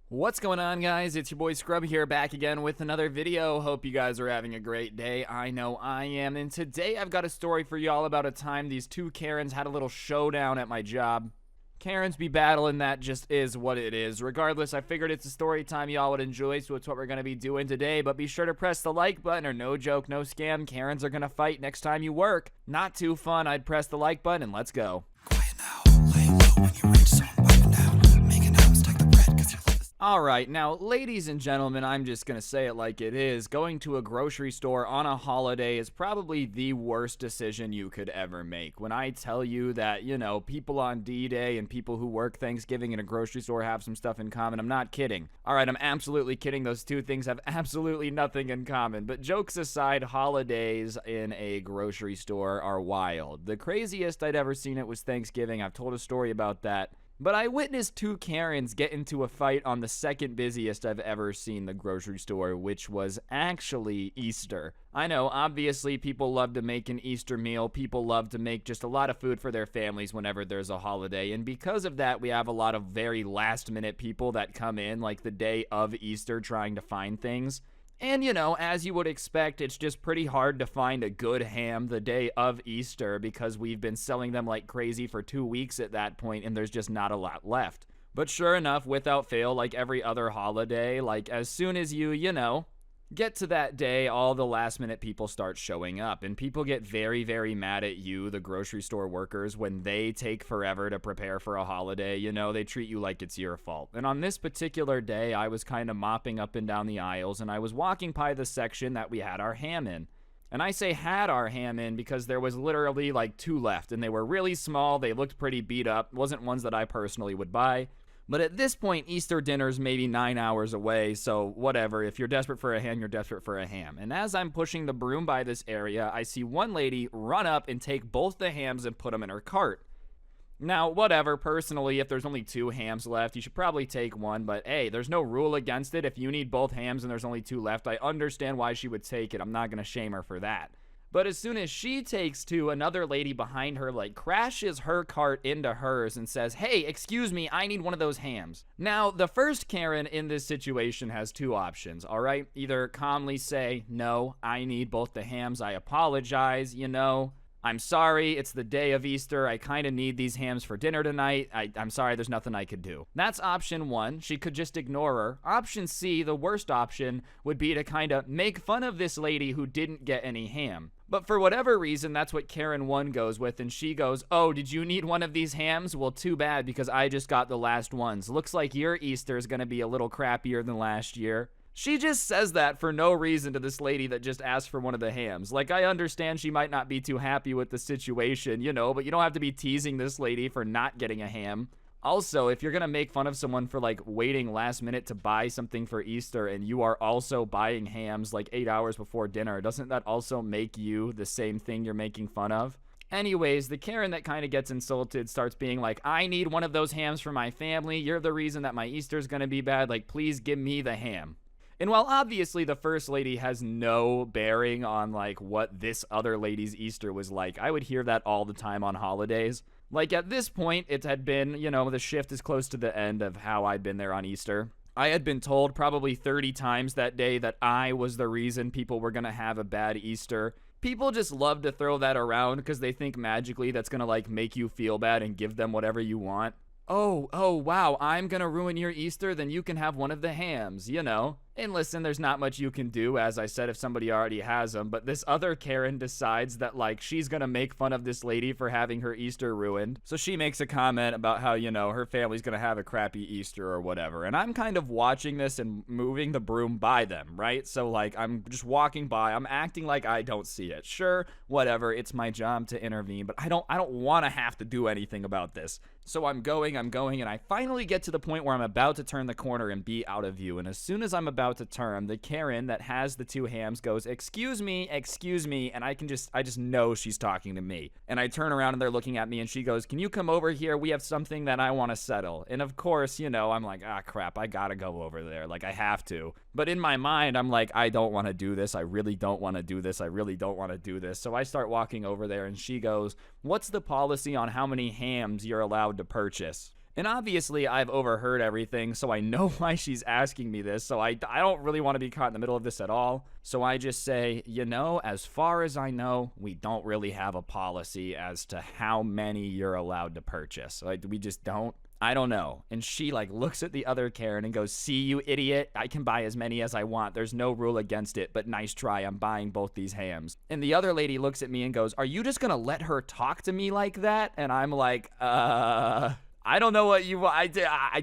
What's going on, guys? It's your boy Scrub here, back again with another video. Hope you guys are having a great day. I know I am. And today I've got a story for y'all about a time these two Karens had a little showdown at my job. Karens be battling, that just is what it is. Regardless, I figured it's a story time y'all would enjoy, so it's what we're going to be doing today. But be sure to press the like button, or no joke, no scam, Karens are going to fight next time you work. Not too fun. I'd press the like button and let's go. Quiet now, lay low when you reach zone, pipe down, make it out, stack the bread, cause your love is Alright, now ladies and gentlemen, I'm just gonna say it like it is. Going to a grocery store on a holiday is probably the worst decision you could ever make. When I tell you that, people on D-Day and people who work Thanksgiving in a grocery store have some stuff in common, I'm not kidding. Alright, I'm absolutely kidding. Those two things have absolutely nothing in common. But jokes aside, holidays in a grocery store are wild. The craziest I'd ever seen it was Thanksgiving. I've told a story about that. But I witnessed two Karens get into a fight on the second busiest I've ever seen the grocery store, which was actually Easter. I know, obviously, people love to make an Easter meal. People love to make just a lot of food for their families whenever there's a holiday. And because of that, we have a lot of very last-minute people that come in, like the day of Easter, trying to find things. And, as you would expect, it's just pretty hard to find a good ham the day of Easter because we've been selling them like crazy for 2 weeks at that point, and there's just not a lot left. But sure enough, without fail, like every other holiday, like as soon as you get to that day, all the last minute people start showing up, and people get very, very mad at you, the grocery store workers, when they take forever to prepare for a holiday. They treat you like it's your fault. And on this particular day, I was kind of mopping up and down the aisles, and I was walking by the section that we had our ham in. And I say had our ham in because there was literally like 2 left, and they were really small. They looked pretty beat up. Wasn't ones that I personally would buy. But at this point, Easter dinner's maybe 9 hours away, so whatever. If you're desperate for a ham, you're desperate for a ham. And as I'm pushing the broom by this area, I see one lady run up and take both the hams and put them in her cart. Now, whatever, personally, if there's only 2 hams left, you should probably take one, but hey, there's no rule against it. If you need both hams and there's only 2 left, I understand why she would take it. I'm not going to shame her for that. But as soon as she takes 2, another lady behind her crashes her cart into hers and says, "Hey, excuse me, I need one of those hams." Now, the first Karen in this situation has 2 options, alright? Either calmly say, "No, I need both the hams, I apologize, I'm sorry, it's the day of Easter, I kind of need these hams for dinner tonight, I'm sorry, there's nothing I could do." That's option 1, she could just ignore her. Option C, the worst option, would be to kind of make fun of this lady who didn't get any ham. But for whatever reason, that's what Karen 1 goes with, and she goes, "Oh, did you need one of these hams? Well, too bad, because I just got the last ones. Looks like your Easter is going to be a little crappier than last year." She just says that for no reason to this lady that just asked for one of the hams. I understand she might not be too happy with the situation, but you don't have to be teasing this lady for not getting a ham. Also, if you're going to make fun of someone for, waiting last minute to buy something for Easter and you are also buying hams, 8 hours before dinner, doesn't that also make you the same thing you're making fun of? Anyways, the Karen that kind of gets insulted starts being like, "I need one of those hams for my family. You're the reason that my Easter's going to be bad. Please give me the ham." And while obviously the first lady has no bearing on, what this other lady's Easter was like, I would hear that all the time on holidays. At this point, it had been, the shift is close to the end of how I'd been there on Easter. I had been told probably 30 times that day that I was the reason people were going to have a bad Easter. People just love to throw that around because they think magically that's going to, make you feel bad and give them whatever you want. Oh, wow, I'm going to ruin your Easter, then you can have one of the hams, And listen, there's not much you can do, as I said, if somebody already has them, but this other Karen decides that, she's gonna make fun of this lady for having her Easter ruined. So she makes a comment about how, her family's gonna have a crappy Easter or whatever. And I'm kind of watching this and moving the broom by them, right? So, I'm just walking by, I'm acting like I don't see it. Sure, whatever, it's my job to intervene, but I don't want to have to do anything about this. So I'm going, and I finally get to the point where I'm about to turn the corner and be out of view. And as soon as I'm about to turn, the Karen that has the 2 hams goes, excuse me, and I just know she's talking to me. And I turn around and they're looking at me and she goes, "Can you come over here? We have something that I want to settle." And of course, I'm like, ah, crap, I gotta go over there. I have to. But in my mind, I'm like, I don't want to do this. I really don't want to do this. I really don't want to do this. So I start walking over there and she goes, "What's the policy on how many hams you're allowed to purchase?" And obviously, I've overheard everything, so I know why she's asking me this, so I don't really want to be caught in the middle of this at all. So I just say, as far as I know, we don't really have a policy as to how many you're allowed to purchase. Like, we just don't. I don't know. And she looks at the other Karen and goes, see, you idiot, I can buy as many as I want. There's no rule against it, but nice try. I'm buying both these hams. And the other lady looks at me and goes, are you just gonna let her talk to me like that? And I'm like, I don't know what I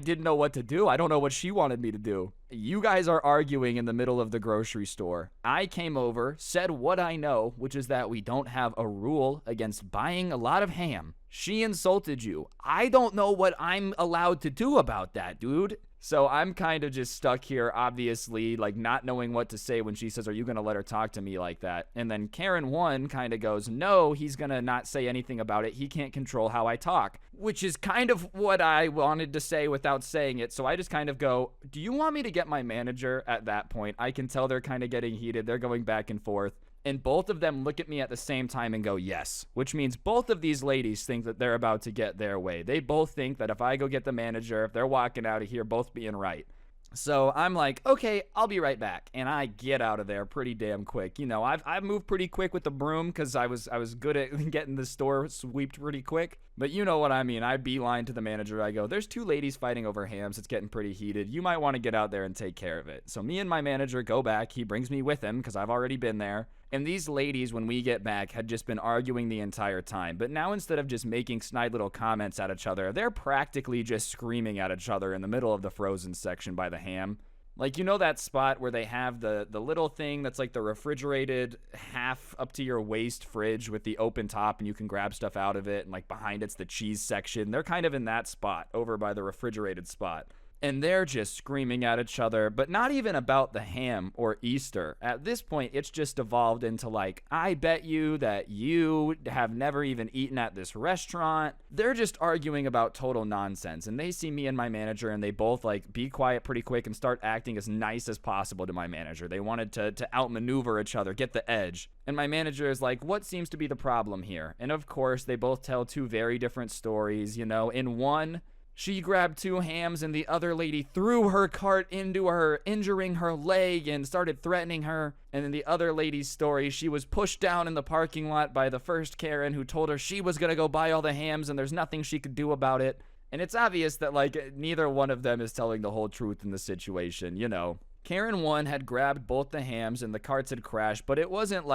didn't know what to do. I don't know what she wanted me to do. You guys are arguing in the middle of the grocery store. I came over, said what I know, which is that we don't have a rule against buying a lot of ham. She insulted you. I don't know what I'm allowed to do about that, dude. So I'm kind of just stuck here, obviously, not knowing what to say when she says, are you going to let her talk to me like that? And then Karen 1 kind of goes, no, he's going to not say anything about it. He can't control how I talk, which is kind of what I wanted to say without saying it. So I just kind of go, do you want me to get my manager at that point? I can tell they're kind of getting heated. They're going back and forth. And both of them look at me at the same time and go, yes, which means both of these ladies think that they're about to get their way. They both think that if I go get the manager, if they're walking out of here, both being right. So I'm like, okay, I'll be right back. And I get out of there pretty damn quick. I've moved pretty quick with the broom because I was good at getting the store swept pretty quick. But you know what I mean. I beeline to the manager. I go, there's 2 ladies fighting over hams. It's getting pretty heated. You might want to get out there and take care of it. So me and my manager go back. He brings me with him because I've already been there. And these ladies, when we get back, had just been arguing the entire time. But now instead of just making snide little comments at each other, they're practically just screaming at each other in the middle of the frozen section by the ham. That spot where they have the little thing that's the refrigerated half up to your waist fridge with the open top and you can grab stuff out of it, and behind it's the cheese section. They're kind of in that spot over by the refrigerated spot. And they're just screaming at each other, but not even about the ham or Easter. At this point, it's just evolved into I bet you that you have never even eaten at this restaurant. They're just arguing about total nonsense. And they see me and my manager, and they both be quiet pretty quick and start acting as nice as possible to my manager. They wanted to outmaneuver each other, get the edge. And my manager is like, what seems to be the problem here? And of course, they both tell 2 very different stories. In one, she grabbed 2 hams and the other lady threw her cart into her, injuring her leg and started threatening her. And in the other lady's story, she was pushed down in the parking lot by the first Karen who told her she was going to go buy all the hams and there's nothing she could do about it. And it's obvious that neither one of them is telling the whole truth in the situation, Karen 1 had grabbed both the hams and the carts had crashed, but it wasn't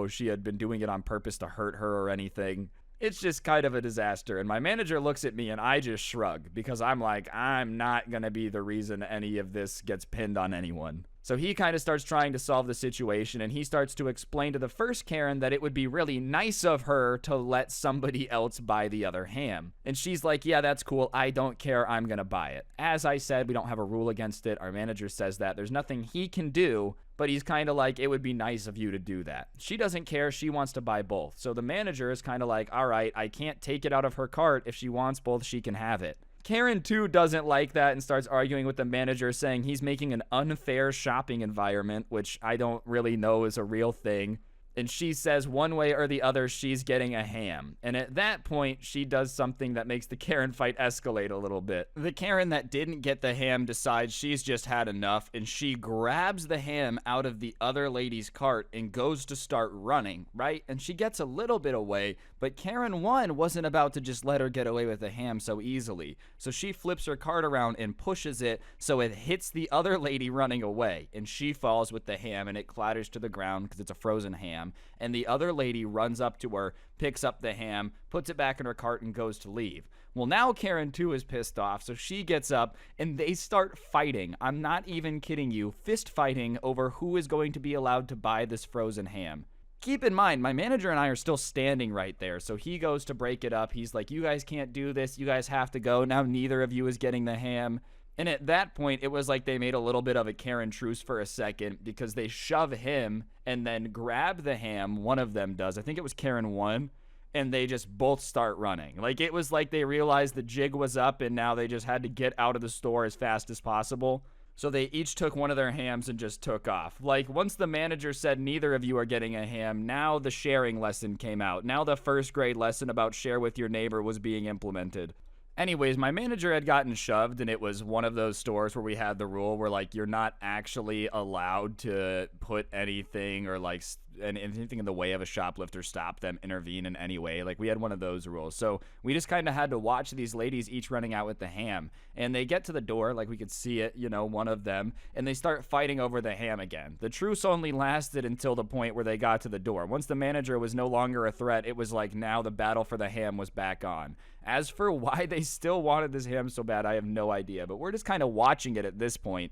she had been doing it on purpose to hurt her or anything. It's just kind of a disaster. And my manager looks at me and I just shrug because I'm I'm not going to be the reason any of this gets pinned on anyone. So he kind of starts trying to solve the situation, and he starts to explain to the first Karen that it would be really nice of her to let somebody else buy the other ham. And she's like, yeah, that's cool. I don't care. I'm going to buy it. As I said, we don't have a rule against it. Our manager says that. There's nothing he can do, but he's kind of it would be nice of you to do that. She doesn't care. She wants to buy both. So the manager is kind of all right, I can't take it out of her cart. If she wants both, she can have it. Karen 2 doesn't like that and starts arguing with the manager, saying he's making an unfair shopping environment, which I don't really know is a real thing. And she says one way or the other she's getting a ham. And at that point, she does something that makes the Karen fight escalate a little bit. The Karen that didn't get the ham decides she's just had enough, and she grabs the ham out of the other lady's cart and goes to start running, right? And she gets a little bit away, but Karen 1 wasn't about to just let her get away with the ham so easily. So she flips her cart around and pushes it so it hits the other lady running away, and she falls with the ham and it clatters to the ground because it's a frozen ham. And the other lady runs up to her, picks up the ham, puts it back in her cart, and goes to leave. Well, now Karen 2 is pissed off, so she gets up, and they start fighting. I'm not even kidding you, fist fighting over who is going to be allowed to buy this frozen ham. Keep in mind, my manager and I are still standing right there, so he goes to break it up. He's like, you guys can't do this. You guys have to go. Now neither of you is getting the ham. And at that point, it was like they made a little bit of a Karen truce for a second because they shove him and then grab the ham. One of them does. I think it was Karen 1. And they just both start running. It was like they realized the jig was up and now they just had to get out of the store as fast as possible. So they each took one of their hams and just took off. Once the manager said neither of you are getting a ham, now the sharing lesson came out. Now the first grade lesson about share with your neighbor was being implemented. Anyways, my manager had gotten shoved, and it was one of those stores where we had the rule where, like, you're not actually allowed to put anything or, like, anything in the way of a shoplifter, stop them, intervene in any way. Like, we had one of those rules. So we just kind of had to watch these ladies each running out with the ham. And they get to the door, like, we could see it, you know, one of them, and they start fighting over the ham again. The truce only lasted until the point where they got to the door. Once the manager was no longer a threat, it was like now the battle for the ham was back on. As for why they still wanted this ham so bad, I have no idea, but we're just kind of watching it at this point.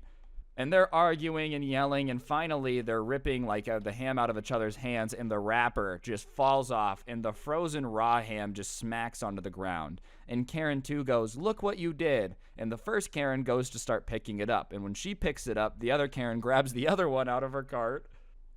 And they're arguing and yelling, and finally they're ripping like the ham out of each other's hands, and the wrapper just falls off, and the frozen raw ham just smacks onto the ground. And Karen 2 goes, "Look what you did." And the first Karen goes to start picking it up, and when she picks it up, the other Karen grabs the other one out of her cart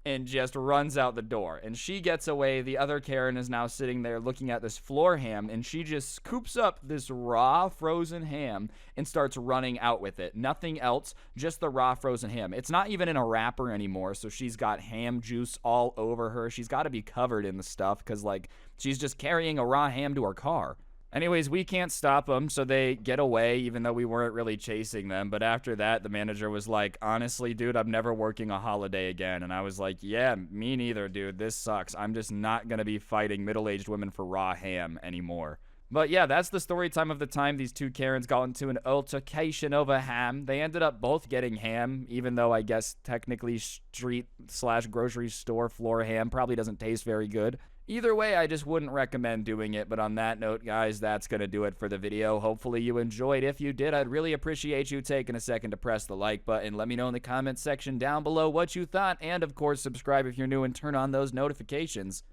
and just runs out the door. And she gets away. The other Karen is now sitting there looking at this floor ham, and she just scoops up this raw frozen ham and starts running out with it. Nothing else, just the raw frozen ham. It's not even in a wrapper anymore, so she's got ham juice all over her. She's got to be covered in the stuff because, like, she's just carrying a raw ham to her car. Anyways, we can't stop them, so they get away, even though we weren't really chasing them. But after that, the manager was like, "Honestly, dude, I'm never working a holiday again." And I was like, "Yeah, me neither, dude. This sucks. I'm just not going to be fighting middle-aged women for raw ham anymore." But yeah, that's the story time of the time these two Karens got into an altercation over ham. They ended up both getting ham, even though I guess technically street/grocery store floor ham probably doesn't taste very good. Either way, I just wouldn't recommend doing it. But on that note, guys, that's going to do it for the video. Hopefully you enjoyed. If you did, I'd really appreciate you taking a second to press the like button. Let me know in the comments section down below what you thought. And, of course, subscribe if you're new and turn on those notifications.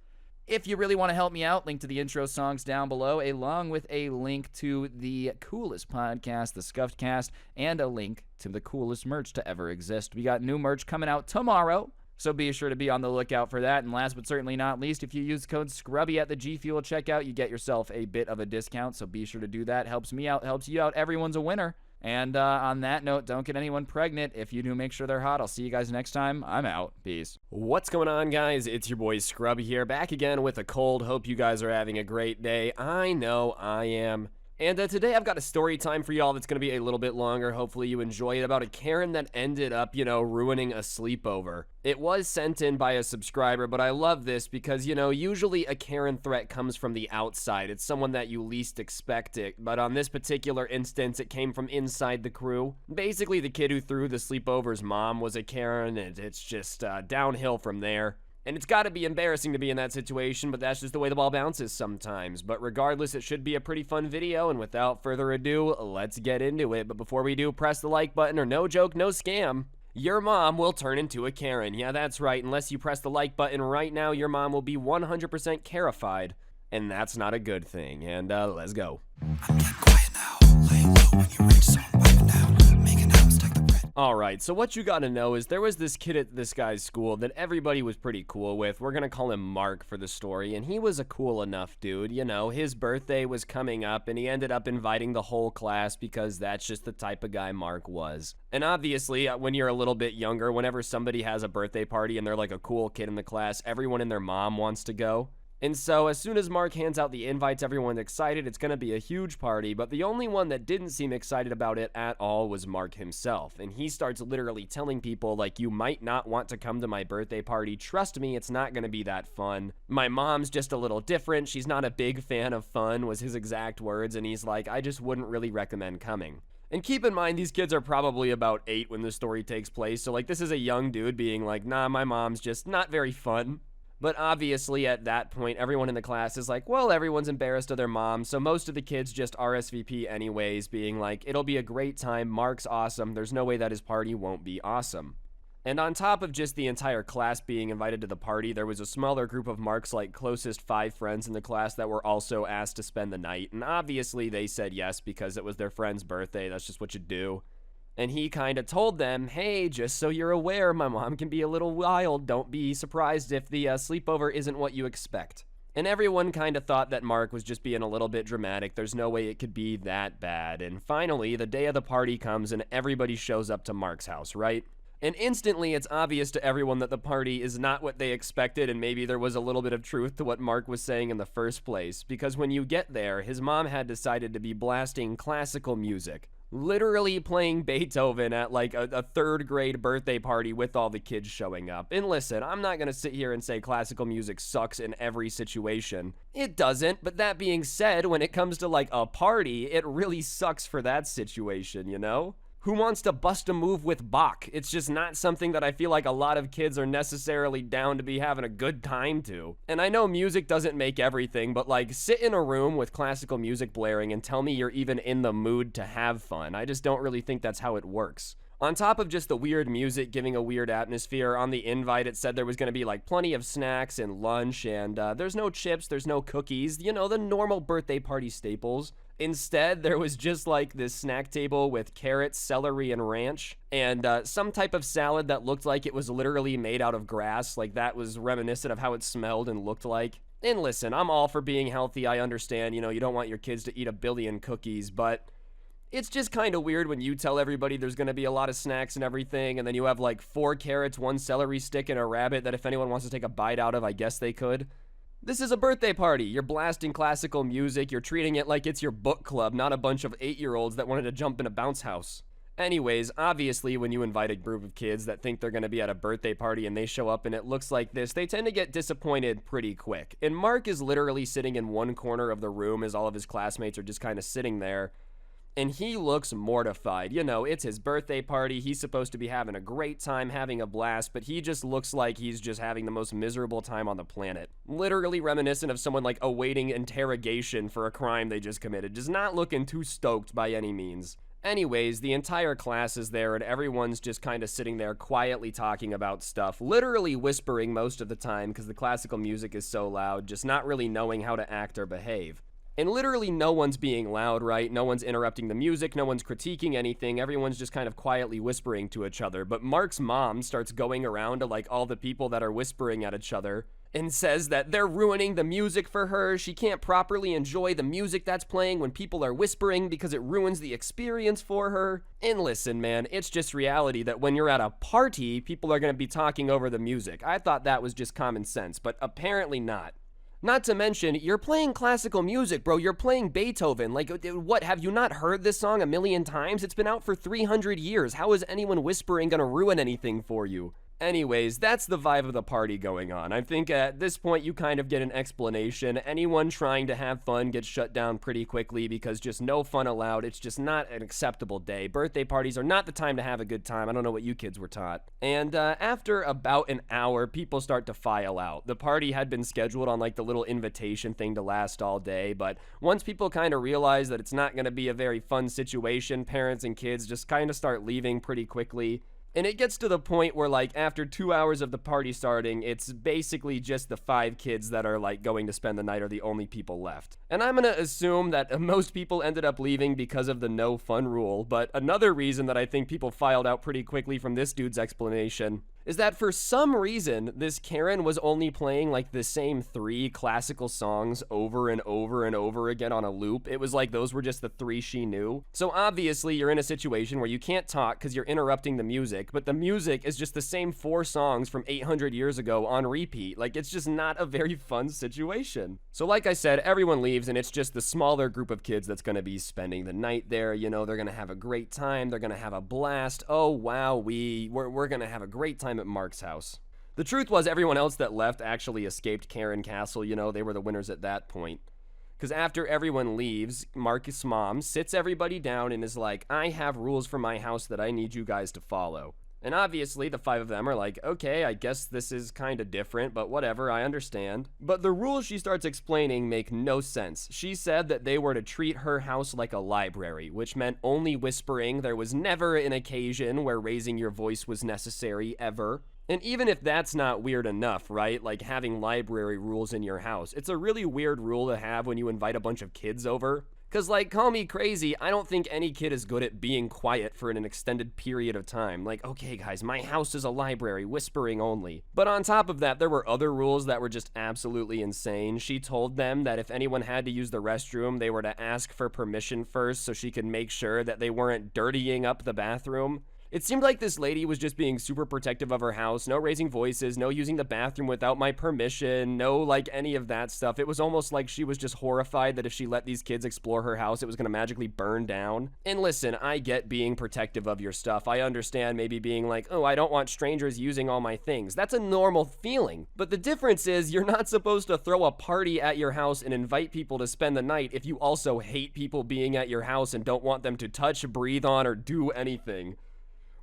If you really want to help me out, link to the intro songs down below, along with a link to the coolest podcast, the Scuffed Cast, and a link to the coolest merch to ever exist. We got new merch coming out tomorrow, so be sure to be on the lookout for that. And last but certainly not least, if you use code SCRUBBY at the G Fuel checkout, you get yourself a bit of a discount, so be sure to do that. Helps me out, helps you out. Everyone's a winner. And on that note, don't get anyone pregnant. If you do, make sure they're hot. I'll see you guys next time. I'm out. Peace. What's going on, guys? It's your boy Scrubby here, back again with a cold. Hope you guys are having a great day. I know I am. And today I've got a story time for y'all that's going to be a little bit longer. Hopefully you enjoy it, about a Karen that ended up, ruining a sleepover. It was sent in by a subscriber, but I love this because, usually a Karen threat comes from the outside. It's someone that you least expect it. But on this particular instance, it came from inside the crew. Basically, the kid who threw the sleepover's mom was a Karen, and it's just downhill from there. And it's got to be embarrassing to be in that situation, but that's just the way the ball bounces sometimes. But regardless, it should be a pretty fun video, and without further ado, let's get into it. But before we do, press the like button, or no joke, no scam, your mom will turn into a Karen. Yeah, that's right. Unless you press the like button right now, your mom will be 100% Karified, and that's not a good thing. And let's go. I'm getting quiet now. Lay low when you reach zone by now. Making out, stack the bread. Alright, so what you gotta know is there was this kid at this guy's school that everybody was pretty cool with. We're gonna call him Mark for the story, and he was a cool enough dude. His birthday was coming up, and he ended up inviting the whole class because that's just the type of guy Mark was. And obviously, when you're a little bit younger, whenever somebody has a birthday party and they're like a cool kid in the class, everyone and their mom wants to go. And so as soon as Mark hands out the invites, everyone's excited. It's going to be a huge party, but the only one that didn't seem excited about it at all was Mark himself. And he starts literally telling people, like, "You might not want to come to my birthday party. Trust me, it's not going to be that fun. My mom's just a little different. She's not a big fan of fun," was his exact words. And he's like, "I just wouldn't really recommend coming." And keep in mind, these kids are probably about 8 when the story takes place. So, like, this is a young dude being like, "Nah, my mom's just not very fun." But obviously at that point, everyone in the class is like, well, everyone's embarrassed of their mom, so most of the kids just RSVP anyways, being like, it'll be a great time, Mark's awesome, there's no way that his party won't be awesome. And on top of just the entire class being invited to the party, there was a smaller group of Mark's closest 5 friends in the class that were also asked to spend the night, and obviously they said yes because it was their friend's birthday, that's just what you do. And he kind of told them, hey, just so you're aware, my mom can be a little wild. Don't be surprised if the sleepover isn't what you expect. And everyone kind of thought that Mark was just being a little bit dramatic. There's no way it could be that bad. And finally, the day of the party comes and everybody shows up to Mark's house, right? And instantly, it's obvious to everyone that the party is not what they expected, and maybe there was a little bit of truth to what Mark was saying in the first place. Because when you get there, his mom had decided to be blasting classical music. Literally playing Beethoven at like a third grade birthday party with all the kids showing up. And listen, I'm not gonna sit here and say classical music sucks in every situation. It doesn't, but that being said, when it comes to like a party, it really sucks for that situation, you know? Who wants to bust a move with Bach? It's just not something that I feel like a lot of kids are necessarily down to be having a good time to. And I know music doesn't make everything, but like sit in a room with classical music blaring and tell me you're even in the mood to have fun. I just don't really think that's how it works. On top of just the weird music giving a weird atmosphere, on the invite it said there was going to be like plenty of snacks and lunch, and there's no chips, there's no cookies, you know, the normal birthday party staples. Instead, there was just like this snack table with carrots, celery, and ranch, and some type of salad that looked like it was literally made out of grass. Like that was reminiscent of how it smelled and looked like. And listen, I'm all for being healthy. I understand, you know, you don't want your kids to eat a billion cookies, but it's just kind of weird when you tell everybody there's going to be a lot of snacks and everything, and then you have like 4 carrots, 1 celery stick, and a rabbit that if anyone wants to take a bite out of, I guess they could. This is a birthday party. You're blasting classical music. You're treating it like it's your book club, not a bunch of 8-year-olds that wanted to jump in a bounce house. Anyways, obviously, when you invite a group of kids that think they're going to be at a birthday party and they show up and it looks like this, they tend to get disappointed pretty quick. And Mark is literally sitting in one corner of the room as all of his classmates are just kind of sitting there. And he looks mortified. You know, it's his birthday party. He's supposed to be having a great time, having a blast, but he just looks like he's just having the most miserable time on the planet. Literally reminiscent of someone like awaiting interrogation for a crime they just committed. Just not looking too stoked by any means. Anyways, the entire class is there and everyone's just kind of sitting there quietly talking about stuff, literally whispering most of the time because the classical music is so loud, just not really knowing how to act or behave. And literally no one's being loud, right? No one's interrupting the music, no one's critiquing anything, everyone's just kind of quietly whispering to each other. But Mark's mom starts going around to like all the people that are whispering at each other and says that they're ruining the music for her. She can't properly enjoy the music that's playing when people are whispering because it ruins the experience for her. And listen, man, it's just reality that when you're at a party, people are going to be talking over the music. I thought that was just common sense, but apparently not. Not to mention, you're playing classical music, bro. You're playing Beethoven. Like, what? Have you not heard this song a million times? It's been out for 300 years. How is anyone whispering gonna ruin anything for you? Anyways, that's the vibe of the party going on. I think at this point you kind of get an explanation. Anyone trying to have fun gets shut down pretty quickly because just no fun allowed. It's just not an acceptable day. Birthday parties are not the time to have a good time. I don't know what you kids were taught. And after about an hour, people start to file out. The party had been scheduled on like the little invitation thing to last all day, but once people kind of realize that it's not going to be a very fun situation, parents and kids just kind of start leaving pretty quickly. And it gets to the point where, like, after 2 hours of the party starting, it's basically just the 5 kids that are, like, going to spend the night are the only people left. And I'm gonna assume that most people ended up leaving because of the no fun rule, but another reason that I think people filed out pretty quickly from this dude's explanation is that for some reason, this Karen was only playing like the same 3 classical songs over and over and over again on a loop. It was like those were just the 3 she knew. So obviously you're in a situation where you can't talk because you're interrupting the music, but the music is just the same 4 songs from 800 years ago on repeat. Like, it's just not a very fun situation. So like I said, everyone leaves and it's just the smaller group of kids that's gonna be spending the night there. You know, they're gonna have a great time. They're gonna have a blast. Oh wow, we're gonna have a great time at Mark's house. The truth was everyone else that left actually escaped Karen Castle. You know, they were the winners at that point. Because after everyone leaves, Mark's mom sits everybody down and is like, I have rules for my house that I need you guys to follow. And obviously the 5 of them are like, okay, I guess this is kind of different, but whatever, I understand. But the rules she starts explaining make no sense. She said that they were to treat her house like a library, which meant only whispering. There was never an occasion where raising your voice was necessary, ever. And even if that's not weird enough, right? Like having library rules in your house. It's a really weird rule to have when you invite a bunch of kids over. Cause like, call me crazy, I don't think any kid is good at being quiet for an extended period of time. Like, okay guys, my house is a library, whispering only. But on top of that, there were other rules that were just absolutely insane. She told them that if anyone had to use the restroom, they were to ask for permission first so she could make sure that they weren't dirtying up the bathroom. It seemed like this lady was just being super protective of her house, no raising voices, no using the bathroom without my permission, no like any of that stuff. It was almost like she was just horrified that if she let these kids explore her house, it was gonna magically burn down. And listen, I get being protective of your stuff. I understand maybe being like, oh, I don't want strangers using all my things. That's a normal feeling. But the difference is you're not supposed to throw a party at your house and invite people to spend the night if you also hate people being at your house and don't want them to touch, breathe on, or do anything.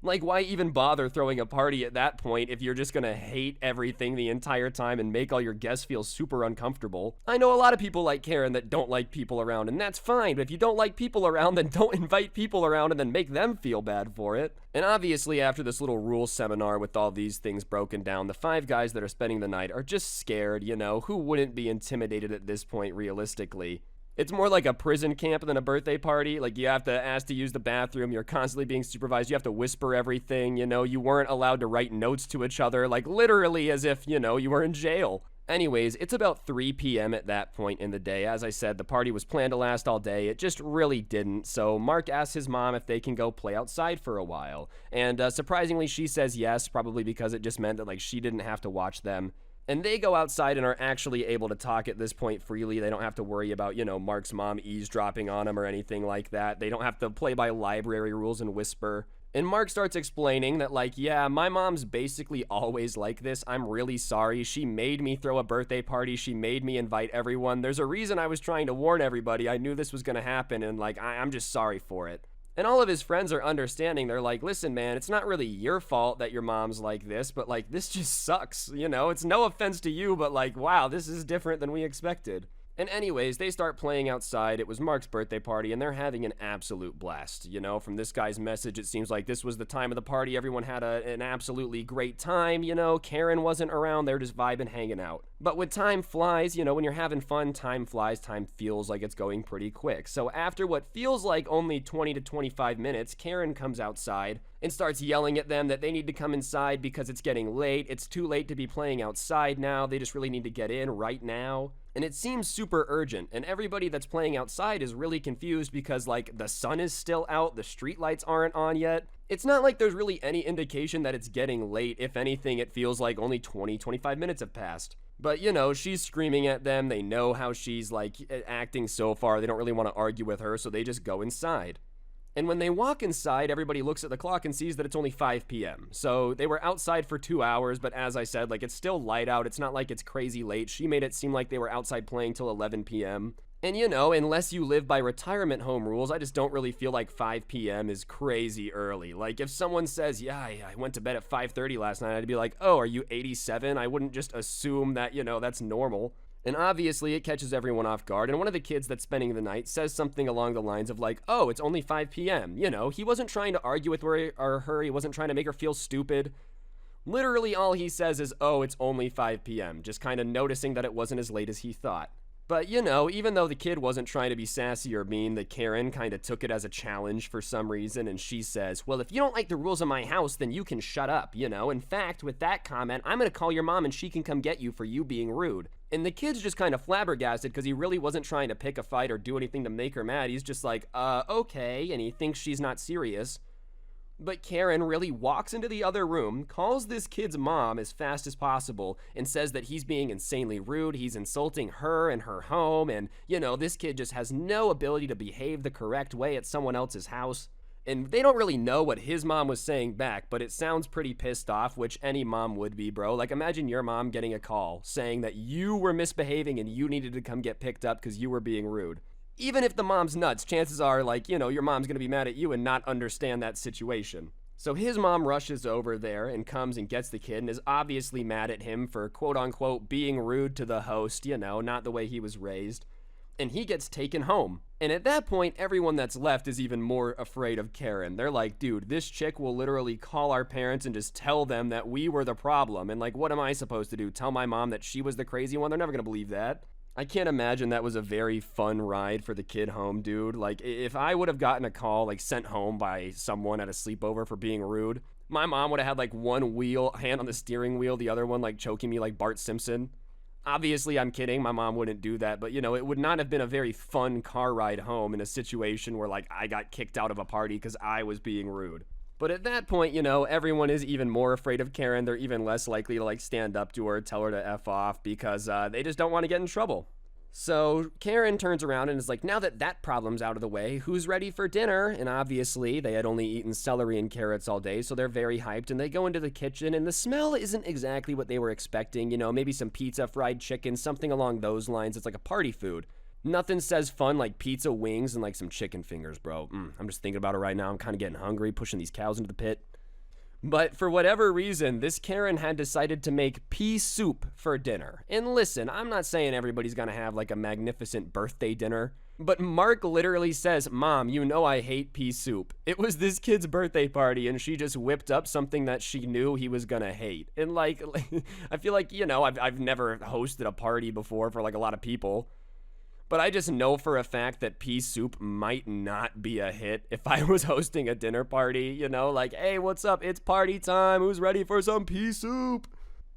Like, why even bother throwing a party at that point if you're just gonna hate everything the entire time and make all your guests feel super uncomfortable? I know a lot of people like Karen that don't like people around, and that's fine, but if you don't like people around, then don't invite people around and then make them feel bad for it. And obviously, after this little rule seminar with all these things broken down, the 5 guys that are spending the night are just scared, you know, who wouldn't be intimidated at this point realistically? It's more like a prison camp than a birthday party. Like, you have to ask to use the bathroom. You're constantly being supervised. You have to whisper everything. You know, you weren't allowed to write notes to each other, like literally as if, you know, you were in jail. Anyways, it's about 3 p.m. at that point in the day. As I said, the party was planned to last all day. It just really didn't. So Mark asks his mom if they can go play outside for a while. And surprisingly, she says yes, probably because it just meant that, like, she didn't have to watch them. And they go outside and are actually able to talk at this point freely. They don't have to worry about, you know, Mark's mom eavesdropping on him or anything like that. They don't have to play by library rules and whisper. And Mark starts explaining that, like, yeah, my mom's basically always like this. I'm really sorry. She made me throw a birthday party. She made me invite everyone. There's a reason I was trying to warn everybody. I knew this was going to happen, and, like, I'm just sorry for it. And all of his friends are understanding. They're like, listen, man, it's not really your fault that your mom's like this, but, like, this just sucks, you know? It's no offense to you, but, like, wow, this is different than we expected. And anyways, they start playing outside. It was Mark's birthday party, and they're having an absolute blast. You know, from this guy's message, it seems like this was the time of the party. Everyone had an absolutely great time, you know. Karen wasn't around. They're just vibing, hanging out. But when time flies, you know, when you're having fun, time flies. Time feels like it's going pretty quick. So after what feels like only 20 to 25 minutes, Karen comes outside and starts yelling at them that they need to come inside because it's getting late. It's too late to be playing outside now. They just really need to get in right now. And it seems super urgent, and everybody that's playing outside is really confused because, like, the sun is still out, the streetlights aren't on yet. It's not like there's really any indication that it's getting late. If anything, it feels like only 20-25 minutes have passed. But, you know, she's screaming at them. They know how she's, like, acting so far. They don't really want to argue with her, so they just go inside. And when they walk inside, everybody looks at the clock and sees that it's only 5 p.m. So they were outside for 2 hours, but as I said, like, it's still light out. It's not like it's crazy late. She made it seem like they were outside playing till 11 p.m. And, you know, unless you live by retirement home rules, I just don't really feel like 5 p.m. is crazy early. Like, if someone says, yeah, I went to bed at 5:30 last night, I'd be like, oh, are you 87? I wouldn't just assume that, you know, that's normal. And obviously, it catches everyone off guard, and one of the kids that's spending the night says something along the lines of, like, oh, it's only 5 p.m. You know, he wasn't trying to argue with her, he wasn't trying to make her feel stupid. Literally, all he says is, oh, it's only 5 p.m., just kind of noticing that it wasn't as late as he thought. But, you know, even though the kid wasn't trying to be sassy or mean, the Karen kind of took it as a challenge for some reason, and she says, well, if you don't like the rules of my house, then you can shut up, you know? In fact, with that comment, I'm gonna call your mom and she can come get you for you being rude. And the kid's just kind of flabbergasted because he really wasn't trying to pick a fight or do anything to make her mad. He's just like, okay, and he thinks she's not serious. But Karen really walks into the other room, calls this kid's mom as fast as possible, and says that he's being insanely rude, he's insulting her and her home, and, you know, this kid just has no ability to behave the correct way at someone else's house. And they don't really know what his mom was saying back, but it sounds pretty pissed off, which any mom would be, bro. Like, imagine your mom getting a call saying that you were misbehaving and you needed to come get picked up because you were being rude. Even if the mom's nuts, chances are, like, you know, your mom's gonna be mad at you and not understand that situation. So his mom rushes over there and comes and gets the kid and is obviously mad at him for quote-unquote being rude to the host, you know, not the way he was raised. And he gets taken home. And at that point, everyone that's left is even more afraid of Karen. They're like, dude, this chick will literally call our parents and just tell them that we were the problem. And, like, what am I supposed to do? Tell my mom that she was the crazy one? They're never gonna believe that. I can't imagine that was a very fun ride for the kid home, dude. Like, if I would have gotten a call, like, sent home by someone at a sleepover for being rude, my mom would have had, like, one hand on the steering wheel, the other one, like, choking me like Bart Simpson. Obviously, I'm kidding. My mom wouldn't do that. But, you know, it would not have been a very fun car ride home in a situation where, like, I got kicked out of a party because I was being rude. But at that point, you know, everyone is even more afraid of Karen. They're even less likely to like stand up to her, tell her to F off because they just don't want to get in trouble. So Karen turns around and is like, now that that problem's out of the way, who's ready for dinner? And obviously they had only eaten celery and carrots all day, so they're very hyped, and they go into the kitchen, and the smell isn't exactly what they were expecting. You know, maybe some pizza, fried chicken, something along those lines. It's like a party food. Nothing says fun like pizza, wings, and like some chicken fingers, bro. I'm just thinking about it right now. I'm kind of getting hungry, pushing these cows into the pit. But for whatever reason, this Karen had decided to make pea soup for dinner. And listen, I'm not saying everybody's gonna have like a magnificent birthday dinner, but Mark literally says, Mom, you know I hate pea soup. It was this kid's birthday party, and she just whipped up something that she knew he was gonna hate. And like I feel like, you know, I've never hosted a party before for like a lot of people. But I just know for a fact that pea soup might not be a hit if I was hosting a dinner party, you know, like, hey, what's up? It's party time. Who's ready for some pea soup?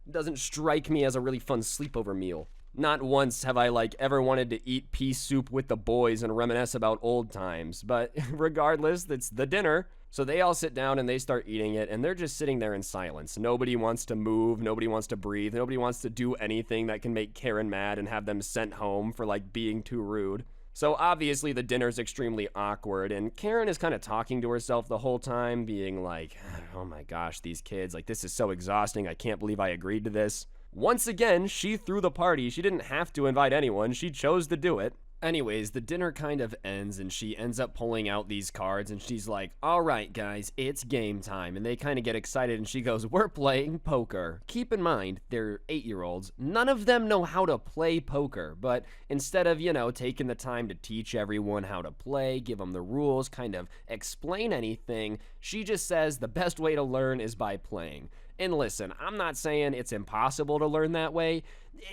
Doesn't strike me as a really fun sleepover meal. Not once have I like ever wanted to eat pea soup with the boys and reminisce about old times. But regardless, it's the dinner. So they all sit down and they start eating it, and they're just sitting there in silence. Nobody wants to move, nobody wants to breathe, nobody wants to do anything that can make Karen mad and have them sent home for like being too rude. So obviously the dinner's extremely awkward, and Karen is kind of talking to herself the whole time, being like, oh my gosh, these kids, like this is so exhausting, I can't believe I agreed to this. Once again, she threw the party. She didn't have to invite anyone, she chose to do it. Anyways, the dinner kind of ends, and she ends up pulling out these cards, and she's like, all right, guys, it's game time. And they kind of get excited, and she goes, we're playing poker. Keep in mind, they're 8-year-olds. None of them know how to play poker, but instead of, you know, taking the time to teach everyone how to play, give them the rules, kind of explain anything, she just says the best way to learn is by playing. And listen, I'm not saying it's impossible to learn that way.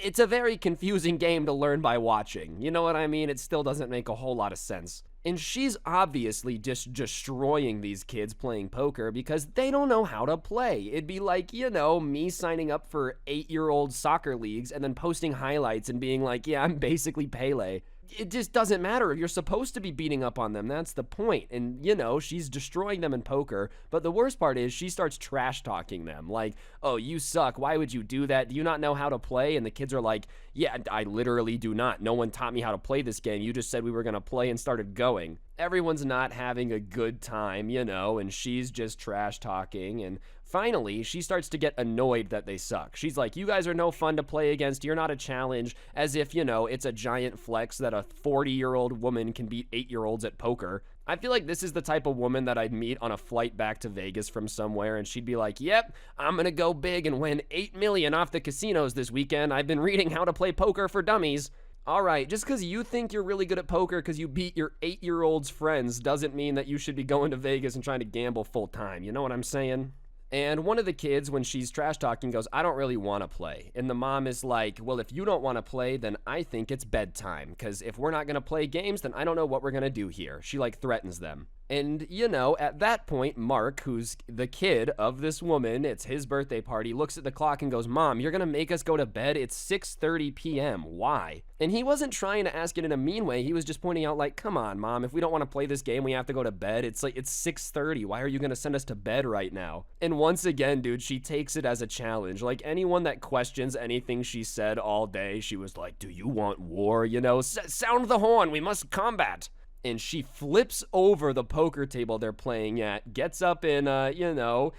It's a very confusing game to learn by watching. You know what I mean? It still doesn't make a whole lot of sense. And she's obviously just destroying these kids playing poker because they don't know how to play. It'd be like, you know, me signing up for 8-year-old soccer leagues and then posting highlights and being like, yeah, I'm basically Pele. It just doesn't matter. You're supposed to be beating up on them. That's the point. And, you know, she's destroying them in poker. But the worst part is she starts trash talking them. Like, oh, you suck. Why would you do that? Do you not know how to play? And the kids are like, yeah, I literally do not. No one taught me how to play this game. You just said we were going to play and started going. Everyone's not having a good time, you know, and she's just trash talking. And finally, she starts to get annoyed that they suck. She's like, you guys are no fun to play against. You're not a challenge. As if, you know, it's a giant flex that a 40-year-old woman can beat 8-year-olds at poker. I feel like this is the type of woman that I'd meet on a flight back to Vegas from somewhere, and she'd be like, yep, I'm gonna go big and win $8 million off the casinos this weekend. I've been reading how to play poker for dummies. All right, just because you think you're really good at poker because you beat your 8-year-old's friends doesn't mean that you should be going to Vegas and trying to gamble full time. You know what I'm saying? And one of the kids, when she's trash talking, goes, I don't really want to play. And the mom is like, well, if you don't want to play, then I think it's bedtime. Because if we're not going to play games, then I don't know what we're going to do here. She like threatens them. And, you know, at that point, Mark, who's the kid of this woman, it's his birthday party, looks at the clock and goes, Mom, you're going to make us go to bed? It's 6:30 p.m. Why? And he wasn't trying to ask it in a mean way. He was just pointing out, like, come on, Mom, if we don't want to play this game, we have to go to bed. It's like, it's 6:30. Why are you going to send us to bed right now? And once again, dude, she takes it as a challenge. Like, anyone that questions anything she said all day, she was like, do you want war? You know, sound the horn. We must combat. And she flips over the poker table they're playing at, gets up in, you know,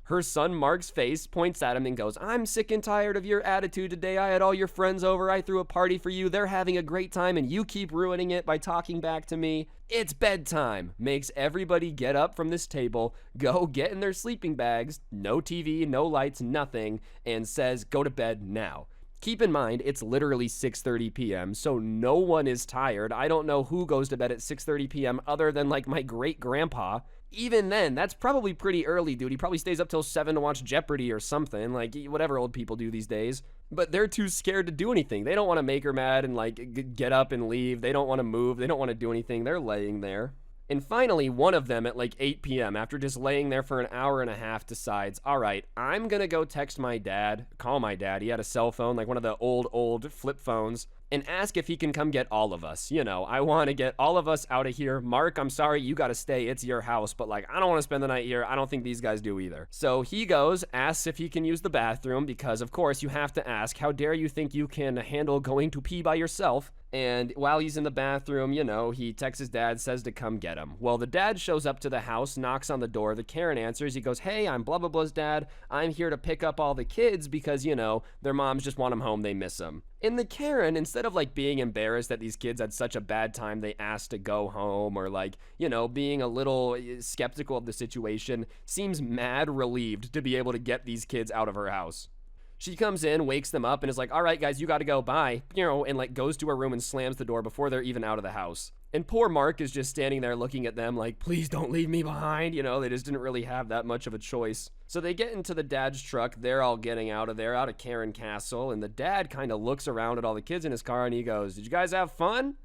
her son Mark's face, points at him and goes, I'm sick and tired of your attitude today. I had all your friends over. I threw a party for you. They're having a great time, and you keep ruining it by talking back to me. It's bedtime. Makes everybody get up from this table, go get in their sleeping bags, no TV, no lights, nothing, and says, go to bed now. Keep in mind, it's literally 6:30 p.m., so no one is tired. I don't know who goes to bed at 6:30 p.m. other than, like, my great-grandpa. Even then, that's probably pretty early, dude. He probably stays up till 7 to watch Jeopardy or something, like, whatever old people do these days. But they're too scared to do anything. They don't want to make her mad and, like, get up and leave. They don't want to move. They don't want to do anything. They're laying there. And finally, one of them at like 8 p.m., after just laying there for an hour and a half, decides, all right, I'm going to go text my dad, call my dad. He had a cell phone, like one of the old flip phones. and ask if he can come get all of us. You know, I want to get all of us out of here. Mark, I'm sorry, you got to stay. It's your house, but like, I don't want to spend the night here. I don't think these guys do either. So he goes, asks if he can use the bathroom, because of course you have to ask. How dare you think you can handle going to pee by yourself? And while he's in the bathroom, you know, he texts his dad, says to come get him. Well, the dad shows up to the house, knocks on the door. The Karen answers. He goes, hey, I'm blah, blah, blah's dad. I'm here to pick up all the kids because, you know, their moms just want them home. They miss them. And the Karen, instead of like being embarrassed that these kids had such a bad time they asked to go home, or like, you know, being a little skeptical of the situation, seems mad relieved to be able to get these kids out of her house. She comes in, wakes them up, and is like, all right, guys, you got to go, bye, you know, and like goes to her room and slams the door before they're even out of the house. And poor Mark is just standing there looking at them like, please don't leave me behind. You know, they just didn't really have that much of a choice. So they get into the dad's truck. They're all getting out of there, out of Karen Castle. And the dad kind of looks around at all the kids in his car and he goes, did you guys have fun?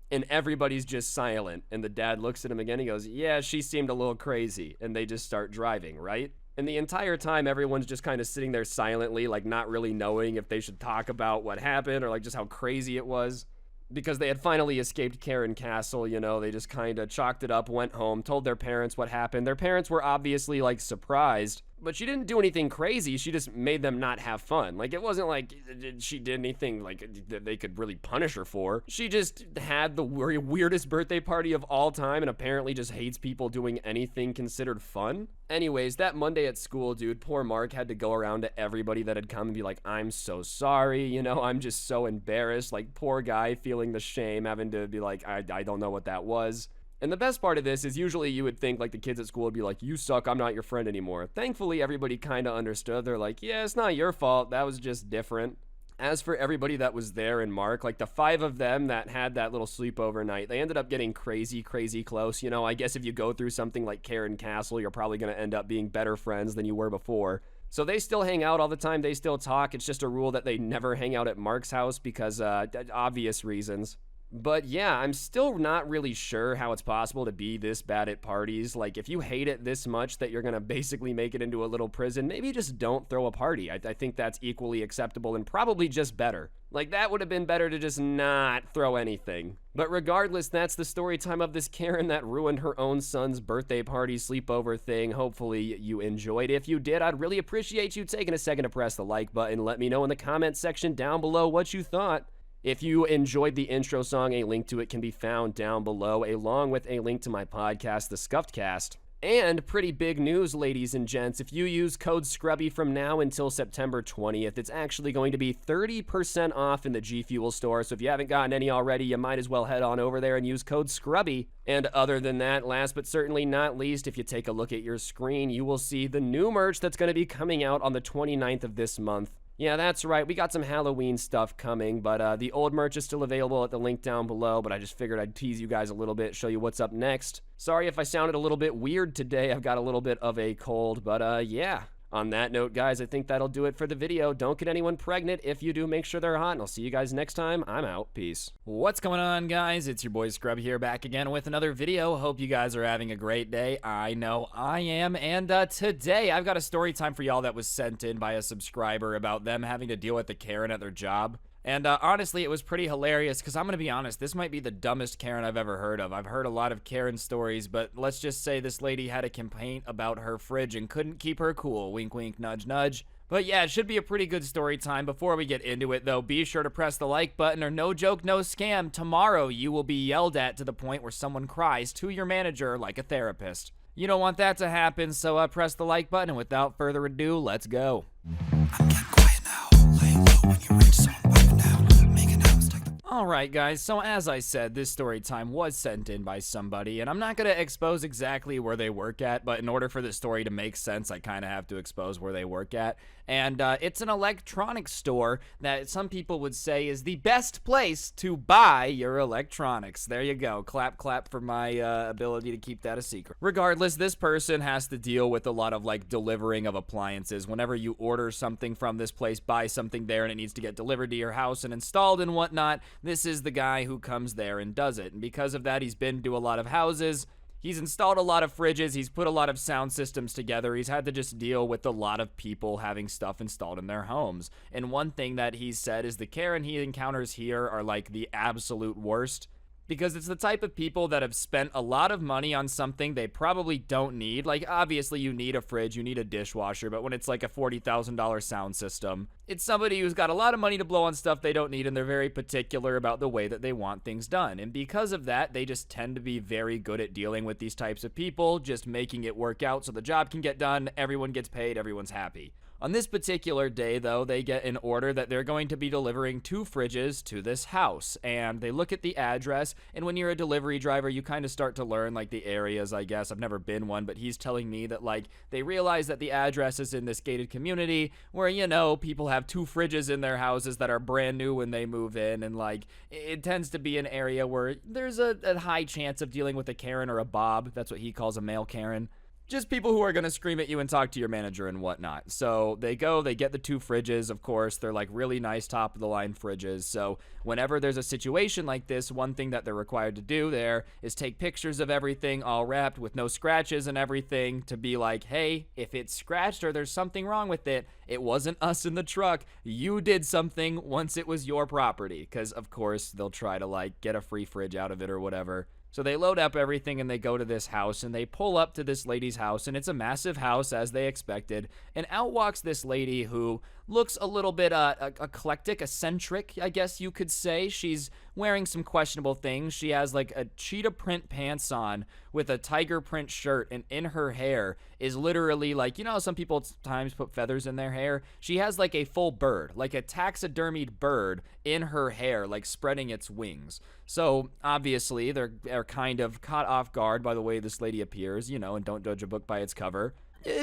And everybody's just silent. And the dad looks at him again. He goes, yeah, she seemed a little crazy. And they just start driving, right? And the entire time, everyone's just kind of sitting there silently, like not really knowing if they should talk about what happened or like just how crazy it was. Because they had finally escaped Karen Castle, you know, they just kind of chalked it up, went home, told their parents what happened. Their parents were obviously like surprised, but she didn't do anything crazy. She just made them not have fun. Like, it wasn't like she did anything like that they could really punish her for. She just had the weirdest birthday party of all time and apparently just hates people doing anything considered fun. Anyways, that Monday at school, dude, poor Mark had to go around to everybody that had come and be like, I'm so sorry, you know, I'm just so embarrassed. Like, poor guy feeling the shame, having to be like, I don't know what that was. And the best part of this is usually you would think like the kids at school would be like, you suck, I'm not your friend anymore. Thankfully, everybody kind of understood. They're like, yeah, it's not your fault. That was just different. As for everybody that was there and Mark, like the 5 of them that had that little sleepover night, they ended up getting crazy close. You know, I guess if you go through something like Karen Castle, you're probably going to end up being better friends than you were before. So they still hang out all the time. They still talk. It's just a rule that they never hang out at Mark's house because obvious reasons. But yeah, I'm still not really sure how it's possible to be this bad at parties. Like, if you hate it this much that you're gonna basically make it into a little prison, maybe just don't throw a party. I think that's equally acceptable and probably just better. Like, that would have been better to just not throw anything. But regardless, that's the story time of this Karen that ruined her own son's birthday party sleepover thing. Hopefully you enjoyed. If you did, I'd really appreciate you taking a second to press the like button. Let me know in the comment section down below what you thought. If you enjoyed the intro song, a link to it can be found down below, along with a link to my podcast, The Scuffed Cast. And pretty big news, ladies and gents, if you use code SCRUBBY from now until September 20th, it's actually going to be 30% off in the G Fuel store. So if you haven't gotten any already, you might as well head on over there and use code SCRUBBY. And other than that, last but certainly not least, if you take a look at your screen, you will see the new merch that's going to be coming out on the 29th of this month. Yeah, that's right. We got some Halloween stuff coming, but the old merch is still available at the link down below, but I just figured I'd tease you guys a little bit, show you what's up next. Sorry if I sounded a little bit weird today. I've got a little bit of a cold, but yeah. On that note, guys, I think that'll do it for the video. Don't get anyone pregnant. If you do, make sure they're hot, and I'll see you guys next time. I'm out. Peace. What's going on, guys? It's your boy Scrub here, back again with another video. Hope you guys are having a great day. I know I am. And today, I've got a story time for y'all that was sent in by a subscriber about them having to deal with the Karen at their job. And honestly, it was pretty hilarious because I'm going to be honest, this might be the dumbest Karen I've ever heard of. I've heard a lot of Karen stories, but let's just say this lady had a complaint about her fridge and couldn't keep her cool. Wink, wink, nudge, nudge. But yeah, it should be a pretty good story time. Before we get into it, though, be sure to press the like button or no joke, no scam. Tomorrow, you will be yelled at to the point where someone cries to your manager like a therapist. You don't want that to happen, so press the like button, and without further ado, let's go. I'm getting quiet now. Laying low when you reach zone, piping down, making out stack. Alright guys, so as I said, this story time was sent in by somebody, and I'm not going to expose exactly where they work at, but in order for the story to make sense, I kind of have to expose where they work at. And it's an electronics store that some people would say is the best place to buy your electronics. There you go. Clap, clap for my ability to keep that a secret. Regardless, this person has to deal with a lot of like delivering of appliances. Whenever you order something from this place, buy something there, and it needs to get delivered to your house and installed and whatnot, this is the guy who comes there and does it. And because of that, he's been to a lot of houses. He's installed a lot of fridges, he's put a lot of sound systems together, he's had to just deal with a lot of people having stuff installed in their homes. And one thing that he's said is the Karen he encounters here are like the absolute worst. Because it's the type of people that have spent a lot of money on something they probably don't need. Like, obviously you need a fridge, you need a dishwasher, but when it's like a $40,000 sound system, it's somebody who's got a lot of money to blow on stuff they don't need, and they're very particular about the way that they want things done. And because of that, they just tend to be very good at dealing with these types of people, just making it work out so the job can get done, everyone gets paid, everyone's happy. On this particular day, though, they get an order that they're going to be delivering 2 fridges to this house, and they look at the address, and when you're a delivery driver, you kind of start to learn, like, the areas, I guess. I've never been one, but he's telling me that, like, they realize that the address is in this gated community where, you know, people have 2 fridges in their houses that are brand new when they move in, and, like, it tends to be an area where there's a high chance of dealing with a Karen or a Bob. That's what he calls a male Karen. Just people who are going to scream at you and talk to your manager and whatnot. So they get the 2 fridges, of course. They're like really nice top-of-the-line fridges. So whenever there's a situation like this, one thing that they're required to do there is take pictures of everything all wrapped with no scratches and everything to be like, hey, if it's scratched or there's something wrong with it, it wasn't us in the truck. You did something once it was your property. Because, of course, they'll try to like get a free fridge out of it or whatever. So they load up everything and they go to this house and they pull up to this lady's house, and it's a massive house as they expected. And out walks this lady who looks a little bit eclectic, eccentric, I guess you could say. She's wearing some questionable things. She has like a cheetah print pants on with a tiger print shirt, and in her hair is literally like, you know how some people sometimes put feathers in their hair? She has like a full bird, like a taxidermied bird in her hair, like spreading its wings. So obviously they're kind of caught off guard by the way this lady appears, you know, and don't judge a book by its cover.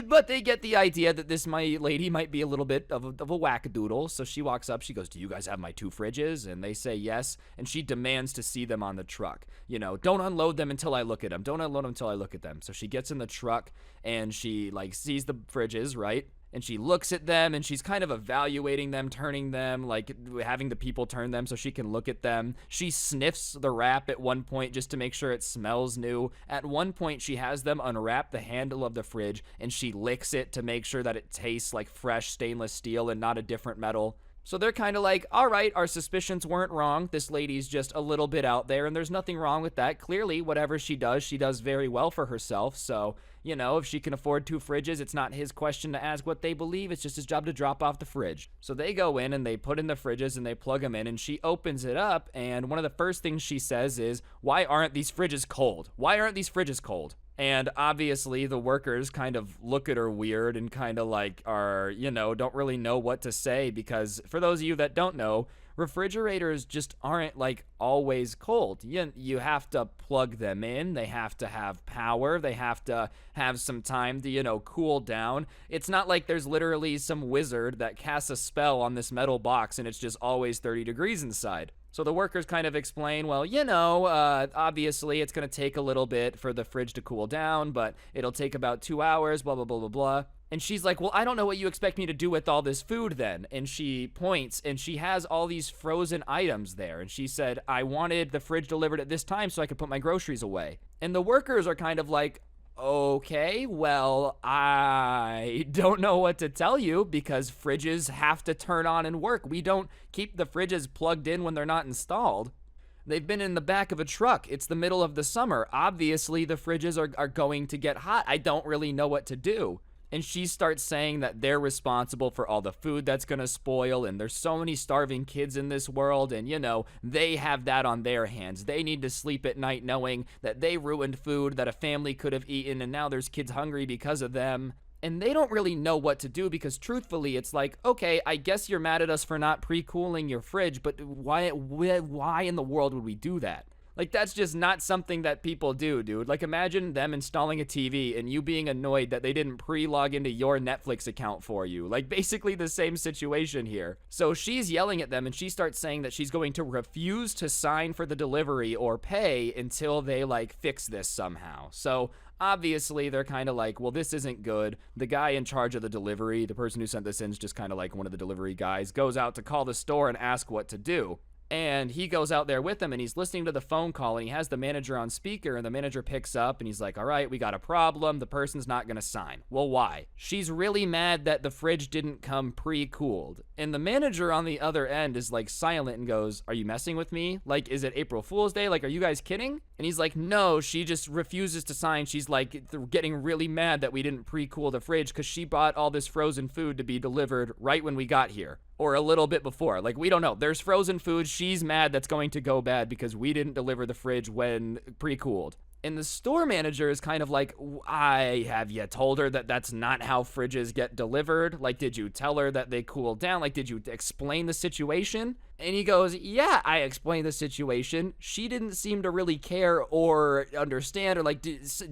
But they get the idea that this lady might be a little bit of a wackadoodle. So she walks up, she goes, do you guys have my 2 fridges? And they say yes. And she demands to see them on the truck. You know, don't unload them until I look at them. Don't unload them until I look at them. So she gets in the truck and she like sees the fridges, right? And she looks at them and she's kind of evaluating them, turning them, like having the people turn them so she can look at them. She sniffs the wrap at one point just to make sure it smells new. At one point, she has them unwrap the handle of the fridge and she licks it to make sure that it tastes like fresh stainless steel and not a different metal. So they're kind of like, all right, our suspicions weren't wrong. This lady's just a little bit out there, and there's nothing wrong with that. Clearly, whatever she does very well for herself. So, you know, if she can afford 2 fridges, it's not his question to ask what they believe. It's just his job to drop off the fridge. So they go in and they put in the fridges and they plug them in, and she opens it up. And one of the first things she says is, why aren't these fridges cold? Why aren't these fridges cold? And obviously the workers kind of look at her weird and kind of like are, you know, don't really know what to say, because for those of you that don't know, refrigerators just aren't like always cold. You have to plug them in. They have to have power. They have to have some time to, you know, cool down. It's not like there's literally some wizard that casts a spell on this metal box and it's just always 30 degrees inside. So the workers kind of explain, well, you know, obviously it's going to take a little bit for the fridge to cool down, but it'll take about 2 hours, blah, blah, blah, blah, blah. And she's like, well, I don't know what you expect me to do with all this food then. And she points and she has all these frozen items there. And she said, I wanted the fridge delivered at this time so I could put my groceries away. And the workers are kind of like, okay, well, I don't know what to tell you because fridges have to turn on and work. We don't keep the fridges plugged in when they're not installed. They've been in the back of a truck. It's the middle of the summer. Obviously, the fridges are going to get hot. I don't really know what to do. And she starts saying that they're responsible for all the food that's going to spoil, and there's so many starving kids in this world, and, you know, they have that on their hands. They need to sleep at night knowing that they ruined food that a family could have eaten, and now there's kids hungry because of them. And they don't really know what to do because, truthfully, it's like, okay, I guess you're mad at us for not pre-cooling your fridge, but why in the world would we do that? Like, that's just not something that people do, dude. Like, imagine them installing a TV and you being annoyed that they didn't pre-log into your Netflix account for you. Like, basically the same situation here. So she's yelling at them and she starts saying that she's going to refuse to sign for the delivery or pay until they, like, fix this somehow. So obviously they're kind of like, well, this isn't good. The guy in charge of the delivery, the person who sent this in is just kind of like one of the delivery guys, goes out to call the store and ask what to do. And he goes out there with him and he's listening to the phone call and he has the manager on speaker and the manager picks up and he's like, all right, we got a problem. The person's not going to sign. Well, why? She's really mad that the fridge didn't come pre-cooled. And the manager on the other end is like silent and goes, are you messing with me? Like, is it April Fool's Day? Like, are you guys kidding? And he's like, no, she just refuses to sign. She's like getting really mad that we didn't pre-cool the fridge because she bought all this frozen food to be delivered right when we got here. Or a little bit before. Like, we don't know. There's frozen food. She's mad that's going to go bad because we didn't deliver the fridge when pre-cooled. And the store manager is kind of like, have you told her that that's not how fridges get delivered? Like, did you tell her that they cool down? Like, did you explain the situation? And he goes, yeah, I explained the situation. She didn't seem to really care or understand or like,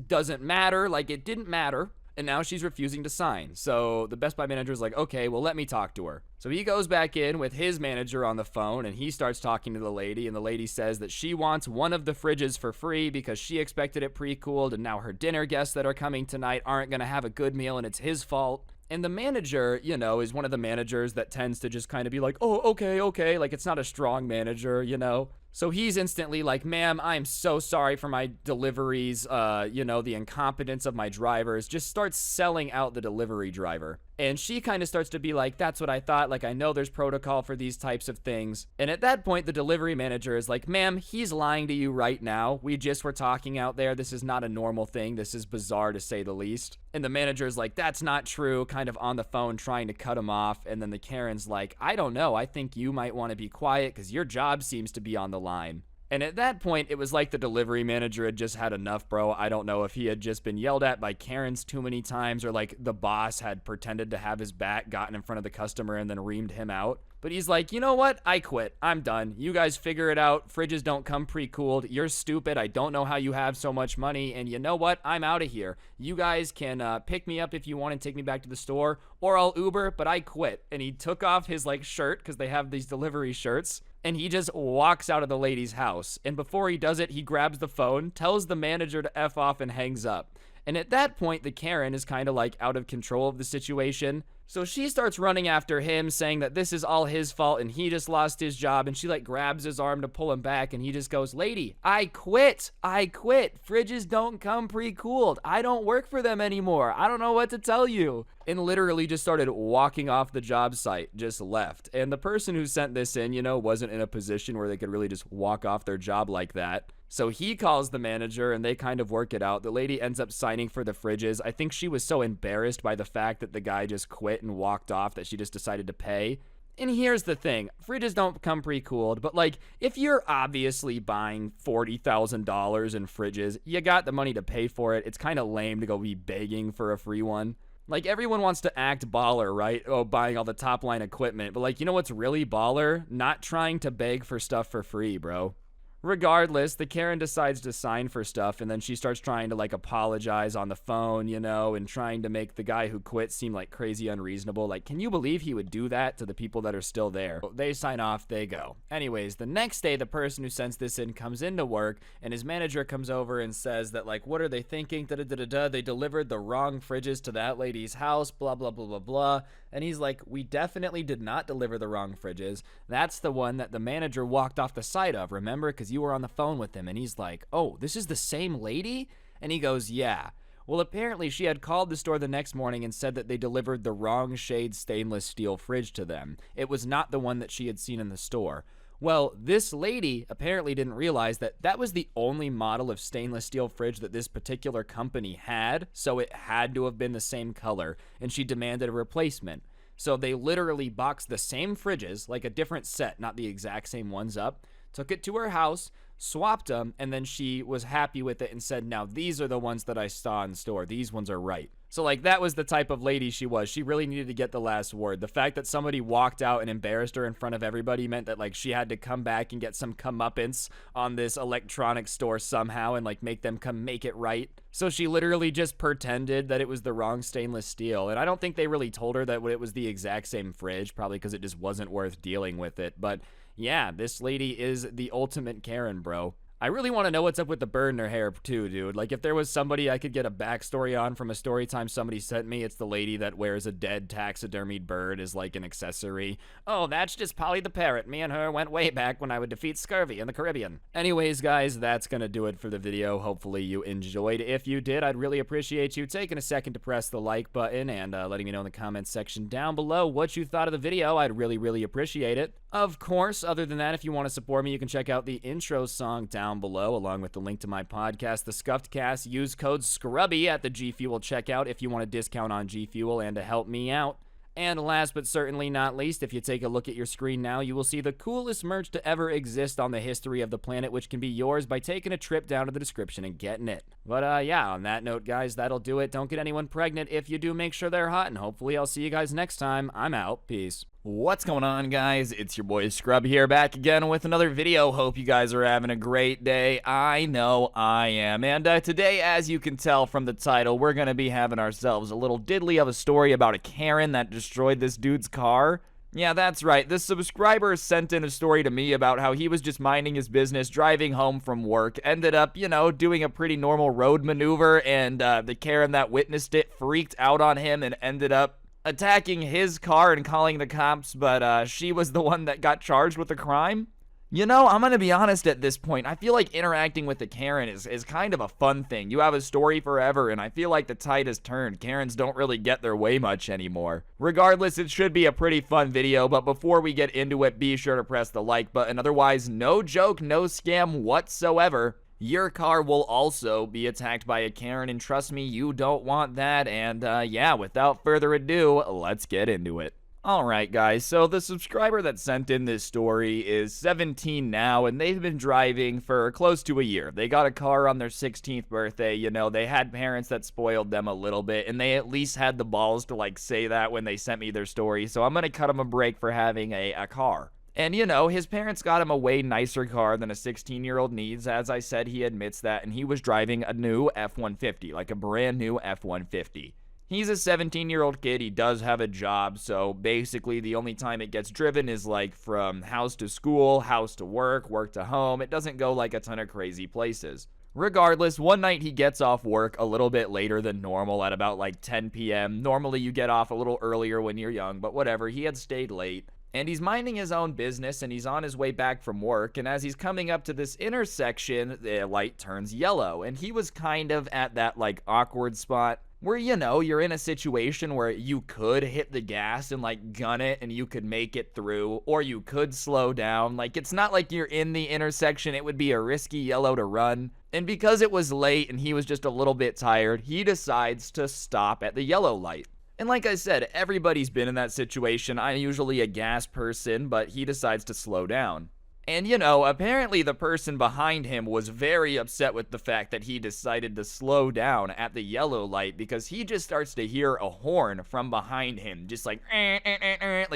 doesn't matter. Like, it didn't matter. And now she's refusing to sign. So the Best Buy manager is like, okay, well, let me talk to her. So he goes back in with his manager on the phone and he starts talking to the lady. And the lady says that she wants one of the fridges for free because she expected it pre-cooled. And now her dinner guests that are coming tonight aren't going to have a good meal and it's his fault. And the manager, you know, is one of the managers that tends to just kind of be like, oh, okay. Like, it's not a strong manager, you know. So he's instantly like, ma'am, I'm so sorry for my deliveries, the incompetence of my drivers. Just starts selling out the delivery driver. And she kind of starts to be like, that's what I thought. Like, I know there's protocol for these types of things. And at that point, the delivery manager is like, ma'am, he's lying to you right now. We just were talking out there. This is not a normal thing. This is bizarre to say the least. And the manager is like, that's not true, kind of on the phone trying to cut him off. And then the Karen's like, I don't know. I think you might want to be quiet because your job seems to be on the line. And at that point, it was like the delivery manager had just had enough, bro. I don't know if he had just been yelled at by Karens too many times or like the boss had pretended to have his back, gotten in front of the customer, and then reamed him out. But he's like, you know what? I quit. I'm done. You guys figure it out. Fridges don't come pre-cooled. You're stupid. I don't know how you have so much money. And you know what? I'm out of here. You guys can pick me up if you want and take me back to the store, or I'll Uber, but I quit. And he took off his like shirt because they have these delivery shirts. And he just walks out of the lady's house. And before he does it, he grabs the phone, tells the manager to F off, and hangs up. And at that point, the Karen is kind of like out of control of the situation. So she starts running after him, saying that this is all his fault and he just lost his job. And she like grabs his arm to pull him back. And he just goes, lady, I quit. Fridges don't come pre-cooled. I don't work for them anymore. I don't know what to tell you. And literally just started walking off the job site, just left. And the person who sent this in, wasn't in a position where they could really just walk off their job like that. So he calls the manager and they kind of work it out. The lady ends up signing for the fridges. I think she was so embarrassed by the fact that the guy just quit and walked off that she just decided to pay. And here's the thing. Fridges don't come pre-cooled, but like if you're obviously buying $40,000 in fridges, you got the money to pay for it. It's kind of lame to go be begging for a free one. Like, everyone wants to act baller, right? Oh, buying all the top line equipment. But like, you know what's really baller? Not trying to beg for stuff for free, bro. Regardless, the Karen decides to sign for stuff, and then she starts trying to like apologize on the phone, and trying to make the guy who quit seem like crazy unreasonable. Like, can you believe he would do that to the people that are still there? They sign off, they go. Anyways, the next day, the person who sends this in comes into work, and his manager comes over and says that like, what are they thinking? They delivered the wrong fridges to that lady's house, blah, blah, blah, blah, blah. And he's like, we definitely did not deliver the wrong fridges. That's the one that the manager walked off the site of, remember? Because you were on the phone with him. And he's like, oh, this is the same lady? And he goes, yeah. Well, apparently she had called the store the next morning and said that they delivered the wrong shade stainless steel fridge to them. It was not the one that she had seen in the store. Well, this lady apparently didn't realize that that was the only model of stainless steel fridge that this particular company had, so it had to have been the same color, and she demanded a replacement. So they literally boxed the same fridges, like a different set, not the exact same ones up, took it to her house, swapped them, and then she was happy with it and said, now these are the ones that I saw in store. These ones are right. So like that was the type of lady she was. She really needed to get the last word. The fact that somebody walked out and embarrassed her in front of everybody meant that like she had to come back and get some comeuppance on this electronics store somehow and like make them come make it right. So she literally just pretended that it was the wrong stainless steel. And I don't think they really told her that it was the exact same fridge, probably because it just wasn't worth dealing with it. But yeah, this lady is the ultimate Karen, bro. I really want to know what's up with the bird in her hair, too, dude. Like, if there was somebody I could get a backstory on from a story time somebody sent me, it's the lady that wears a dead taxidermied bird as, like, an accessory. Oh, that's just Polly the Parrot. Me and her went way back when I would defeat scurvy in the Caribbean. Anyways, guys, that's gonna do it for the video. Hopefully you enjoyed. If you did, I'd really appreciate you taking a second to press the like button and letting me know in the comments section down below what you thought of the video. I'd really appreciate it. Of course, other than that, if you want to support me, you can check out the intro song down below, along with the link to my podcast, The Scuffed Cast. Use code SCRUBBY at the G Fuel checkout if you want a discount on G Fuel and to help me out. And last but certainly not least, if you take a look at your screen now, you will see the coolest merch to ever exist on the history of the planet, which can be yours by taking a trip down to the description and getting it. But yeah, on that note, guys, that'll do it. Don't get anyone pregnant. If you do, make sure they're hot, and hopefully I'll see you guys next time. I'm out. Peace. What's going on, guys? It's your boy Scrub here, back again with another video. Hope you guys are having a great day. I know I am. And today, as you can tell from the title, we're going to be having ourselves a little diddly of a story about a Karen that destroyed this dude's car. Yeah, that's right. This subscriber sent in a story to me about how he was just minding his business, driving home from work, ended up, you know, doing a pretty normal road maneuver, and the Karen that witnessed it freaked out on him and ended up attacking his car and calling the cops, but she was the one that got charged with the crime. You know, I'm gonna be honest at this point. I feel like interacting with the Karen is kind of a fun thing. You have a story forever, and I feel like the tide has turned. Karens don't really get their way much anymore. Regardless, it should be a pretty fun video, but before we get into it, be sure to press the like button. Otherwise, no joke, no scam whatsoever. Your car will also be attacked by a Karen, and trust me, you don't want that. And yeah, without further ado, let's get into it. Alright guys, so the subscriber that sent in this story is 17 now, and they've been driving for close to a year. They got a car on their 16th birthday, you know, they had parents that spoiled them a little bit, and they at least had the balls to like say that when they sent me their story, so I'm gonna cut them a break for having a car. And, you know, his parents got him a way nicer car than a 16-year-old needs. As I said, he admits that, and he was driving a new F-150, like a brand new F-150. He's a 17-year-old kid. He does have a job, so basically the only time it gets driven is like from house to school, house to work, work to home. It doesn't go like a ton of crazy places. Regardless, one night he gets off work a little bit later than normal at about like 10 p.m. Normally you get off a little earlier when you're young, but whatever, he had stayed late. And he's minding his own business, and he's on his way back from work, and as he's coming up to this intersection, the light turns yellow, and he was kind of at that, like, awkward spot where, you know, you're in a situation where you could hit the gas and, like, gun it, and you could make it through, or you could slow down. Like, it's not like you're in the intersection. It would be a risky yellow to run. And because it was late and he was just a little bit tired, he decides to stop at the yellow light. And like I said, everybody's been in that situation. I'm usually a gas person, but he decides to slow down. And you know, apparently the person behind him was very upset with the fact that he decided to slow down at the yellow light, because he just starts to hear a horn from behind him, just like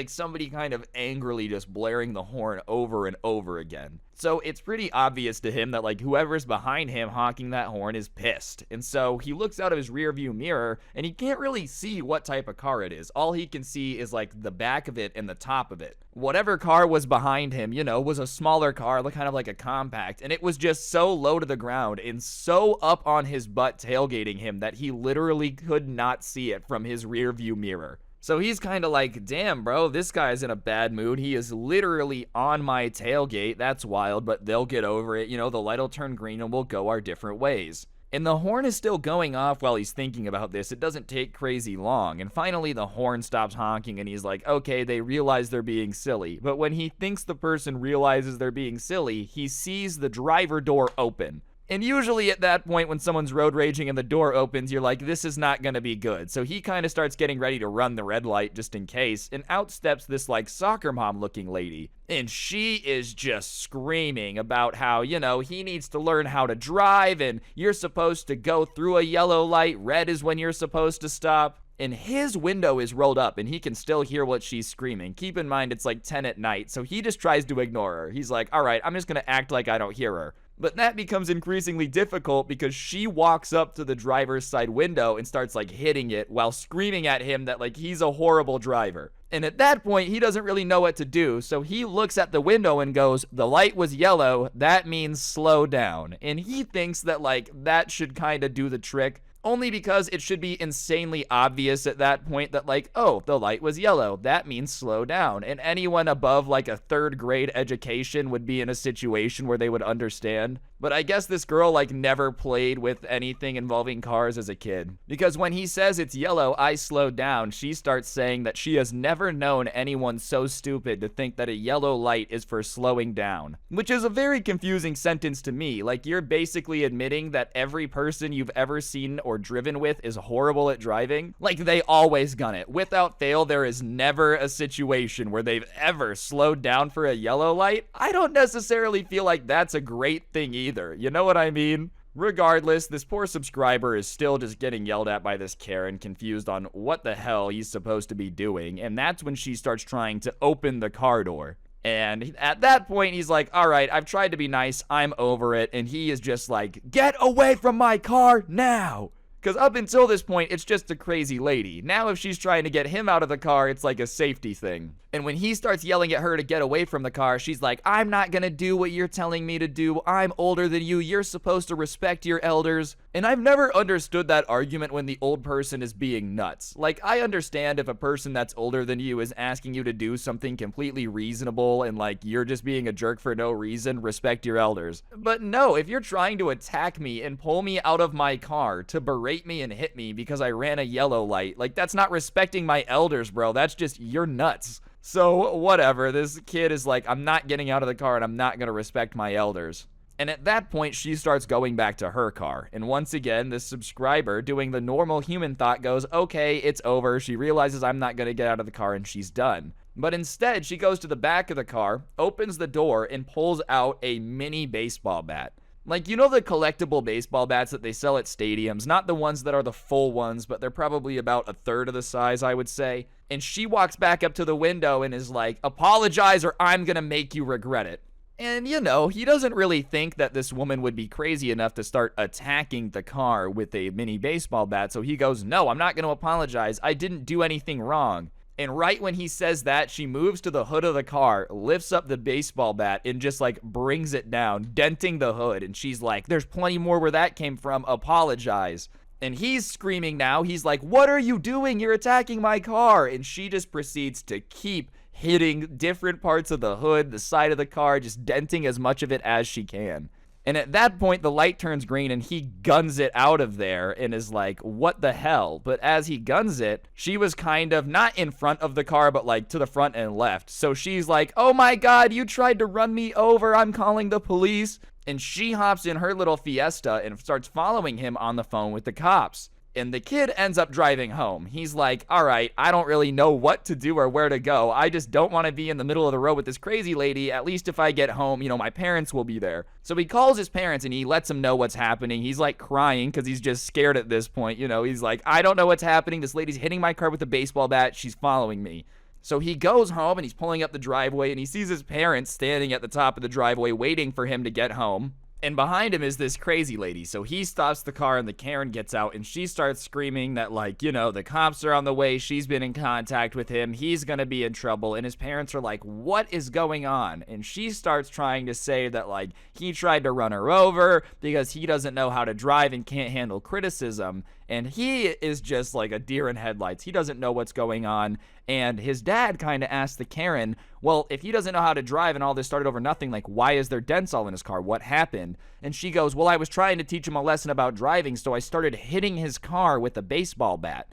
somebody kind of angrily just blaring the horn over and over again. So it's pretty obvious to him that like whoever's behind him honking that horn is pissed. And so he looks out of his rear view mirror and he can't really see what type of car it is. All he can see is like the back of it and the top of it. Whatever car was behind him, you know, was a smaller car, kind of like a compact, and it was just so low to the ground and so up on his butt tailgating him that he literally could not see it from his rear view mirror. So he's kind of like, damn, bro, this guy's in a bad mood. He is literally on my tailgate. That's wild, but they'll get over it. You know, the light will turn green and we'll go our different ways. And the horn is still going off while he's thinking about this. It doesn't take crazy long. And finally, the horn stops honking and he's like, okay, they realize they're being silly. But when he thinks the person realizes they're being silly, he sees the driver door open. And usually at that point when someone's road raging and the door opens, you're like, this is not gonna be good. So he kind of starts getting ready to run the red light just in case, and out steps this like soccer mom looking lady. And she is just screaming about how, you know, he needs to learn how to drive, and you're supposed to go through a yellow light, red is when you're supposed to stop. And his window is rolled up and he can still hear what she's screaming. Keep in mind it's like 10 at night, so he just tries to ignore her. He's like, all right, I'm just gonna act like I don't hear her. But that becomes increasingly difficult because she walks up to the driver's side window and starts like hitting it while screaming at him that like he's a horrible driver. And at that point, he doesn't really know what to do, so he looks at the window and goes, "The light was yellow, that means slow down." And he thinks that like that should kind of do the trick. Only because it should be insanely obvious at that point that like, oh, the light was yellow, that means slow down. And anyone above like a 3rd grade education would be in a situation where they would understand. But I guess this girl like never played with anything involving cars as a kid. Because when he says it's yellow, I slowed down, she starts saying that she has never known anyone so stupid to think that a yellow light is for slowing down. Which is a very confusing sentence to me. Like, you're basically admitting that every person you've ever seen or driven with is horrible at driving. Like, they always gun it. Without fail, there is never a situation where they've ever slowed down for a yellow light. I don't necessarily feel like that's a great thing either. You know what I mean? Regardless, this poor subscriber is still just getting yelled at by this Karen, confused on what the hell he's supposed to be doing, and that's when she starts trying to open the car door. And at that point, he's like, all right, I've tried to be nice, I'm over it, and he is just like, get away from my car now! Because up until this point, it's just a crazy lady. Now if she's trying to get him out of the car, it's like a safety thing. And when he starts yelling at her to get away from the car, she's like, I'm not gonna do what you're telling me to do. I'm older than you. You're supposed to respect your elders. And I've never understood that argument when the old person is being nuts. Like, I understand if a person that's older than you is asking you to do something completely reasonable and like you're just being a jerk for no reason, respect your elders. But no, if you're trying to attack me and pull me out of my car to berate me and hit me because I ran a yellow light, like that's not respecting my elders, bro. That's just, you're nuts. So whatever, this kid is like, I'm not getting out of the car and I'm not gonna respect my elders. And at that point, she starts going back to her car. And once again, this subscriber, doing the normal human thought, goes, okay, it's over. She realizes I'm not gonna get out of the car and she's done. But instead, she goes to the back of the car, opens the door, and pulls out a mini baseball bat. Like, you know the collectible baseball bats that they sell at stadiums? Not the ones that are the full ones, but they're probably about a third of the size, I would say. And she walks back up to the window and is like, apologize or I'm gonna make you regret it. And, you know, he doesn't really think that this woman would be crazy enough to start attacking the car with a mini baseball bat, so he goes, no, I'm not gonna apologize. I didn't do anything wrong. And right when he says that, she moves to the hood of the car, lifts up the baseball bat, and just like brings it down, denting the hood. And she's like, there's plenty more where that came from, apologize. And he's screaming now, he's like, what are you doing? You're attacking my car. And she just proceeds to keep hitting different parts of the hood, the side of the car, just denting as much of it as she can. And at that point, the light turns green and he guns it out of there and is like, what the hell? But as he guns it, she was kind of not in front of the car, but like to the front and left. So she's like, oh my God, you tried to run me over. I'm calling the police. And she hops in her little Fiesta and starts following him on the phone with the cops. And the kid ends up driving home. He's like, all right, I don't really know what to do or where to go. I just don't want to be in the middle of the road with this crazy lady. At least if I get home, you know, my parents will be there. So he calls his parents and he lets them know what's happening. He's like crying because he's just scared at this point. You know, he's like, I don't know what's happening. This lady's hitting my car with a baseball bat. She's following me. So he goes home and he's pulling up the driveway and he sees his parents standing at the top of the driveway waiting for him to get home. And behind him is this crazy lady. So he stops the car and the Karen gets out and she starts screaming that, like, you know, the cops are on the way. She's been in contact with him. He's going to be in trouble. And his parents are like, what is going on? And she starts trying to say that, like, he tried to run her over because he doesn't know how to drive and can't handle criticism. And he is just like a deer in headlights. He doesn't know what's going on. And his dad kind of asked the Karen, well, if he doesn't know how to drive and all this started over nothing, like, why is there dents all in his car? What happened? And she goes, well, I was trying to teach him a lesson about driving, so I started hitting his car with a baseball bat.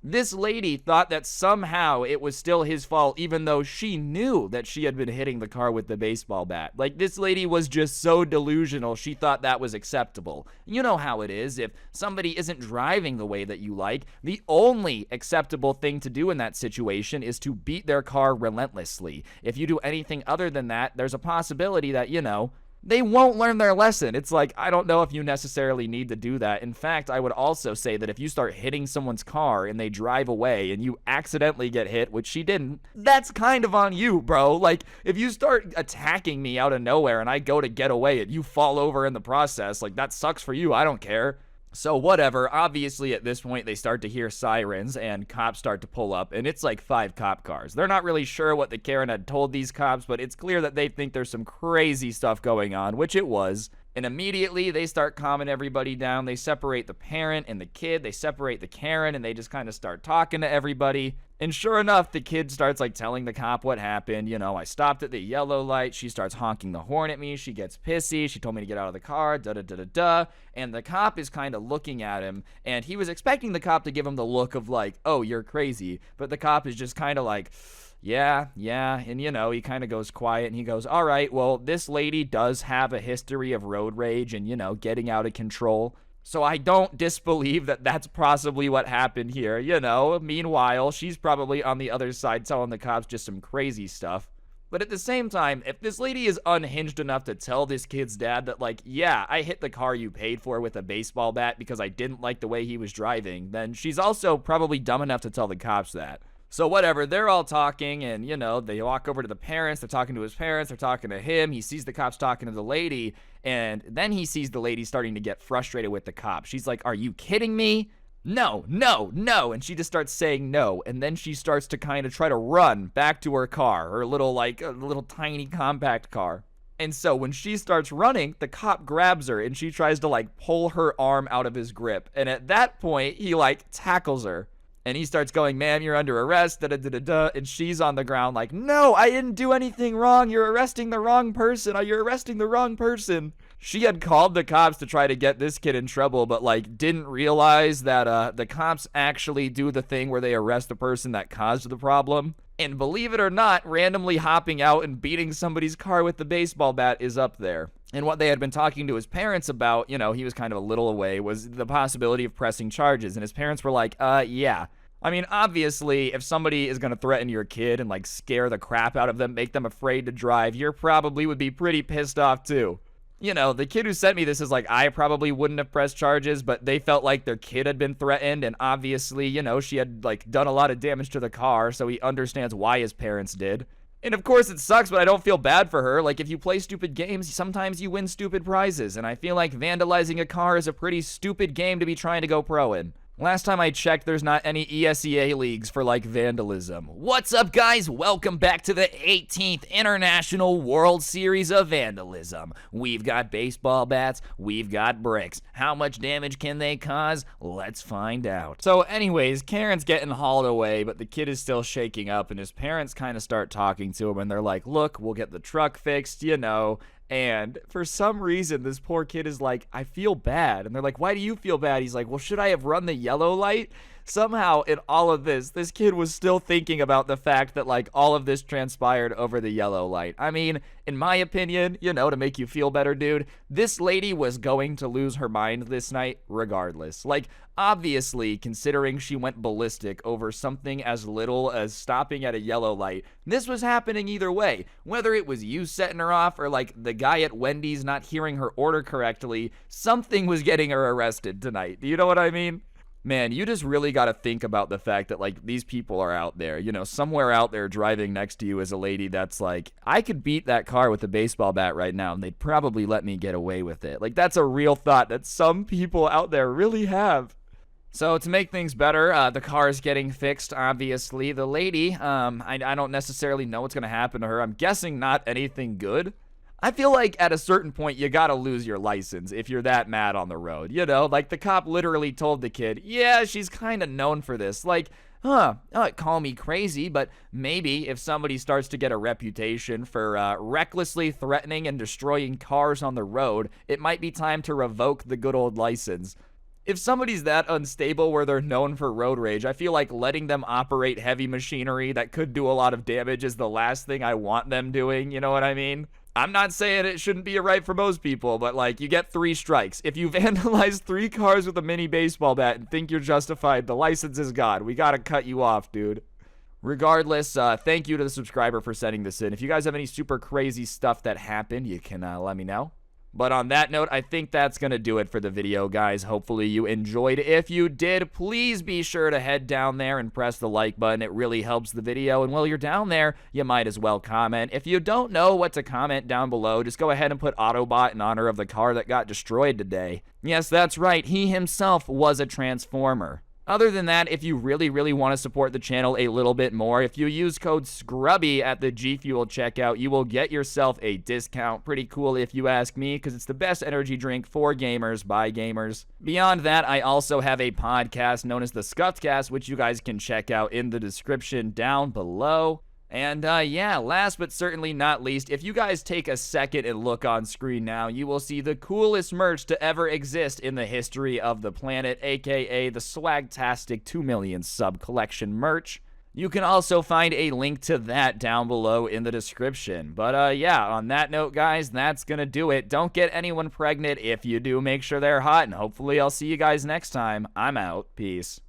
This lady thought that somehow it was still his fault, even though she knew that she had been hitting the car with the baseball bat. Like, this lady was just so delusional, she thought that was acceptable. You know how it is. If somebody isn't driving the way that you like, the only acceptable thing to do in that situation is to beat their car relentlessly. If you do anything other than that, there's a possibility that, you know, they won't learn their lesson. It's like, I don't know if you necessarily need to do that. In fact, I would also say that if you start hitting someone's car and they drive away and you accidentally get hit, which she didn't, that's kind of on you, bro. Like, if you start attacking me out of nowhere and I go to get away and you fall over in the process, like, that sucks for you. I don't care. So whatever, obviously at this point they start to hear sirens and cops start to pull up, and it's like 5 cop cars. They're not really sure what the Karen had told these cops, but it's clear that they think there's some crazy stuff going on, which it was. And immediately they start calming everybody down. They separate the parent and the kid. They separate the Karen, and they just kind of start talking to everybody. And sure enough, the kid starts like telling the cop what happened. You know, I stopped at the yellow light. She starts honking the horn at me. She gets pissy. She told me to get out of the car. Da-da-da-da-da. And the cop is kind of looking at him, and he was expecting the cop to give him the look of like, oh, you're crazy. But the cop is just kind of like, yeah, and you know, he kind of goes quiet and he goes, all right, well, this lady does have a history of road rage and, you know, getting out of control. So I don't disbelieve that that's possibly what happened here, you know. Meanwhile, she's probably on the other side telling the cops just some crazy stuff. But at the same time, if this lady is unhinged enough to tell this kid's dad that, like, yeah, I hit the car you paid for with a baseball bat because I didn't like the way he was driving, then she's also probably dumb enough to tell the cops that. So whatever, they're all talking, and, you know, they walk over to the parents, they're talking to his parents, they're talking to him, he sees the cops talking to the lady, and then he sees the lady starting to get frustrated with the cops. She's like, are you kidding me? No, and she just starts saying no, and then she starts to kind of try to run back to her car, her little tiny compact car. And so when she starts running, the cop grabs her, and she tries to, like, pull her arm out of his grip, and at that point, he, like, tackles her. And he starts going, ma'am, you're under arrest, da-da-da-da-da, and she's on the ground like, no, I didn't do anything wrong, you're arresting the wrong person, She had called the cops to try to get this kid in trouble, but, like, didn't realize that the cops actually do the thing where they arrest the person that caused the problem. And believe it or not, randomly hopping out and beating somebody's car with the baseball bat is up there. And what they had been talking to his parents about, you know, he was kind of a little away, was the possibility of pressing charges. And his parents were like, yeah. I mean, obviously, if somebody is going to threaten your kid and, like, scare the crap out of them, make them afraid to drive, you probably would be pretty pissed off, too. You know, the kid who sent me this is like, I probably wouldn't have pressed charges, but they felt like their kid had been threatened, and obviously, you know, she had, like, done a lot of damage to the car, so he understands why his parents did. And of course it sucks, but I don't feel bad for her. Like, if you play stupid games, sometimes you win stupid prizes, and I feel like vandalizing a car is a pretty stupid game to be trying to go pro in. Last time I checked, there's not any ESEA leagues for, like, vandalism. What's up, guys? Welcome back to the 18th International World Series of Vandalism. We've got baseball bats, we've got bricks. How much damage can they cause? Let's find out. So anyways, Karen's getting hauled away, but the kid is still shaking up, and his parents kind of start talking to him, and they're like, look, we'll get the truck fixed, you know. And for some reason, this poor kid is like, I feel bad. And they're like, why do you feel bad? He's like, well, should I have run the yellow light? Somehow, in all of this kid was still thinking about the fact that, like, all of this transpired over the yellow light. I mean, in my opinion, you know, to make you feel better, dude, this lady was going to lose her mind this night regardless. Like, obviously, considering she went ballistic over something as little as stopping at a yellow light, this was happening either way. Whether it was you setting her off or, like, the guy at Wendy's not hearing her order correctly, something was getting her arrested tonight. Do you know what I mean? Man, you just really got to think about the fact that, like, these people are out there, you know, somewhere out there driving next to you is a lady that's like, I could beat that car with a baseball bat right now and they'd probably let me get away with it. Like, that's a real thought that some people out there really have. So to make things better, the car is getting fixed, obviously. The lady, I don't necessarily know what's going to happen to her. I'm guessing not anything good. I feel like at a certain point, you gotta lose your license if you're that mad on the road. You know, like the cop literally told the kid, yeah, she's kind of known for this. Like, call me crazy, but maybe if somebody starts to get a reputation for recklessly threatening and destroying cars on the road, it might be time to revoke the good old license. If somebody's that unstable where they're known for road rage, I feel like letting them operate heavy machinery that could do a lot of damage is the last thing I want them doing, you know what I mean? I'm not saying it shouldn't be a right for most people, but, like, you get 3 strikes. If you vandalize 3 cars with a mini baseball bat and think you're justified, the license is gone. We gotta cut you off, dude. Regardless, thank you to the subscriber for sending this in. If you guys have any super crazy stuff that happened, you can let me know. But on that note, I think that's going to do it for the video, guys. Hopefully you enjoyed. If you did, please be sure to head down there and press the like button. It really helps the video. And while you're down there, you might as well comment. If you don't know what to comment down below, just go ahead and put Autobot in honor of the car that got destroyed today. Yes, that's right. He himself was a Transformer. Other than that, if you really, really want to support the channel a little bit more, if you use code SCRUBBY at the G Fuel checkout, you will get yourself a discount. Pretty cool if you ask me, because it's the best energy drink for gamers by gamers. Beyond that, I also have a podcast known as the Scuffedcast, which you guys can check out in the description down below. And yeah, last but certainly not least, if you guys take a second and look on screen now, you will see the coolest merch to ever exist in the history of the planet, aka the Swagtastic 2 million sub collection merch. You can also find a link to that down below in the description. But yeah, on that note, guys, that's gonna do it. Don't get anyone pregnant. If you do, make sure they're hot, and hopefully I'll see you guys next time. I'm out. Peace.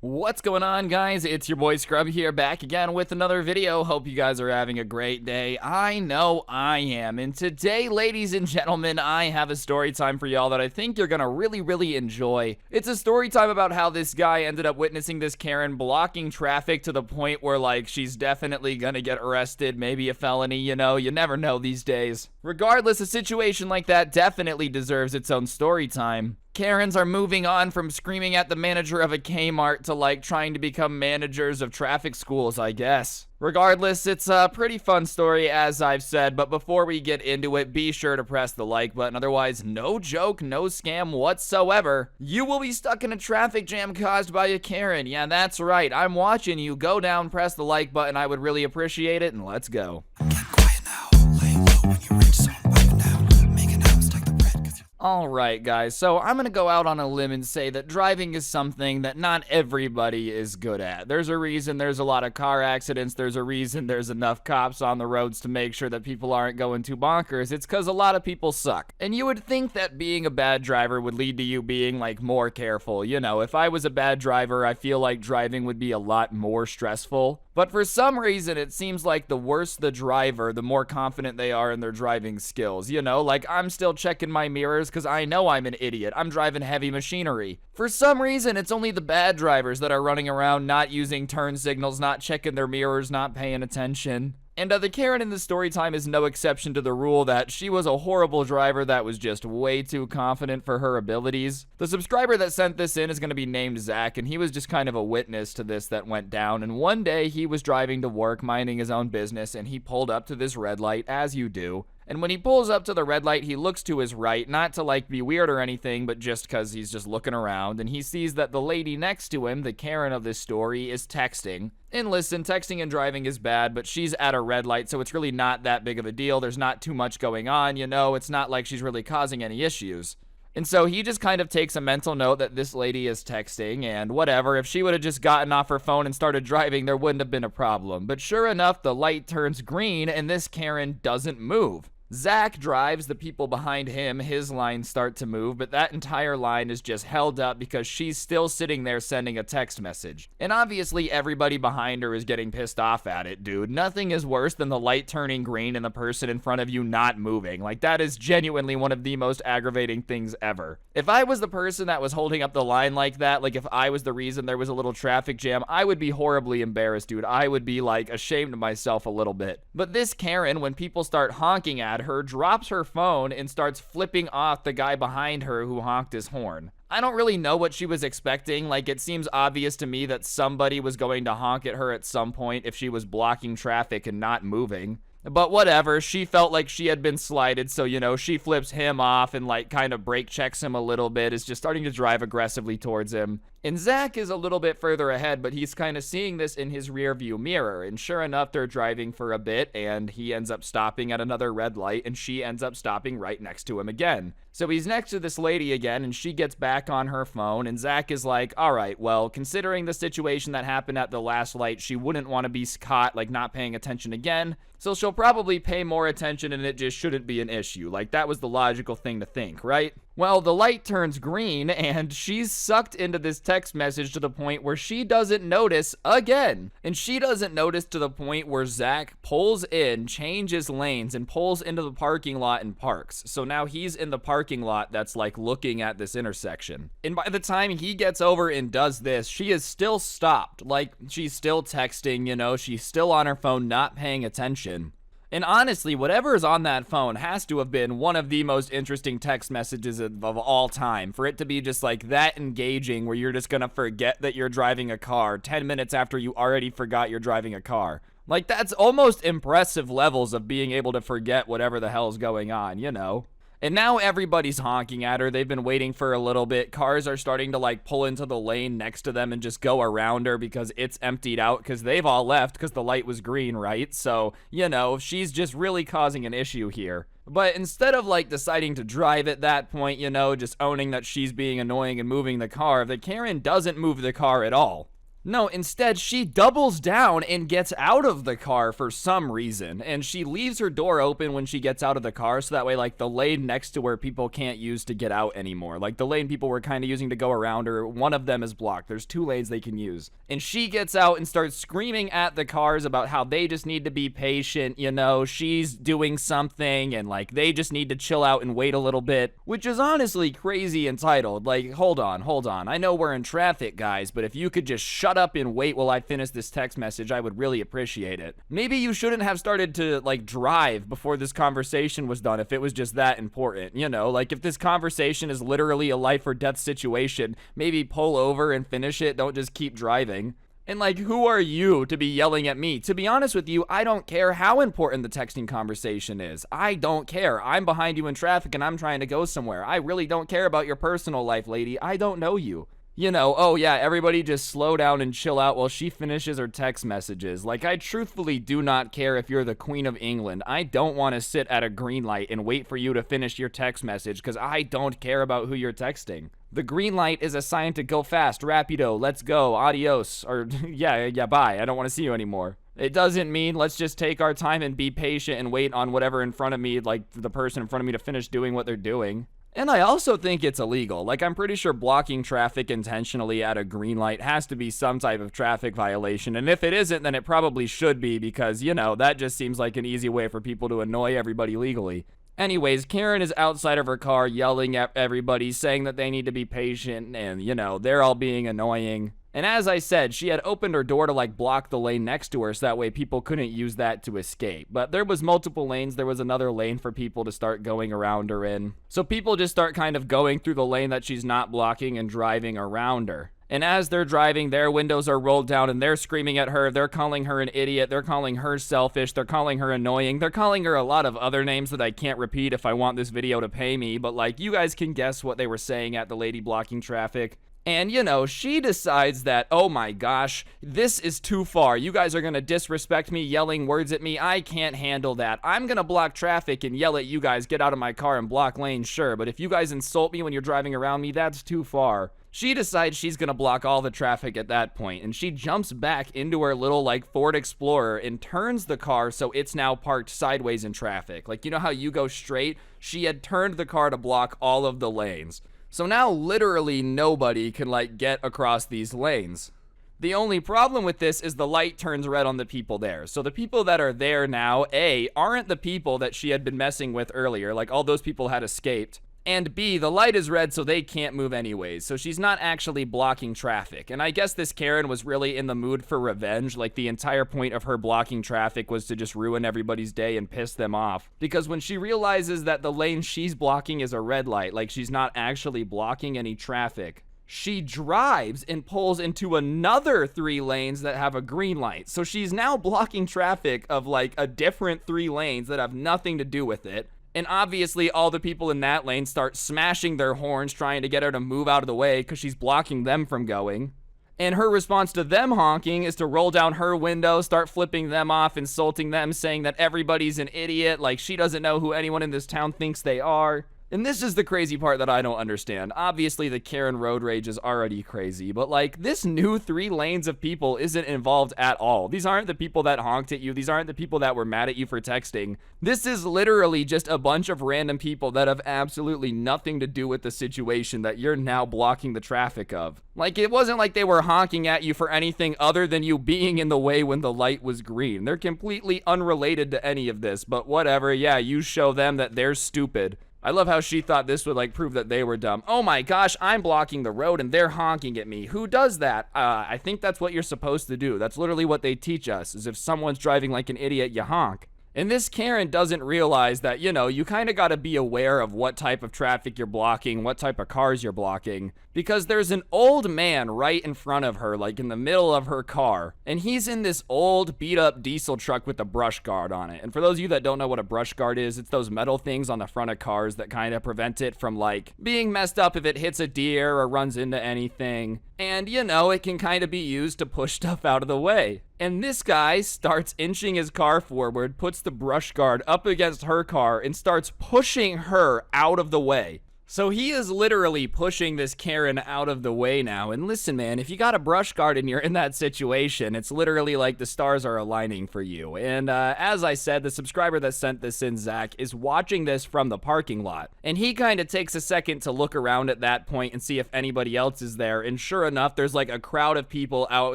What's going on, guys? It's your boy Scrub here, back again with another video. Hope you guys are having a great day. I know I am. And today, ladies and gentlemen, I have a story time for y'all that I think you're gonna really enjoy. It's a story time about how this guy ended up witnessing this Karen blocking traffic to the point where, like, she's definitely gonna get arrested, maybe a felony, you know, you never know these days. Regardless, a situation like that definitely deserves its own story time. Karens are moving on from screaming at the manager of a Kmart to, like, trying to become managers of traffic schools, I guess. Regardless, it's a pretty fun story, as I've said, but before we get into it, be sure to press the like button. Otherwise, no joke, no scam whatsoever, you will be stuck in a traffic jam caused by a Karen. Yeah, that's right. I'm watching you. Go down, press the like button. I would really appreciate it, and let's go. Get quiet now. Lay low when you reach zone. Pipe down. Make an out, stack the bread. 'Cause Alright guys, so I'm gonna go out on a limb and say that driving is something that not everybody is good at. There's a reason there's a lot of car accidents, there's a reason there's enough cops on the roads to make sure that people aren't going too bonkers. It's because a lot of people suck. And you would think that being a bad driver would lead to you being, like, more careful. You know, if I was a bad driver, I feel like driving would be a lot more stressful. But for some reason, it seems like the worse the driver, the more confident they are in their driving skills. You know, like, I'm still checking my mirrors because I know I'm an idiot. I'm driving heavy machinery. For some reason, it's only the bad drivers that are running around not using turn signals, not checking their mirrors, not paying attention. And the Karen in the story time is no exception to the rule that she was a horrible driver that was just way too confident for her abilities. The subscriber that sent this in is going to be named Zach, and he was just kind of a witness to this that went down. And one day he was driving to work, minding his own business, and he pulled up to this red light, as you do. And when he pulls up to the red light, he looks to his right, not to, like, be weird or anything, but just because he's just looking around, and he sees that the lady next to him, the Karen of this story, is texting. And listen, texting and driving is bad, but she's at a red light, so it's really not that big of a deal. There's not too much going on, you know? It's not like she's really causing any issues. And so he just kind of takes a mental note that this lady is texting, and whatever, if she would have just gotten off her phone and started driving, there wouldn't have been a problem. But sure enough, the light turns green, and this Karen doesn't move. Zach drives, the people behind him, his lines start to move, but that entire line is just held up because she's still sitting there sending a text message. And obviously everybody behind her is getting pissed off at it, dude. Nothing is worse than the light turning green and the person in front of you not moving. Like, that is genuinely one of the most aggravating things ever. If I was the person that was holding up the line like that, like if I was the reason there was a little traffic jam, I would be horribly embarrassed, dude. I would be, like, ashamed of myself a little bit. But this Karen, when people start honking at her, drops her phone and starts flipping off the guy behind her who honked his horn. I don't really know what she was expecting. Like, it seems obvious to me that somebody was going to honk at her at some point if she was blocking traffic and not moving. But whatever, she felt like she had been slighted, so, you know, she flips him off and, like, kind of brake checks him a little bit, is just starting to drive aggressively towards him. And Zach is a little bit further ahead, but he's kind of seeing this in his rear view mirror. And sure enough, they're driving for a bit, and he ends up stopping at another red light, and she ends up stopping right next to him again. So he's next to this lady again, and she gets back on her phone, and Zach is like, all right, well, considering the situation that happened at the last light, she wouldn't want to be caught, like, not paying attention again. So she'll probably pay more attention, and it just shouldn't be an issue. Like, that was the logical thing to think, right? Well, the light turns green, and she's sucked into this text message to the point where she doesn't notice again. And she doesn't notice to the point where Zach pulls in, changes lanes, and pulls into the parking lot and parks. So now he's in the parking lot that's like looking at this intersection. And by the time he gets over and does this, she is still stopped. Like, she's still texting, you know, she's still on her phone, not paying attention. And honestly, whatever is on that phone has to have been one of the most interesting text messages of all time. For it to be just like that engaging where you're just gonna forget that you're driving a car 10 minutes after you already forgot you're driving a car. Like, that's almost impressive levels of being able to forget whatever the hell's going on, you know? And now everybody's honking at her. They've been waiting for a little bit. Cars are starting to like pull into the lane next to them and just go around her because it's emptied out because they've all left because the light was green, right? So, you know, she's just really causing an issue here. But instead of like deciding to drive at that point, you know, just owning that she's being annoying and moving the car, the Karen doesn't move the car at all. No, instead, she doubles down and gets out of the car for some reason. And she leaves her door open when she gets out of the car, so that way, like, the lane next to her people can't use to get out anymore. Like, the lane people were kind of using to go around her, one of them is blocked. There's 2 lanes they can use. And she gets out and starts screaming at the cars about how they just need to be patient, you know, she's doing something, and, like, they just need to chill out and wait a little bit. Which is honestly crazy entitled. Like, hold on. I know we're in traffic, guys, but if you could just shut up and wait while I finish this text message, I would really appreciate it. Maybe you shouldn't have started to like drive before this conversation was done if it was just that important, you know, like if this conversation is literally a life or death situation, maybe pull over and finish it, don't just keep driving. And like, who are you to be yelling at me? To be honest with you, I don't care how important the texting conversation is. I don't care. I'm behind you in traffic and I'm trying to go somewhere. I really don't care about your personal life, lady. I don't know you. You know, oh yeah, everybody just slow down and chill out while she finishes her text messages. Like, I truthfully do not care if you're the Queen of England. I don't want to sit at a green light and wait for you to finish your text message because I don't care about who you're texting. The green light is a sign to go fast, rapido, let's go, adios, or yeah, bye, I don't want to see you anymore. It doesn't mean let's just take our time and be patient and wait on whatever in front of me, like the person in front of me to finish doing what they're doing. And I also think it's illegal. Like, I'm pretty sure blocking traffic intentionally at a green light has to be some type of traffic violation. And if it isn't, then it probably should be because, you know, that just seems like an easy way for people to annoy everybody legally. Anyways, Karen is outside of her car yelling at everybody, saying that they need to be patient and, you know, they're all being annoying. And as I said, she had opened her door to like block the lane next to her so that way people couldn't use that to escape. But there was multiple lanes. There was another lane for people to start going around her in. So people just start kind of going through the lane that she's not blocking and driving around her. And as they're driving, their windows are rolled down and they're screaming at her. They're calling her an idiot. They're calling her selfish. They're calling her annoying. They're calling her a lot of other names that I can't repeat if I want this video to pay me. But like, you guys can guess what they were saying at the lady blocking traffic. And, you know, she decides that, oh my gosh, this is too far. You guys are going to disrespect me, yelling words at me. I can't handle that. I'm going to block traffic and yell at you guys, get out of my car and block lanes, sure. But if you guys insult me when you're driving around me, that's too far. She decides she's going to block all the traffic at that point, and she jumps back into her little, like, Ford Explorer and turns the car so it's now parked sideways in traffic. Like, you know how you go straight? She had turned the car to block all of the lanes. So now literally nobody can like get across these lanes. The only problem with this is the light turns red on the people there. So the people that are there now, A, aren't the people that she had been messing with earlier. Like, all those people had escaped. And B, the light is red so they can't move anyways. So she's not actually blocking traffic. And I guess this Karen was really in the mood for revenge. Like, the entire point of her blocking traffic was to just ruin everybody's day and piss them off. Because when she realizes that the lane she's blocking is a red light, like she's not actually blocking any traffic, she drives and pulls into another 3 lanes that have a green light. So she's now blocking traffic of like a different 3 lanes that have nothing to do with it. And obviously all the people in that lane start smashing their horns trying to get her to move out of the way because she's blocking them from going. And her response to them honking is to roll down her window, start flipping them off, insulting them, saying that everybody's an idiot, like she doesn't know who anyone in this town thinks they are. And this is the crazy part that I don't understand. Obviously, the Karen road rage is already crazy, but like, this new 3 lanes of people isn't involved at all. These aren't the people that honked at you. These aren't the people that were mad at you for texting. This is literally just a bunch of random people that have absolutely nothing to do with the situation that you're now blocking the traffic of. Like, it wasn't like they were honking at you for anything other than you being in the way when the light was green. They're completely unrelated to any of this, but whatever. Yeah, you show them that they're stupid. I love how she thought this would like prove that they were dumb. Oh my gosh, I'm blocking the road and they're honking at me. Who does that? I think that's what you're supposed to do. That's literally what they teach us, is if someone's driving like an idiot, you honk. And this Karen doesn't realize that, you know, you kind of got to be aware of what type of traffic you're blocking, what type of cars you're blocking, because there's an old man right in front of her, like in the middle of her car, and he's in this old beat up diesel truck with a brush guard on it. And for those of you that don't know what a brush guard is, it's those metal things on the front of cars that kind of prevent it from like being messed up if it hits a deer or runs into anything. And, you know, it can kind of be used to push stuff out of the way. And this guy starts inching his car forward, puts the brush guard up against her car, and starts pushing her out of the way. So he is literally pushing this Karen out of the way now. And listen, man, if you got a brush guard and you're in that situation, it's literally like the stars are aligning for you. And as I said, the subscriber that sent this in, Zach, is watching this from the parking lot. And he kind of takes a second to look around at that point and see if anybody else is there. And sure enough, there's like a crowd of people out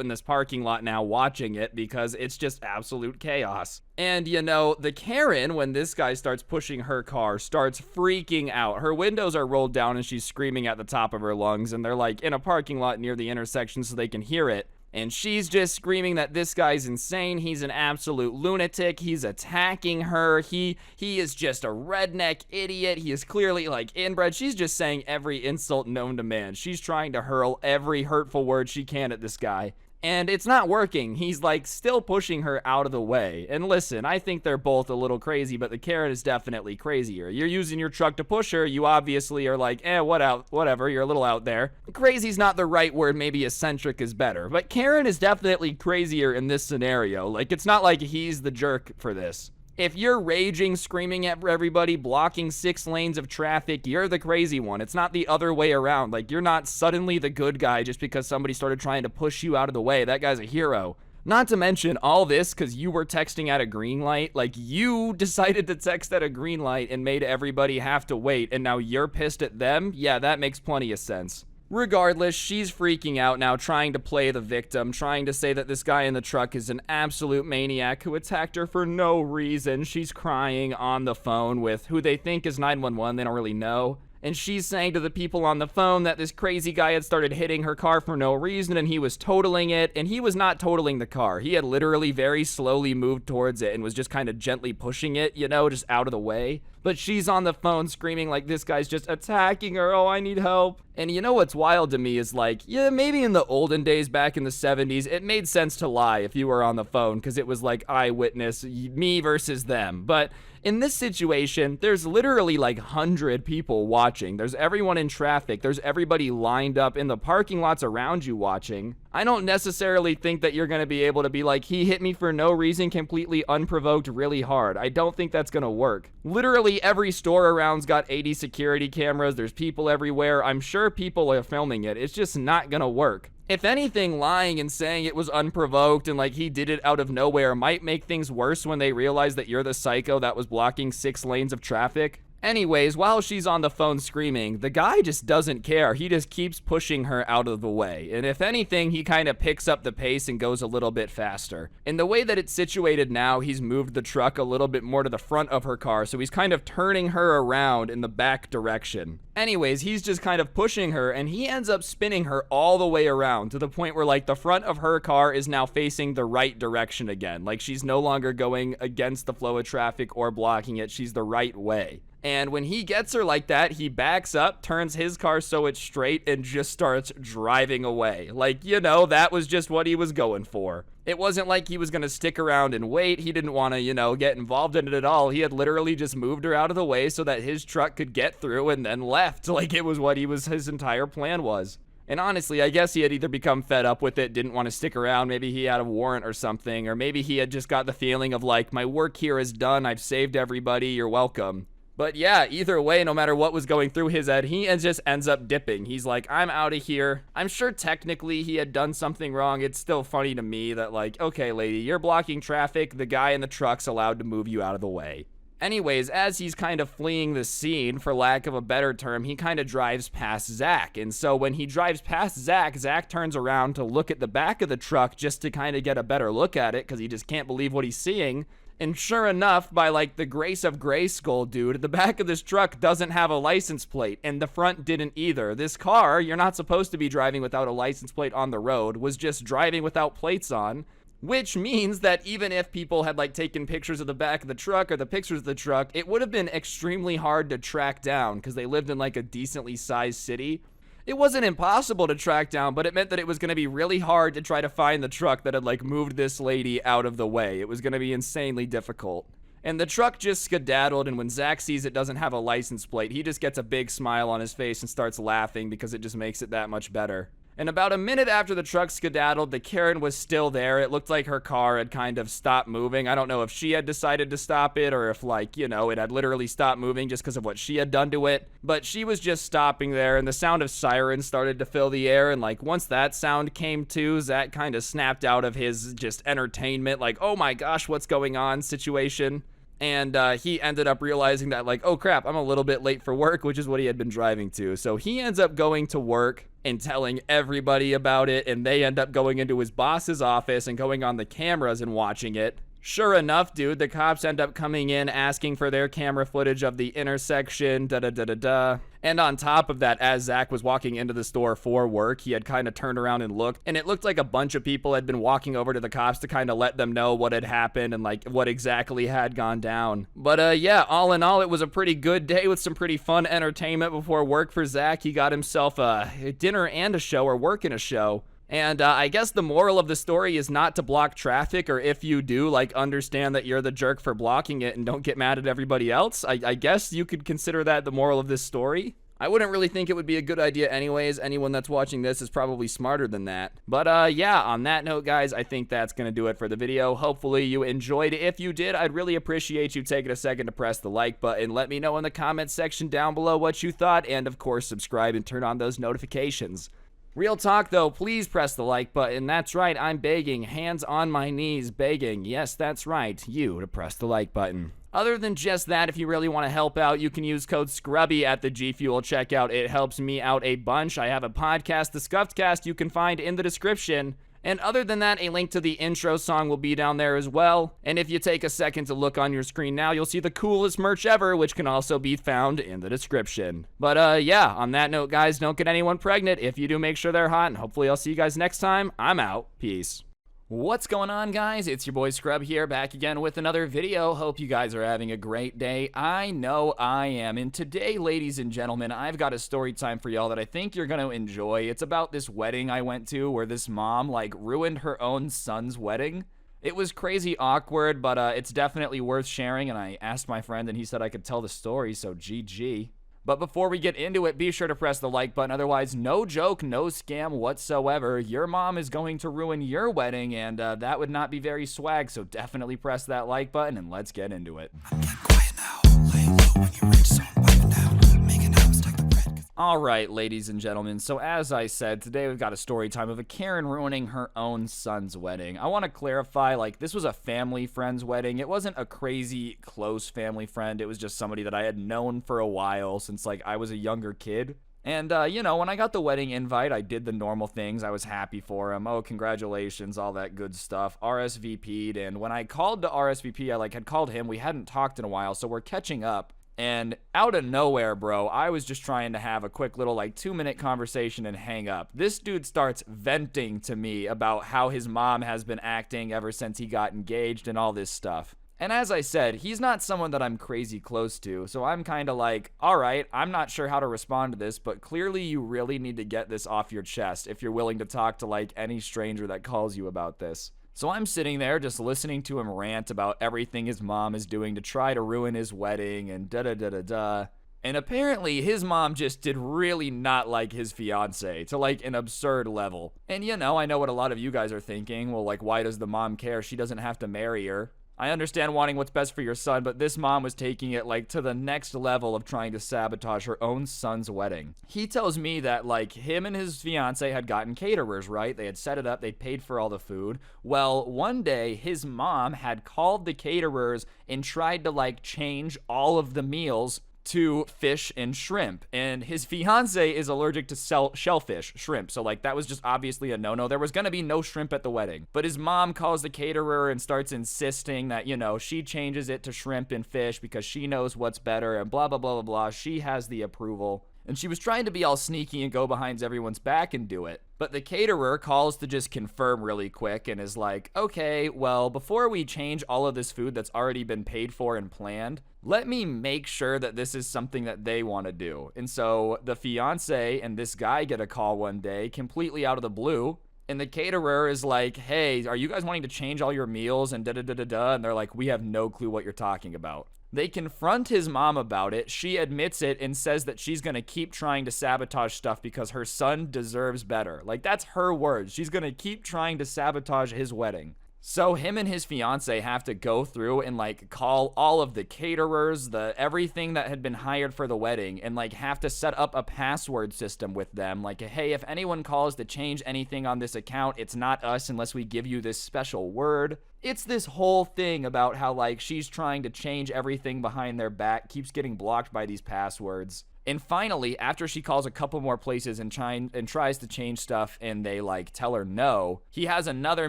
in this parking lot now watching it because it's just absolute chaos. And, you know, the Karen, when this guy starts pushing her car, starts freaking out. Her windows are rolled down and she's screaming at the top of her lungs. And they're like in a parking lot near the intersection so they can hear it. And she's just screaming that this guy's insane. He's an absolute lunatic. He's attacking her. He is just a redneck idiot. He is clearly like inbred. She's just saying every insult known to man. She's trying to hurl every hurtful word she can at this guy. And it's not working. He's like still pushing her out of the way. And listen, I think they're both a little crazy, but the Karen is definitely crazier. You're using your truck to push her. You obviously are like, whatever. You're a little out there. Crazy's not the right word. Maybe eccentric is better. But Karen is definitely crazier in this scenario. Like, it's not like he's the jerk for this. If you're raging, screaming at everybody, blocking 6 lanes of traffic, you're the crazy one. It's not the other way around. Like, you're not suddenly the good guy just because somebody started trying to push you out of the way. That guy's a hero. Not to mention all this because you were texting at a green light. Like, you decided to text at a green light and made everybody have to wait, and now you're pissed at them? Yeah, that makes plenty of sense. Regardless, she's freaking out now, trying to play the victim, trying to say that this guy in the truck is an absolute maniac who attacked her for no reason. She's crying on the phone with who they think is 911. They don't really know. And she's saying to the people on the phone that this crazy guy had started hitting her car for no reason and he was totaling it, and he was not totaling the car. He had literally very slowly moved towards it and was just kind of gently pushing it, you know, just out of the way. But she's on the phone screaming like this guy's just attacking her. Oh, I need help. And you know what's wild to me is like, yeah, maybe in the olden days back in the 70s, it made sense to lie if you were on the phone because it was like eyewitness, me versus them. But in this situation, there's literally like 100 people watching. There's everyone in traffic. There's everybody lined up in the parking lots around you watching. I don't necessarily think that you're going to be able to be like, he hit me for no reason, completely unprovoked, really hard. I don't think that's going to work. Literally every store around's got 80 security cameras. There's people everywhere. I'm sure people are filming it. It's just not going to work. If anything, lying and saying it was unprovoked and like he did it out of nowhere might make things worse when they realize that you're the psycho that was blocking 6 lanes of traffic. Anyways, while she's on the phone screaming, the guy just doesn't care. He just keeps pushing her out of the way. And if anything, he kind of picks up the pace and goes a little bit faster. In the way that it's situated now, he's moved the truck a little bit more to the front of her car, so he's kind of turning her around in the back direction. Anyways, he's just kind of pushing her, and he ends up spinning her all the way around to the point where, like, the front of her car is now facing the right direction again. Like, she's no longer going against the flow of traffic or blocking it. She's the right way. And when he gets her like that, he backs up, turns his car so it's straight, and just starts driving away. Like, you know, that was just what he was going for. It wasn't like he was going to stick around and wait. He didn't want to, you know, get involved in it at all. He had literally just moved her out of the way so that his truck could get through and then left. Like, it was what his entire plan was. And honestly, I guess he had either become fed up with it, didn't want to stick around, maybe he had a warrant or something, or maybe he had just got the feeling of like, my work here is done, I've saved everybody, you're welcome. But yeah, either way, no matter what was going through his head, he just ends up dipping. He's like, I'm out of here. I'm sure technically he had done something wrong. It's still funny to me that, like, okay, lady, you're blocking traffic. The guy in the truck's allowed to move you out of the way. Anyways, as he's kind of fleeing the scene, for lack of a better term, he kind of drives past Zach. And so when he drives past Zach, Zach turns around to look at the back of the truck just to kind of get a better look at it because he just can't believe what he's seeing. And sure enough, by like the grace of Grayskull, dude, the back of this truck doesn't have a license plate, and the front didn't either. This car, you're not supposed to be driving without a license plate on the road, was just driving without plates on, which means that even if people had like taken pictures of the back of the truck or the pictures of the truck, it would have been extremely hard to track down because they lived in like a decently sized city. It wasn't impossible to track down, but it meant that it was going to be really hard to try to find the truck that had like moved this lady out of the way. It was going to be insanely difficult. And the truck just skedaddled, and when Zach sees it doesn't have a license plate, he just gets a big smile on his face and starts laughing because it just makes it that much better. And about a minute after the truck skedaddled, the Karen was still there. It looked like her car had kind of stopped moving. I don't know if she had decided to stop it or if, like, you know, it had literally stopped moving just because of what she had done to it. But she was just stopping there, and the sound of sirens started to fill the air. And, like, once that sound came to, Zach kind of snapped out of his just entertainment, like, oh my gosh, what's going on situation. And he ended up realizing that, like, oh crap, I'm a little bit late for work, which is what he had been driving to. So he ends up going to work and telling everybody about it, and they end up going into his boss's office and going on the cameras and watching it. Sure enough, dude, the cops end up coming in asking for their camera footage of the intersection, da-da-da-da-da. And on top of that, as Zach was walking into the store for work, he had kind of turned around and looked, and it looked like a bunch of people had been walking over to the cops to kind of let them know what had happened and, like, what exactly had gone down. But, yeah, all in all, it was a pretty good day with some pretty fun entertainment before work for Zach. He got himself a dinner and a show, or work and a show. And I guess the moral of the story is not to block traffic, or if you do, like, understand that you're the jerk for blocking it and don't get mad at everybody else. I guess you could consider that the moral of this story. I wouldn't really think it would be a good idea anyways. Anyone that's watching this is probably smarter than that. But yeah, on that note, guys, I think that's going to do it for the video. Hopefully you enjoyed. If you did, I'd really appreciate you taking a second to press the like button. Let me know in the comments section down below what you thought, and of course, subscribe and turn on those notifications. Real talk, though, please press the like button. That's right, I'm begging, hands on my knees, begging. Yes, that's right, you to press the like button. Other than just that, if you really want to help out, you can use code SCRUBBY at the G Fuel checkout. It helps me out a bunch. I have a podcast, The Scuffed Cast, you can find in the description. And other than that, a link to the intro song will be down there as well. And if you take a second to look on your screen now, you'll see the coolest merch ever, which can also be found in the description. But yeah, on that note, guys, don't get anyone pregnant. If you do, make sure they're hot, and hopefully I'll see you guys next time. I'm out. Peace. What's going on, guys? It's your boy Scrub here, back again with another video. Hope you guys are having a great day. I know I am. And today, ladies and gentlemen, I've got a story time for y'all that I think you're gonna enjoy. It's about this wedding I went to where this mom, like, ruined her own son's wedding. It was crazy awkward, but it's definitely worth sharing, and I asked my friend and he said I could tell the story, so GG. But before we get into it, be sure to press the like button. Otherwise, no joke, no scam whatsoever. Your mom is going to ruin your wedding, and that would not be very swag, so definitely press that like button, and let's get into it. I'm getting quiet now. Laying low when you reach zone, wiping down, making out, stack the bread. Alright, ladies and gentlemen, so as I said, today we've got a story time of a Karen ruining her own son's wedding. I want to clarify, like, this was a family friend's wedding. It wasn't a crazy close family friend. It was just somebody that I had known for a while since, like, I was a younger kid. And, you know, when I got the wedding invite, I did the normal things. I was happy for him. Oh, congratulations, all that good stuff. RSVP'd, and when I called to RSVP, I, like, had called him. We hadn't talked in a while, so we're catching up. And out of nowhere, bro, I was just trying to have a quick little, like, 2-minute conversation and hang up. This dude starts venting to me about how his mom has been acting ever since he got engaged and all this stuff. And as I said, he's not someone that I'm crazy close to, so I'm kind of like, alright, I'm not sure how to respond to this, but clearly you really need to get this off your chest if you're willing to talk to, like, any stranger that calls you about this. So I'm sitting there just listening to him rant about everything his mom is doing to try to ruin his wedding and da-da-da-da-da. And apparently his mom just did really not like his fiance to, like, an absurd level. And, you know, I know what a lot of you guys are thinking. Well, like, why does the mom care? She doesn't have to marry her. I understand wanting what's best for your son, but this mom was taking it like to the next level of trying to sabotage her own son's wedding. He tells me that like him and his fiance had gotten caterers, right? They had set it up, they paid for all the food. Well, one day his mom had called the caterers and tried to like change all of the meals to fish and shrimp, and his fiance is allergic to shellfish, shrimp, so like that was just obviously a no-no. There was gonna be no shrimp at the wedding, but his mom calls the caterer and starts insisting that, you know, she changes it to shrimp and fish because she knows what's better and blah blah blah blah blah. She has the approval. And she was trying to be all sneaky and go behind everyone's back and do it. But the caterer calls to just confirm really quick and is like, okay, well, before we change all of this food that's already been paid for and planned, let me make sure that this is something that they want to do. And so the fiance and this guy get a call one day, completely out of the blue. And the caterer is like, hey, are you guys wanting to change all your meals and da-da-da-da-da? And they're like, we have no clue what you're talking about. They confront his mom about it. She admits it and says that she's going to keep trying to sabotage stuff because her son deserves better. Like, that's her words. She's going to keep trying to sabotage his wedding. So him and his fiance have to go through and like call all of the caterers, everything that had been hired for the wedding, and like have to set up a password system with them. Like, hey, if anyone calls to change anything on this account, it's not us unless we give you this special word. It's this whole thing about how like she's trying to change everything behind their back, keeps getting blocked by these passwords. And finally, after she calls a couple more places and tries to change stuff and they like tell her no, he has another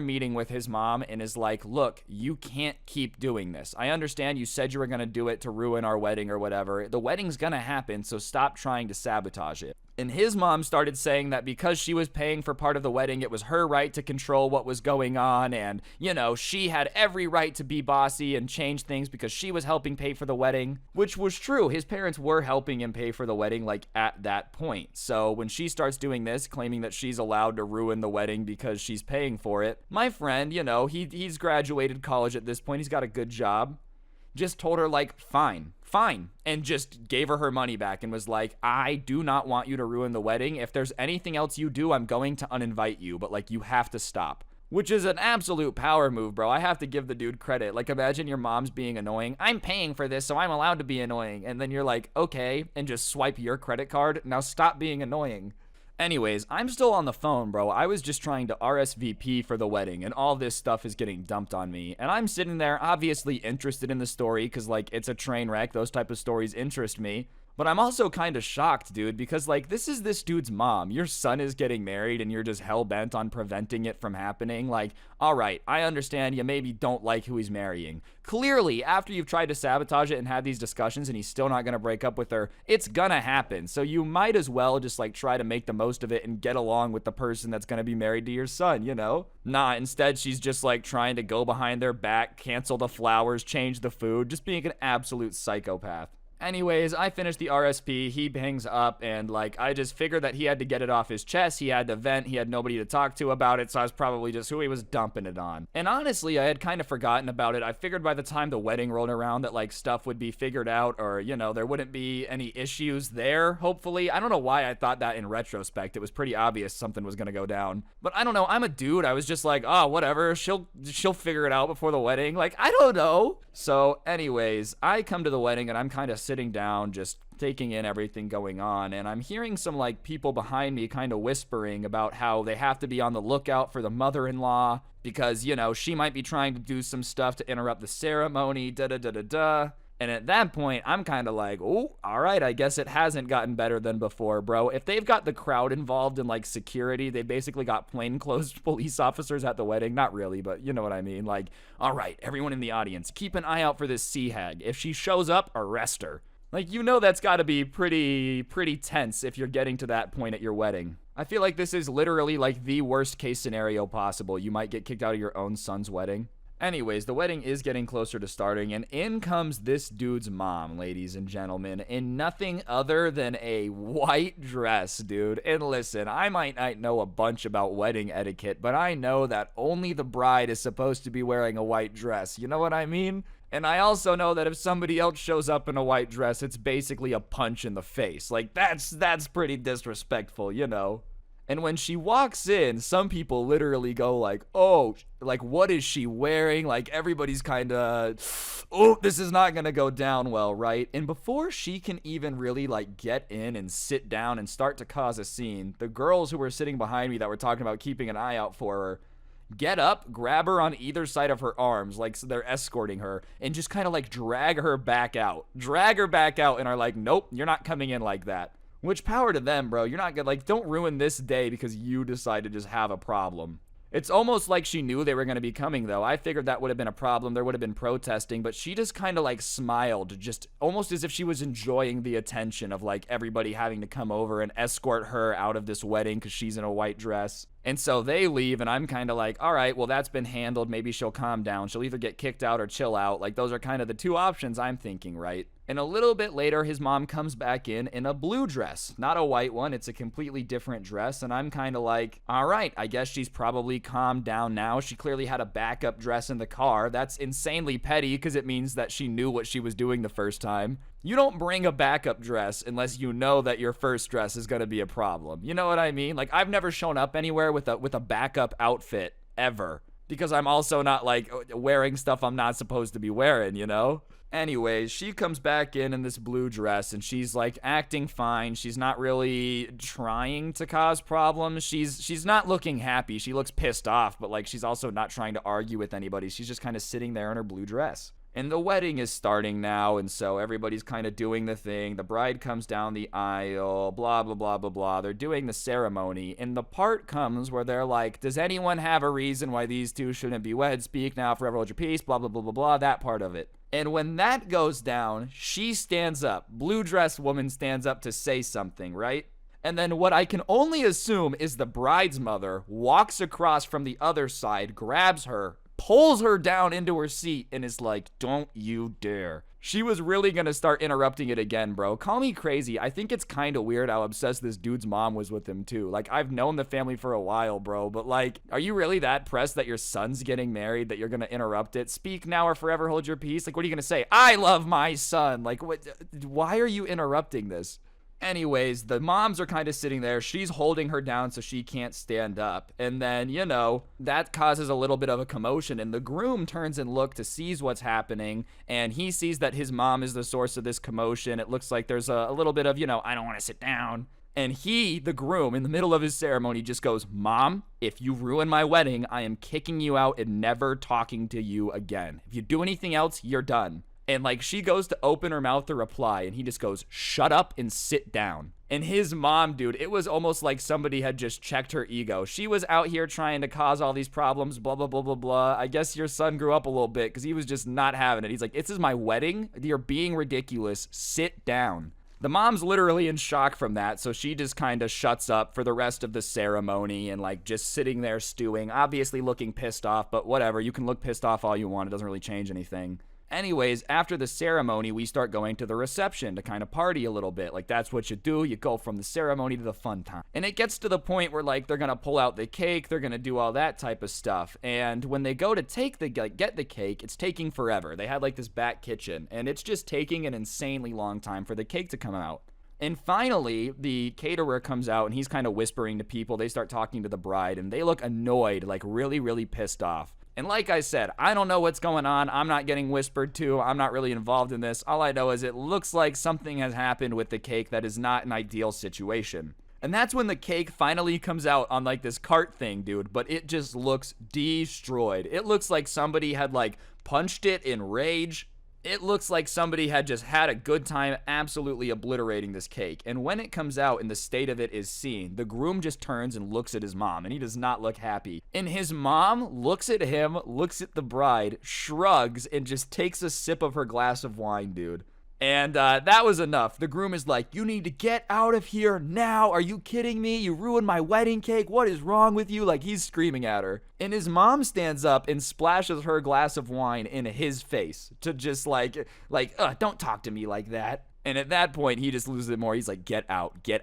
meeting with his mom and is like, look, you can't keep doing this. I understand you said you were going to do it to ruin our wedding or whatever. The wedding's going to happen, so stop trying to sabotage it. And his mom started saying that because she was paying for part of the wedding, it was her right to control what was going on. And, you know, she had every right to be bossy and change things because she was helping pay for the wedding, which was true. His parents were helping him pay for the wedding, like at that point. So when she starts doing this, claiming that she's allowed to ruin the wedding because she's paying for it, my friend, you know, he's graduated college at this point. He's got a good job. Just told her like, fine, and just gave her money back and was like, I do not want you to ruin the wedding. If there's anything else you do, I'm going to uninvite you, but like you have to stop. Which is an absolute power move, bro. I have to give the dude credit. Like, imagine your mom's being annoying. I'm paying for this, so I'm allowed to be annoying. And then you're like, okay, and just swipe your credit card. Now stop being annoying. Anyways, I'm still on the phone, bro. I was just trying to RSVP for the wedding, and all this stuff is getting dumped on me. And I'm sitting there, obviously interested in the story, because, like, it's a train wreck. Those type of stories interest me. But I'm also kind of shocked, dude, because, like, this is this dude's mom. Your son is getting married, and you're just hell-bent on preventing it from happening. Like, all right, I understand you maybe don't like who he's marrying. Clearly, after you've tried to sabotage it and had these discussions and he's still not going to break up with her, it's gonna happen. So you might as well just, like, try to make the most of it and get along with the person that's going to be married to your son, you know? Nah, instead, she's just, like, trying to go behind their back, cancel the flowers, change the food, just being an absolute psychopath. Anyways, I finished the RSP, he hangs up, and like, I just figured that he had to get it off his chest, he had to vent, he had nobody to talk to about it, so I was probably just who he was dumping it on. And honestly, I had kind of forgotten about it. I figured by the time the wedding rolled around that like stuff would be figured out, or you know, there wouldn't be any issues there, hopefully. I don't know why I thought that in retrospect. It was pretty obvious something was gonna go down. But I don't know, I'm a dude, I was just like, oh, whatever, she'll figure it out before the wedding, like, I don't know. So anyways, I come to the wedding and I'm kind of sitting down just taking in everything going on, and I'm hearing some like people behind me kind of whispering about how they have to be on the lookout for the mother-in-law because, you know, she might be trying to do some stuff to interrupt the ceremony, da-da-da-da-da. And at that point, I'm kind of like, oh, all right, I guess it hasn't gotten better than before, bro. If they've got the crowd involved in, like, security, they basically got plainclothes police officers at the wedding. Not really, but you know what I mean. Like, all right, everyone in the audience, keep an eye out for this sea hag. If she shows up, arrest her. Like, you know that's got to be pretty tense if you're getting to that point at your wedding. I feel like this is literally, like, the worst case scenario possible. You might get kicked out of your own son's wedding. Anyways, the wedding is getting closer to starting, and in comes this dude's mom, ladies and gentlemen, in nothing other than a white dress, dude. And listen, I might not know a bunch about wedding etiquette, but I know that only the bride is supposed to be wearing a white dress. You know what I mean? And I also know that if somebody else shows up in a white dress, it's basically a punch in the face. Like, that's pretty disrespectful, you know? And when she walks in, some people literally go like, oh, like, what is she wearing? Like, everybody's kind of, oh, this is not going to go down well, right? And before she can even really, like, get in and sit down and start to cause a scene, the girls who were sitting behind me that were talking about keeping an eye out for her get up, grab her on either side of her arms, like so they're escorting her, and just kind of, like, drag her back out, and are like, nope, you're not coming in like that. Which, power to them, bro. You're not gonna, like, don't ruin this day because you decide to just have a problem. It's almost like she knew they were going to be coming, though. I figured that would have been a problem. There would have been protesting, but she just kind of, like, smiled, just almost as if she was enjoying the attention of, like, everybody having to come over and escort her out of this wedding because she's in a white dress. And so they leave, and I'm kind of like, all right, well, that's been handled. Maybe she'll calm down. She'll either get kicked out or chill out. Like, those are kind of the two options I'm thinking, right? And a little bit later, his mom comes back in a blue dress. Not a white one. It's a completely different dress. And I'm kind of like, all right, I guess she's probably calmed down now. She clearly had a backup dress in the car. That's insanely petty because it means that she knew what she was doing the first time. You don't bring a backup dress unless you know that your first dress is going to be a problem. You know what I mean? Like, I've never shown up anywhere with a backup outfit ever because I'm also not, like, wearing stuff I'm not supposed to be wearing, you know? Anyways, she comes back in this blue dress, and she's, like, acting fine. She's not really trying to cause problems. She's not looking happy. She looks pissed off, but, like, she's also not trying to argue with anybody. She's just kind of sitting there in her blue dress. And the wedding is starting now, and so everybody's kind of doing the thing. The bride comes down the aisle, blah, blah, blah, blah, blah. They're doing the ceremony, and the part comes where they're like, does anyone have a reason why these two shouldn't be wed? Speak now, forever hold your peace, blah, blah, blah, blah, blah, that part of it. And when that goes down, she stands up. Blue dress woman stands up to say something, right? And then what I can only assume is the bride's mother walks across from the other side, grabs her, pulls her down into her seat, and is like, don't you dare. She was really gonna start interrupting it again, bro. Call me crazy. I think it's kind of weird how obsessed this dude's mom was with him, too. Like, I've known the family for a while, bro, but, like, are you really that pressed that your son's getting married that you're gonna interrupt it? Speak now or forever hold your peace? Like, what are you gonna say? I love my son. Like, what? Why are you interrupting this? Anyways, the moms are kind of sitting there. She's holding her down so she can't stand up. And then, you know, that causes a little bit of a commotion. And the groom turns and looks to sees what's happening. And he sees that his mom is the source of this commotion. It looks like there's a little bit of, you know, I don't want to sit down. And he, the groom, in the middle of his ceremony just goes, Mom, if you ruin my wedding, I am kicking you out and never talking to you again. If you do anything else, you're done. And, like, she goes to open her mouth to reply, and he just goes, shut up and sit down. And his mom, dude, it was almost like somebody had just checked her ego. She was out here trying to cause all these problems, blah, blah, blah, blah, blah. I guess your son grew up a little bit because he was just not having it. He's like, this is my wedding? You're being ridiculous. Sit down. The mom's literally in shock from that, so she just kind of shuts up for the rest of the ceremony and, like, just sitting there stewing, obviously looking pissed off, but whatever. You can look pissed off all you want. It doesn't really change anything. Anyways, after the ceremony, we start going to the reception to kind of party a little bit. Like, that's what you do. You go from the ceremony to the fun time. And it gets to the point where, like, they're going to pull out the cake. They're going to do all that type of stuff. And when they go to get the cake, it's taking forever. They had, like, this back kitchen. And it's just taking an insanely long time for the cake to come out. And finally, the caterer comes out, and he's kind of whispering to people. They start talking to the bride, and they look annoyed, like really, really pissed off. And like I said, I don't know what's going on. I'm not getting whispered to. I'm not really involved in this. All I know is it looks like something has happened with the cake that is not an ideal situation. And that's when the cake finally comes out on, like, this cart thing, dude. But it just looks destroyed. It looks like somebody had, like, punched it in rage. It looks like somebody had just had a good time absolutely obliterating this cake. And when it comes out and the state of it is seen, the groom just turns and looks at his mom, and he does not look happy. And his mom looks at him, looks at the bride, shrugs, and just takes a sip of her glass of wine, dude. And that was enough. The groom is like, you need to get out of here now. Are you kidding me? You ruined my wedding cake. What is wrong with you? Like, he's screaming at her. And his mom stands up and splashes her glass of wine in his face to just like, don't talk to me like that. And at that point, he just loses it more. He's like, get out, get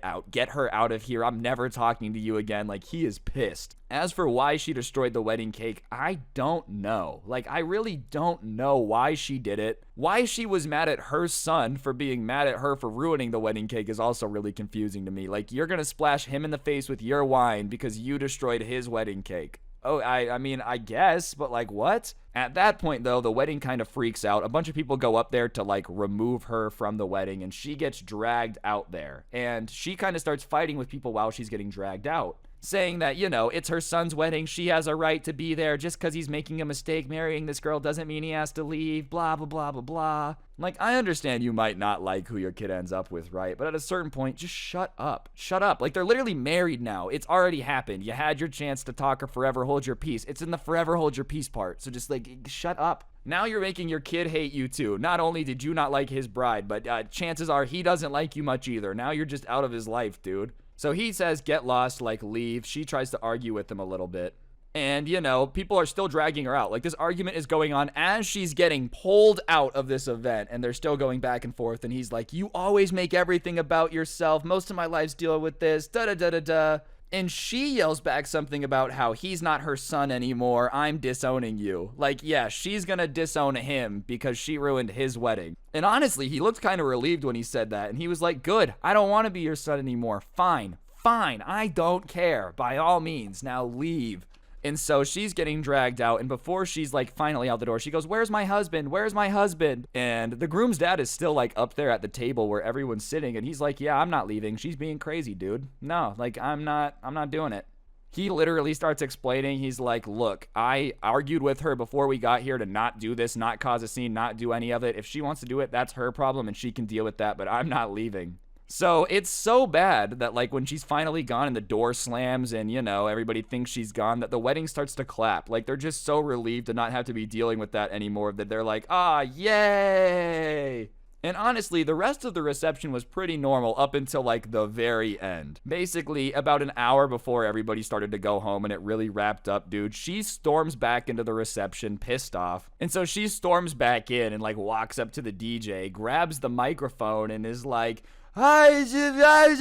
her out of here. I'm never talking to you again. Like, he is pissed. As for why she destroyed the wedding cake, I don't know. Like, I really don't know why she did it. Why she was mad at her son for being mad at her for ruining the wedding cake is also really confusing to me. Like, you're gonna splash him in the face with your wine because you destroyed his wedding cake. Oh, I mean, I guess, but like, what? At that point, though, the wedding kind of freaks out. A bunch of people go up there to, like, remove her from the wedding, and she gets dragged out there. And she kind of starts fighting with people while she's getting dragged out, saying that, you know, it's her son's wedding. She has a right to be there. Just because he's making a mistake marrying this girl doesn't mean he has to leave, blah, blah, blah, blah, blah. Like, I understand you might not like who your kid ends up with, right? But at a certain point, just shut up. Shut up. Like, they're literally married now. It's already happened. You had your chance to talk or forever hold your peace. It's in the forever hold your peace part. So just, like, shut up. Now you're making your kid hate you, too. Not only did you not like his bride, but chances are he doesn't like you much either. Now you're just out of his life, dude. So he says, get lost, like, leave. She tries to argue with him a little bit. And, you know, people are still dragging her out. Like, this argument is going on as she's getting pulled out of this event. And they're still going back and forth. And he's like, you always make everything about yourself. Most of my life's dealing with this. Da-da-da-da-da. And she yells back something about how he's not her son anymore. I'm disowning you. Like, yeah, she's gonna disown him because she ruined his wedding. And honestly, he looked kind of relieved when he said that. And he was like, good, I don't want to be your son anymore. Fine, I don't care. By all means, now leave. And so she's getting dragged out, and before she's like finally out the door, she goes, where's my husband? Where's my husband? And the groom's dad is still like up there at the table where everyone's sitting, and he's like, yeah, I'm not leaving. She's being crazy, dude. No, like I'm not doing it. He literally starts explaining. He's like, look, I argued with her before we got here to not do this, not cause a scene, not do any of it. If she wants to do it, that's her problem and she can deal with that, but I'm not leaving. So it's so bad that like when she's finally gone and the door slams and, you know, everybody thinks she's gone, that the wedding starts to clap. Like they're just so relieved to not have to be dealing with that anymore that they're like, ah, yay. And honestly, the rest of the reception was pretty normal up until like the very end. Basically, about an hour before everybody started to go home and it really wrapped up, dude, she storms back into the reception, pissed off. And so she storms back in and like walks up to the DJ, grabs the microphone and is like, apparently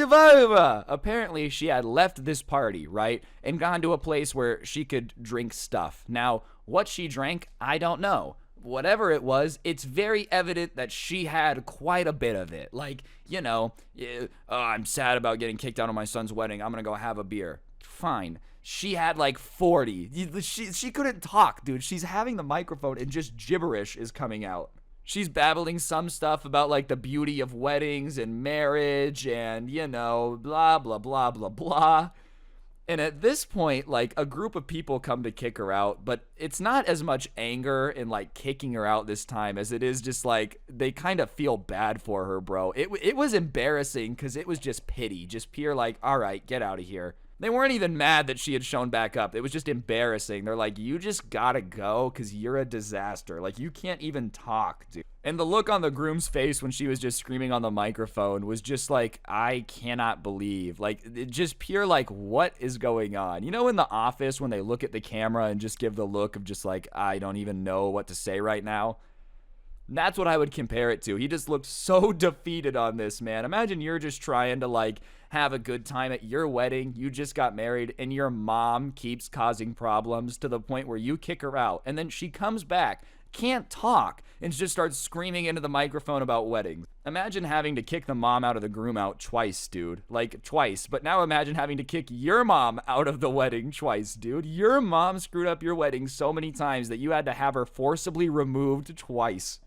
she had left this party, right, and gone to a place where she could drink stuff. Now, what she drank, I don't know. Whatever it was, it's very evident that she had quite a bit of it. Like, you know, oh, I'm sad about getting kicked out of my son's wedding. I'm gonna go have a beer. Fine. She had like 40. She couldn't talk, dude. She's having the microphone and just gibberish is coming out. She's babbling some stuff about like the beauty of weddings and marriage and, you know, blah, blah, blah, blah, blah. And at this point, like, a group of people come to kick her out, but it's not as much anger and, like, kicking her out this time as it is just, like, they kind of feel bad for her, bro. It was embarrassing because it was just pity. Just pure, like, all right, get out of here. They weren't even mad that she had shown back up. It was just embarrassing. They're like, you just gotta go because you're a disaster. Like, you can't even talk, dude. And the look on the groom's face when she was just screaming on the microphone was just like, I cannot believe. Like, it just pure, like, what is going on? You know in The Office when they look at the camera and just give the look of just like, I don't even know what to say right now? That's what I would compare it to. He just looked so defeated on this, man. Imagine you're just trying to, like, have a good time at your wedding. You just got married, and your mom keeps causing problems to the point where you kick her out. And then she comes back, can't talk, and just starts screaming into the microphone about weddings. Imagine having to kick the mom out of the groom out twice, dude. Like, twice. But now imagine having to kick your mom out of the wedding twice, dude. Your mom screwed up your wedding so many times that you had to have her forcibly removed twice.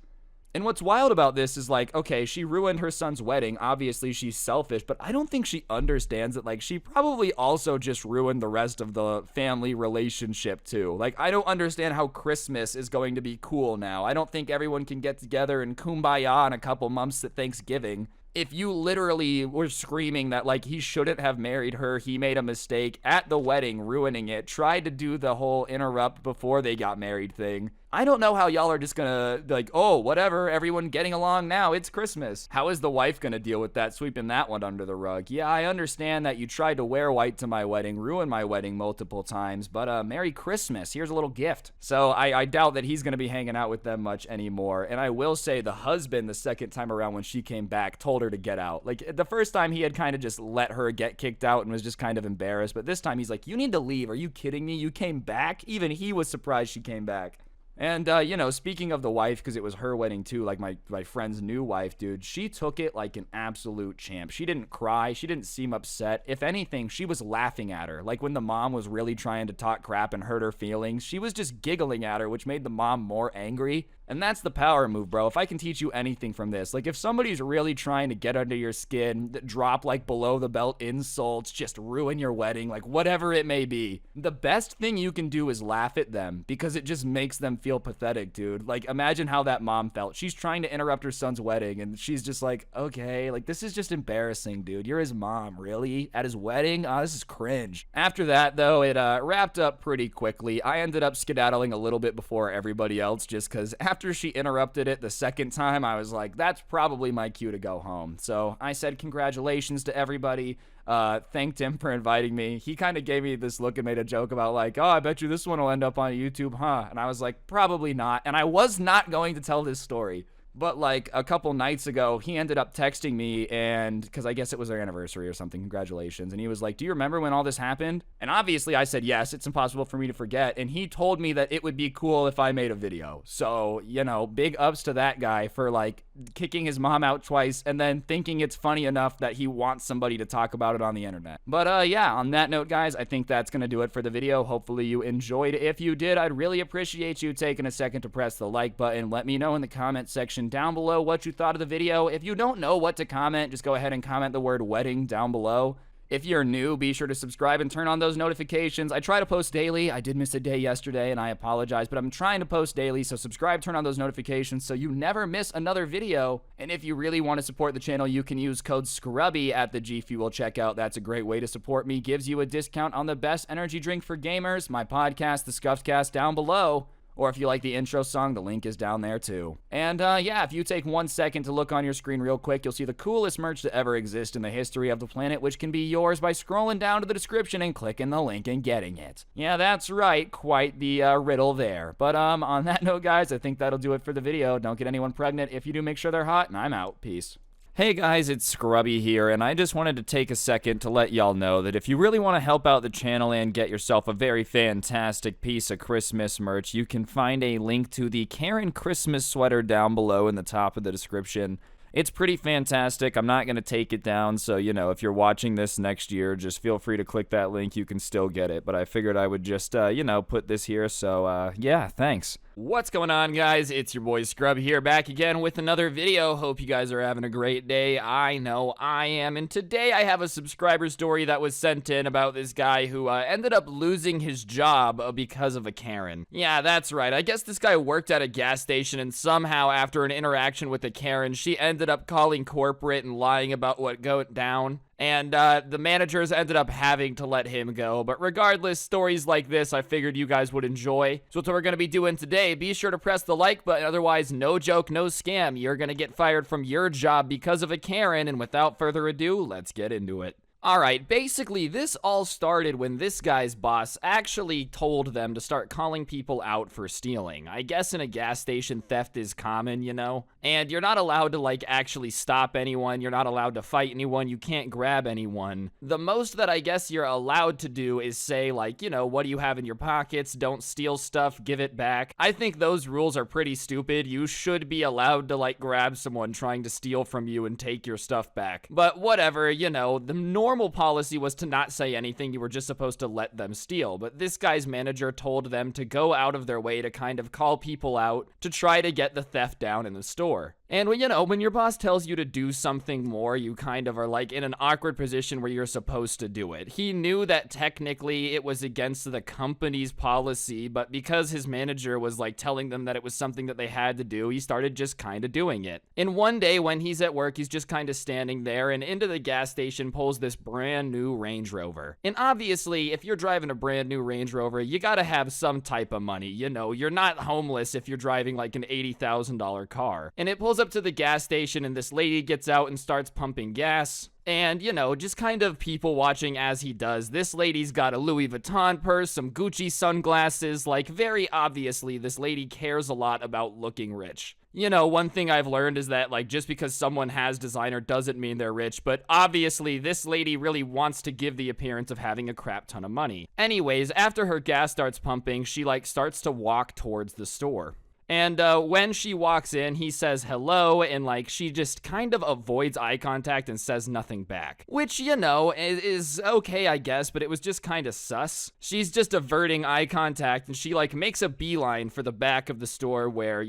And what's wild about this is like, okay, she ruined her son's wedding. Obviously, she's selfish, but I don't think she understands that, like, she probably also just ruined the rest of the family relationship, too. Like, I don't understand how Christmas is going to be cool now. I don't think everyone can get together and kumbaya in a couple months at Thanksgiving. If you literally were screaming that, like, he shouldn't have married her, he made a mistake at the wedding, ruining it, tried to do the whole interrupt before they got married thing, I don't know how y'all are just gonna, like, oh, whatever, everyone getting along now, it's Christmas. How is the wife gonna deal with that, sweeping that one under the rug? Yeah, I understand that you tried to wear white to my wedding, ruin my wedding multiple times, but Merry Christmas, here's a little gift. So I doubt that he's gonna be hanging out with them much anymore. And I will say the husband, the second time around when she came back, told her to get out. Like, the first time he had kind of just let her get kicked out and was just kind of embarrassed, but this time he's like, you need to leave. Are you kidding me? You came back? Even he was surprised she came back. And, you know, speaking of the wife, because it was her wedding too, like my friend's new wife, dude, she took it like an absolute champ. She didn't cry. She didn't seem upset. If anything, she was laughing at her. Like when the mom was really trying to talk crap and hurt her feelings, she was just giggling at her, which made the mom more angry. And that's the power move, bro. If I can teach you anything from this, like if somebody's really trying to get under your skin, drop like below the belt insults, just ruin your wedding, like whatever it may be, the best thing you can do is laugh at them because it just makes them feel pathetic, dude. Like imagine how that mom felt. She's trying to interrupt her son's wedding and she's just like, okay, like this is just embarrassing, dude. You're his mom, really? At his wedding? Oh, this is cringe. After that, though, it wrapped up pretty quickly. I ended up skedaddling a little bit before everybody else just because after she interrupted it the second time, I was like, that's probably my cue to go home. So I said congratulations to everybody. Thanked him for inviting me. He kind of gave me this look and made a joke about like, oh, I bet you this one will end up on YouTube, huh? And I was like, probably not. And I was not going to tell this story. But like a couple nights ago, he ended up texting me and because I guess it was our anniversary or something, congratulations. And he was like, do you remember when all this happened? And obviously I said, yes, it's impossible for me to forget. And he told me that it would be cool if I made a video. So, you know, big ups to that guy for like kicking his mom out twice and then thinking it's funny enough that he wants somebody to talk about it on the internet. But yeah, on that note, guys, I think that's going to do it for the video. Hopefully you enjoyed. If you did, I'd really appreciate you taking a second to press the like button. Let me know in the comment section down below what you thought of the video. If you don't know what to comment, just go ahead and comment the word wedding down below. If you're new, be sure to subscribe and turn on those notifications. I try to post daily. I did miss a day yesterday and I apologize, but I'm trying to post daily, so subscribe, turn on those notifications so you never miss another video. And if you really want to support the channel, you can use code SCRUBBY at the G Fuel checkout. That's a great way to support me. Gives you a discount on the best energy drink for gamers, my podcast, The Scuffcast, down below. Or if you like the intro song, the link is down there too. And yeah, if you take 1 second to look on your screen real quick, you'll see the coolest merch to ever exist in the history of the planet, which can be yours by scrolling down to the description and clicking the link and getting it. Yeah, that's right, quite the riddle there. But on that note, guys, I think that'll do it for the video. Don't get anyone pregnant. If you do, make sure they're hot, and I'm out. Peace. Hey guys, it's Scrubby here, and I just wanted to take a second to let y'all know that if you really want to help out the channel and get yourself a very fantastic piece of Christmas merch, you can find a link to the Karen Christmas sweater down below in the top of the description. It's pretty fantastic. I'm not going to take it down, so, you know, if you're watching this next year, just feel free to click that link. You can still get it, but I figured I would just, you know, put this here, so, yeah, thanks. What's going on, guys? It's your boy Scrub here, back again with another video. Hope you guys are having a great day. I know I am, and today I have a subscriber story that was sent in about this guy who ended up losing his job because of a Karen. Yeah, that's right. I guess this guy worked at a gas station, and somehow after an interaction with a Karen, she ended up calling corporate and lying about what went down. And the managers ended up having to let him go. But regardless, stories like this I figured you guys would enjoy. So that's what we're going to be doing today. Be sure to press the like button. Otherwise, no joke, no scam. You're going to get fired from your job because of a Karen. And without further ado, let's get into it. Alright, basically this all started when this guy's boss actually told them to start calling people out for stealing. I guess in a gas station, theft is common, you know? And you're not allowed to, like, actually stop anyone. You're not allowed to fight anyone. You can't grab anyone. The most that I guess you're allowed to do is say, like, you know, what do you have in your pockets? Don't steal stuff, give it back. I think those rules are pretty stupid. You should be allowed to, like, grab someone trying to steal from you and take your stuff back. But whatever, you know, the normal policy was to not say anything. You were just supposed to let them steal. But this guy's manager told them to go out of their way to kind of call people out to try to get the theft down in the store. And when your boss tells you to do something more, you kind of are like in an awkward position where you're supposed to do it. He knew that technically it was against the company's policy, but because his manager was like telling them that it was something that they had to do, he started just kind of doing it. And one day when he's at work, he's just kind of standing there, and into the gas station pulls this brand new Range Rover. And obviously, if you're driving a brand new Range Rover, you gotta have some type of money. You're not homeless if you're driving like an $80,000 car. And it pulls up to the gas station, and this lady gets out and starts pumping gas. And, just kind of people watching as he does. This lady's got a Louis Vuitton purse, some Gucci sunglasses. Like, very obviously, this lady cares a lot about looking rich. One thing I've learned is that, like, just because someone has designer doesn't mean they're rich, but obviously this lady really wants to give the appearance of having a crap ton of money. Anyways, after her gas starts pumping, she, like, starts to walk towards the store. And when she walks in, he says hello, and like she just kind of avoids eye contact and says nothing back. Which, is okay, I guess, but it was just kind of sus. She's just averting eye contact, and she like makes a beeline for the back of the store where,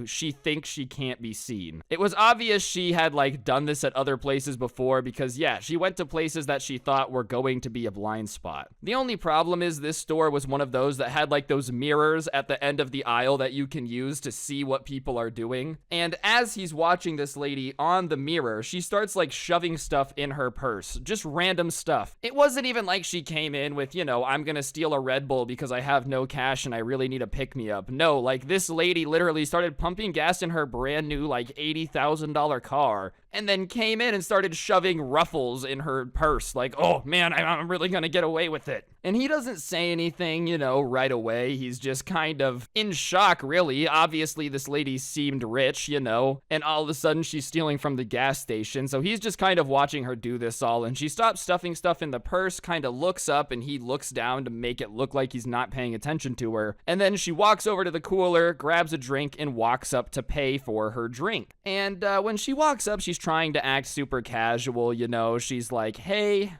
she thinks she can't be seen. It was obvious she had like done this at other places before because, yeah, she went to places that she thought were going to be a blind spot. The only problem is this store was one of those that had like those mirrors at the end of the aisle that you can use to see what people are doing. And as he's watching this lady on the mirror, she starts like shoving stuff in her purse, just random stuff. It wasn't even like she came in with, I'm gonna steal a Red Bull because I have no cash and I really need a pick-me-up. No, like this lady literally started pumping gas in her brand new like $80,000 car and then came in and started shoving Ruffles in her purse. Like, oh man, I'm really gonna get away with it. And he doesn't say anything, right away. He's just kind of in shock, really. Obviously, this lady seemed rich, and all of a sudden she's stealing from the gas station. So he's just kind of watching her do this all. And she stops stuffing stuff in the purse, kind of looks up, and he looks down to make it look like he's not paying attention to her. And then she walks over to the cooler, grabs a drink, and walks up to pay for her drink. And when she walks up, she's trying to act super casual, She's like, hey,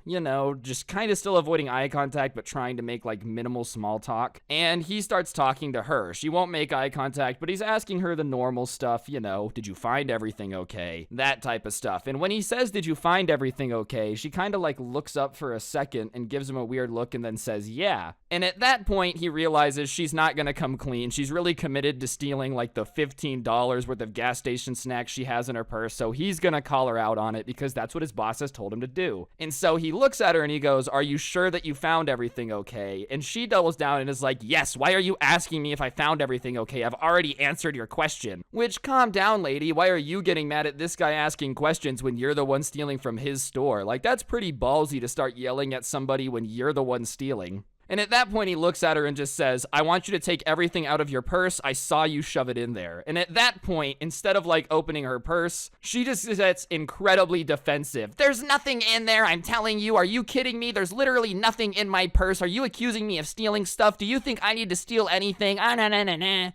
just kind of still avoiding eye contact, but trying to make like minimal small talk. And he starts talking to her. She won't make eye contact, but he's asking her the normal stuff, did you find everything okay? That type of stuff. And when he says, did you find everything okay? She kind of like looks up for a second and gives him a weird look and then says, yeah. And at that point, he realizes she's not gonna come clean. She's really committed to stealing like the $15 worth of gas station snacks she has in her purse, so he's gonna call her out on it because that's what his boss has told him to do. And so he looks at her and he goes, are you sure that you found everything okay? And she doubles down and is like, yes, why are you asking me if I found everything okay? I've already answered your question. Which, calm down, lady. Why are you getting mad at this guy asking questions when you're the one stealing from his store? Like, that's pretty ballsy to start yelling at somebody when you're the one stealing. And at that point, he looks at her and just says, I want you to take everything out of your purse. I saw you shove it in there. And at that point, instead of like opening her purse, she just gets incredibly defensive. There's nothing in there, I'm telling you. Are you kidding me? There's literally nothing in my purse. Are you accusing me of stealing stuff? Do you think I need to steal anything?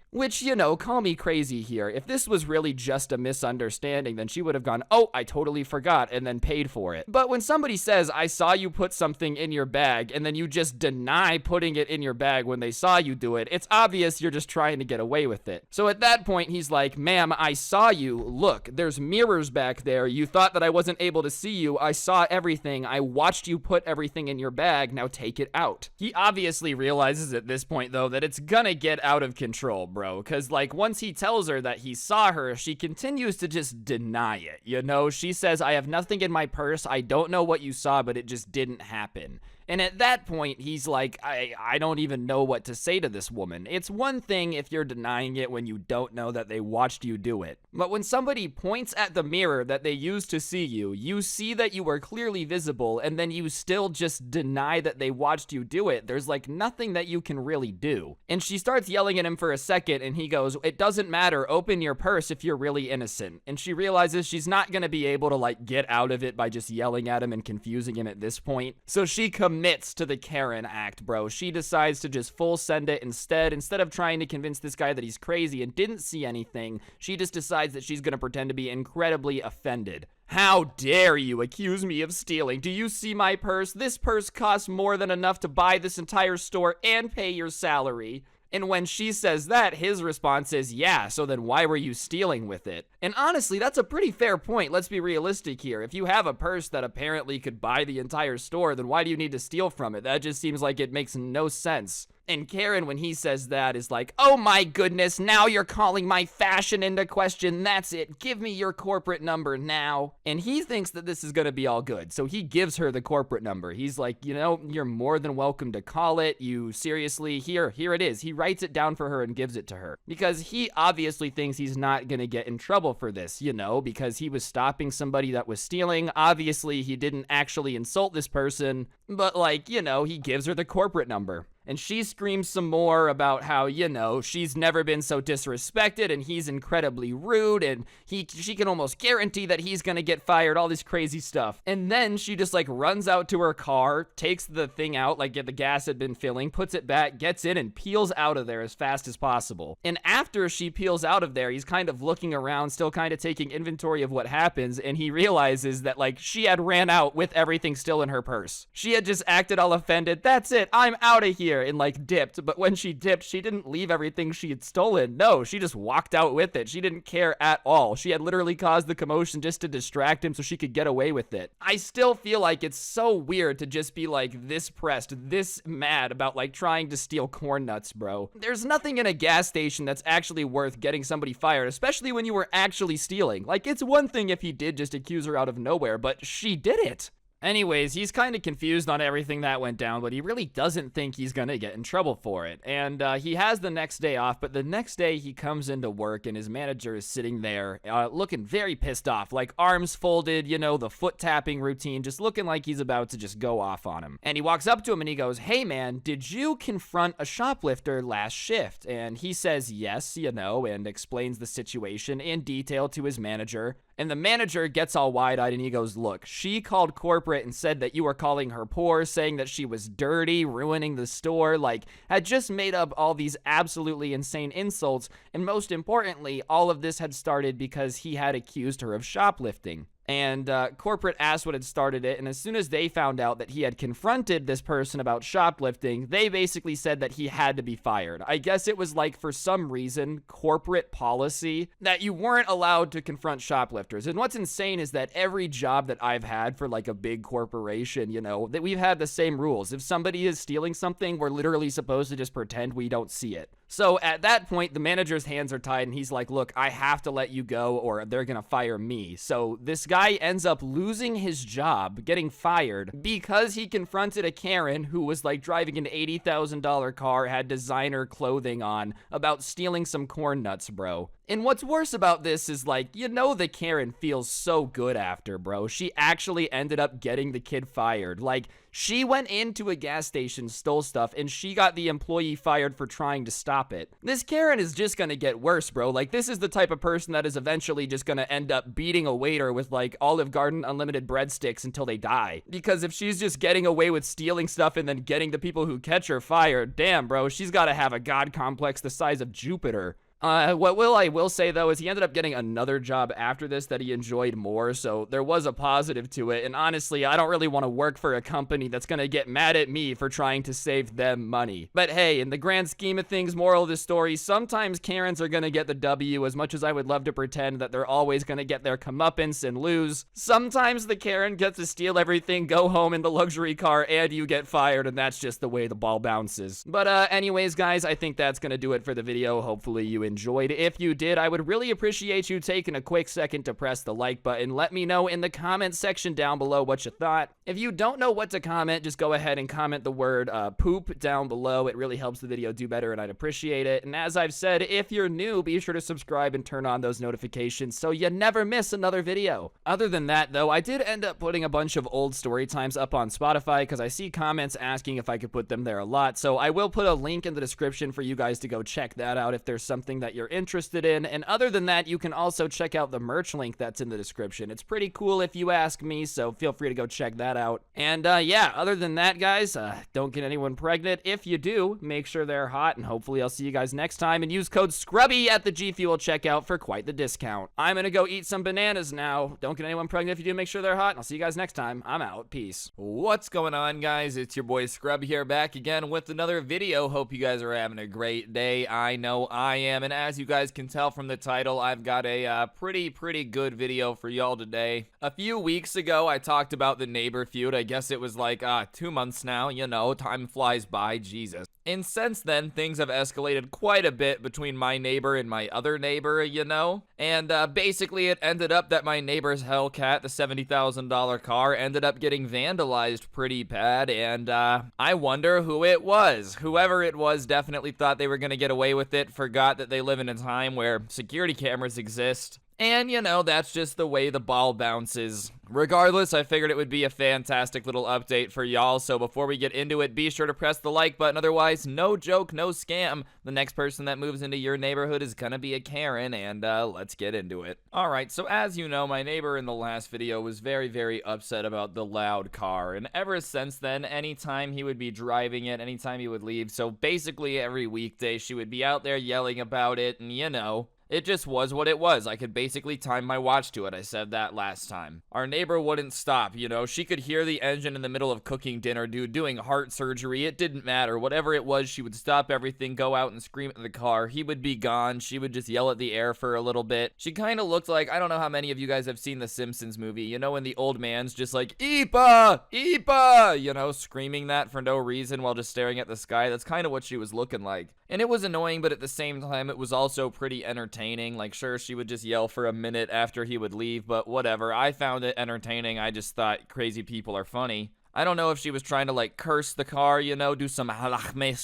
Which, call me crazy here. If this was really just a misunderstanding, then she would have gone, oh, I totally forgot, and then paid for it. But when somebody says, I saw you put something in your bag, and then you just deny putting it in your bag when they saw you do it, it's obvious you're just trying to get away with it. So at that point, he's like, ma'am, I saw you. Look, there's mirrors back there. You thought that I wasn't able to see you. I saw everything. I watched you put everything in your bag. Now take it out. He obviously realizes at this point, though, that it's gonna get out of control, bro. Because, like, once he tells her that he saw her, she continues to just deny it, She says, I have nothing in my purse. I don't know what you saw, but it just didn't happen. And at that point, he's like, I don't even know what to say to this woman. It's one thing if you're denying it when you don't know that they watched you do it. But when somebody points at the mirror that they used to see you, you see that you were clearly visible, and then you still just deny that they watched you do it. There's like nothing that you can really do. And she starts yelling at him for a second, and he goes, it doesn't matter. Open your purse if you're really innocent. And she realizes she's not going to be able to like get out of it by just yelling at him and confusing him at this point. So she commits to the Karen act, bro. She decides to just full send it instead of trying to convince this guy that he's crazy and didn't see anything. She just decides that she's gonna pretend to be incredibly offended. How dare you accuse me of stealing? Do you see my purse? This purse costs more than enough to buy this entire store and pay your salary. And when she says that, his response is, yeah, so then why were you stealing with it? And honestly, that's a pretty fair point. Let's be realistic here. If you have a purse that apparently could buy the entire store, then why do you need to steal from it? That just seems like it makes no sense. And Karen, when he says that, is like, oh my goodness, now you're calling my fashion into question. That's it. Give me your corporate number now. And he thinks that this is going to be all good. So he gives her the corporate number. He's like, you know, you're more than welcome to call it. You seriously, here it is. He writes it down for her and gives it to her. Because he obviously thinks he's not going to get in trouble for this, you know, because he was stopping somebody that was stealing. Obviously, he didn't actually insult this person, but like, you know, he gives her the corporate number. And she screams some more about how, you know, she's never been so disrespected and he's incredibly rude and she can almost guarantee that he's gonna get fired, all this crazy stuff. And then she just like runs out to her car, takes the thing out, like the gas had been filling, puts it back, gets in and peels out of there as fast as possible. And after she peels out of there, he's kind of looking around, still kind of taking inventory of what happens, and he realizes that like she had ran out with everything still in her purse. She had just acted all offended. That's it, I'm out of here. And like dipped, but when she dipped, she didn't leave everything she had stolen. No, she just walked out with it. She didn't care at all. She had literally caused the commotion just to distract him so she could get away with it. I still feel like it's so weird to just be like this pressed, this mad about like trying to steal corn nuts, bro. There's nothing in a gas station that's actually worth getting somebody fired, especially when you were actually stealing. Like, it's one thing if he did just accuse her out of nowhere, but she did it. Anyways, he's kind of confused on everything that went down, but he really doesn't think he's gonna get in trouble for it. And he has the next day off, but the next day he comes into work and his manager is sitting there looking very pissed off, like arms folded, you know, the foot tapping routine, just looking like he's about to just go off on him. And he walks up to him and he goes, hey man, did you confront a shoplifter last shift? And he says yes, you know, and explains the situation in detail to his manager. And the manager gets all wide-eyed and he goes, look, she called corporate and said that you were calling her poor, saying that she was dirty, ruining the store, like, had just made up all these absolutely insane insults. And most importantly, all of this had started because he had accused her of shoplifting. And corporate asked what had started it, and as soon as they found out that he had confronted this person about shoplifting, they basically said that he had to be fired. I guess it was like, for some reason, corporate policy that you weren't allowed to confront shoplifters. And what's insane is that every job that I've had for like a big corporation, you know, that we've had the same rules. If somebody is stealing something, we're literally supposed to just pretend we don't see it. So at that point, the manager's hands are tied and he's like, look, I have to let you go or they're gonna fire me. So this guy ends up losing his job, getting fired, because he confronted a Karen who was like driving an $80,000 car, had designer clothing on, about stealing some corn nuts, bro. And what's worse about this is, like, you know, the Karen feels so good after, bro. She actually ended up getting the kid fired. Like, she went into a gas station, stole stuff, and she got the employee fired for trying to stop it. This Karen is just gonna get worse, bro. Like, this is the type of person that is eventually just gonna end up beating a waiter with, like, Olive Garden unlimited breadsticks until they die. Because if she's just getting away with stealing stuff and then getting the people who catch her fired, damn, bro, she's gotta have a god complex the size of Jupiter. What I will say, though, is he ended up getting another job after this that he enjoyed more, so there was a positive to it, and honestly, I don't really want to work for a company that's gonna get mad at me for trying to save them money. But hey, in the grand scheme of things, moral of the story, sometimes Karens are gonna get the W, as much as I would love to pretend that they're always gonna get their comeuppance and lose. Sometimes the Karen gets to steal everything, go home in the luxury car, and you get fired, and that's just the way the ball bounces. But anyways, guys, I think that's gonna do it for the video. Hopefully you enjoyed. If you did, I would really appreciate you taking a quick second to press the like button. Let me know in the comment section down below what you thought. If you don't know what to comment, just go ahead and comment the word poop down below. It really helps the video do better and I'd appreciate it. And as I've said, if you're new, be sure to subscribe and turn on those notifications so you never miss another video. Other than that, though, I did end up putting a bunch of old story times up on Spotify because I see comments asking if I could put them there a lot. So I will put a link in the description for you guys to go check that out if there's something something that you're interested in. And other than that, you can also check out the merch link that's in the description. It's pretty cool if you ask me, so feel free to go check that out. And yeah, other than that, guys, don't get anyone pregnant. If you do, make sure they're hot, and hopefully I'll see you guys next time. And use code SCRUBBY at the G Fuel checkout for quite the discount. I'm gonna go eat some bananas now. Don't get anyone pregnant if you do, make sure they're hot, and I'll see you guys next time. I'm out. Peace. What's going on, guys? It's your boy Scrub here, back again with another video. Hope you guys are having a great day. I know I am, and as you guys can tell from the title, I've got a pretty good video for y'all today. A few weeks ago, I talked about the neighbor feud. I guess it was like 2 months now. You know, time flies by, Jesus. And since then, things have escalated quite a bit between my neighbor and my other neighbor, you know? And basically, it ended up that my neighbor's Hellcat, the $70,000 car, ended up getting vandalized pretty bad, and I wonder who it was. Whoever it was definitely thought they were gonna get away with it, forgot that they live in a time where security cameras exist. And, you know, that's just the way the ball bounces. Regardless, I figured it would be a fantastic little update for y'all, so before we get into it, be sure to press the like button. Otherwise, no joke, no scam. The next person that moves into your neighborhood is gonna be a Karen, and let's get into it. Alright, so as you know, my neighbor in the last video was very upset about the loud car, and ever since then, anytime he would be driving it, anytime he would leave, so basically every weekday, she would be out there yelling about it, and you know, it just was what it was. I could basically time my watch to it. I said that last time. Our neighbor wouldn't stop, you know. She could hear the engine in the middle of cooking dinner, dude, doing heart surgery. It didn't matter. Whatever it was, she would stop everything, go out and scream at the car. He would be gone. She would just yell at the air for a little bit. She kind of looked like, I don't know how many of you guys have seen the Simpsons movie. You know when the old man's just like, Eepa! Eepa! You know, screaming that for no reason while just staring at the sky. That's kind of what she was looking like. And it was annoying, but at the same time, it was also pretty entertaining. Like, sure, she would just yell for a minute after he would leave, but whatever. I found it entertaining. I just thought crazy people are funny. I don't know if she was trying to, like, curse the car, you know, do some like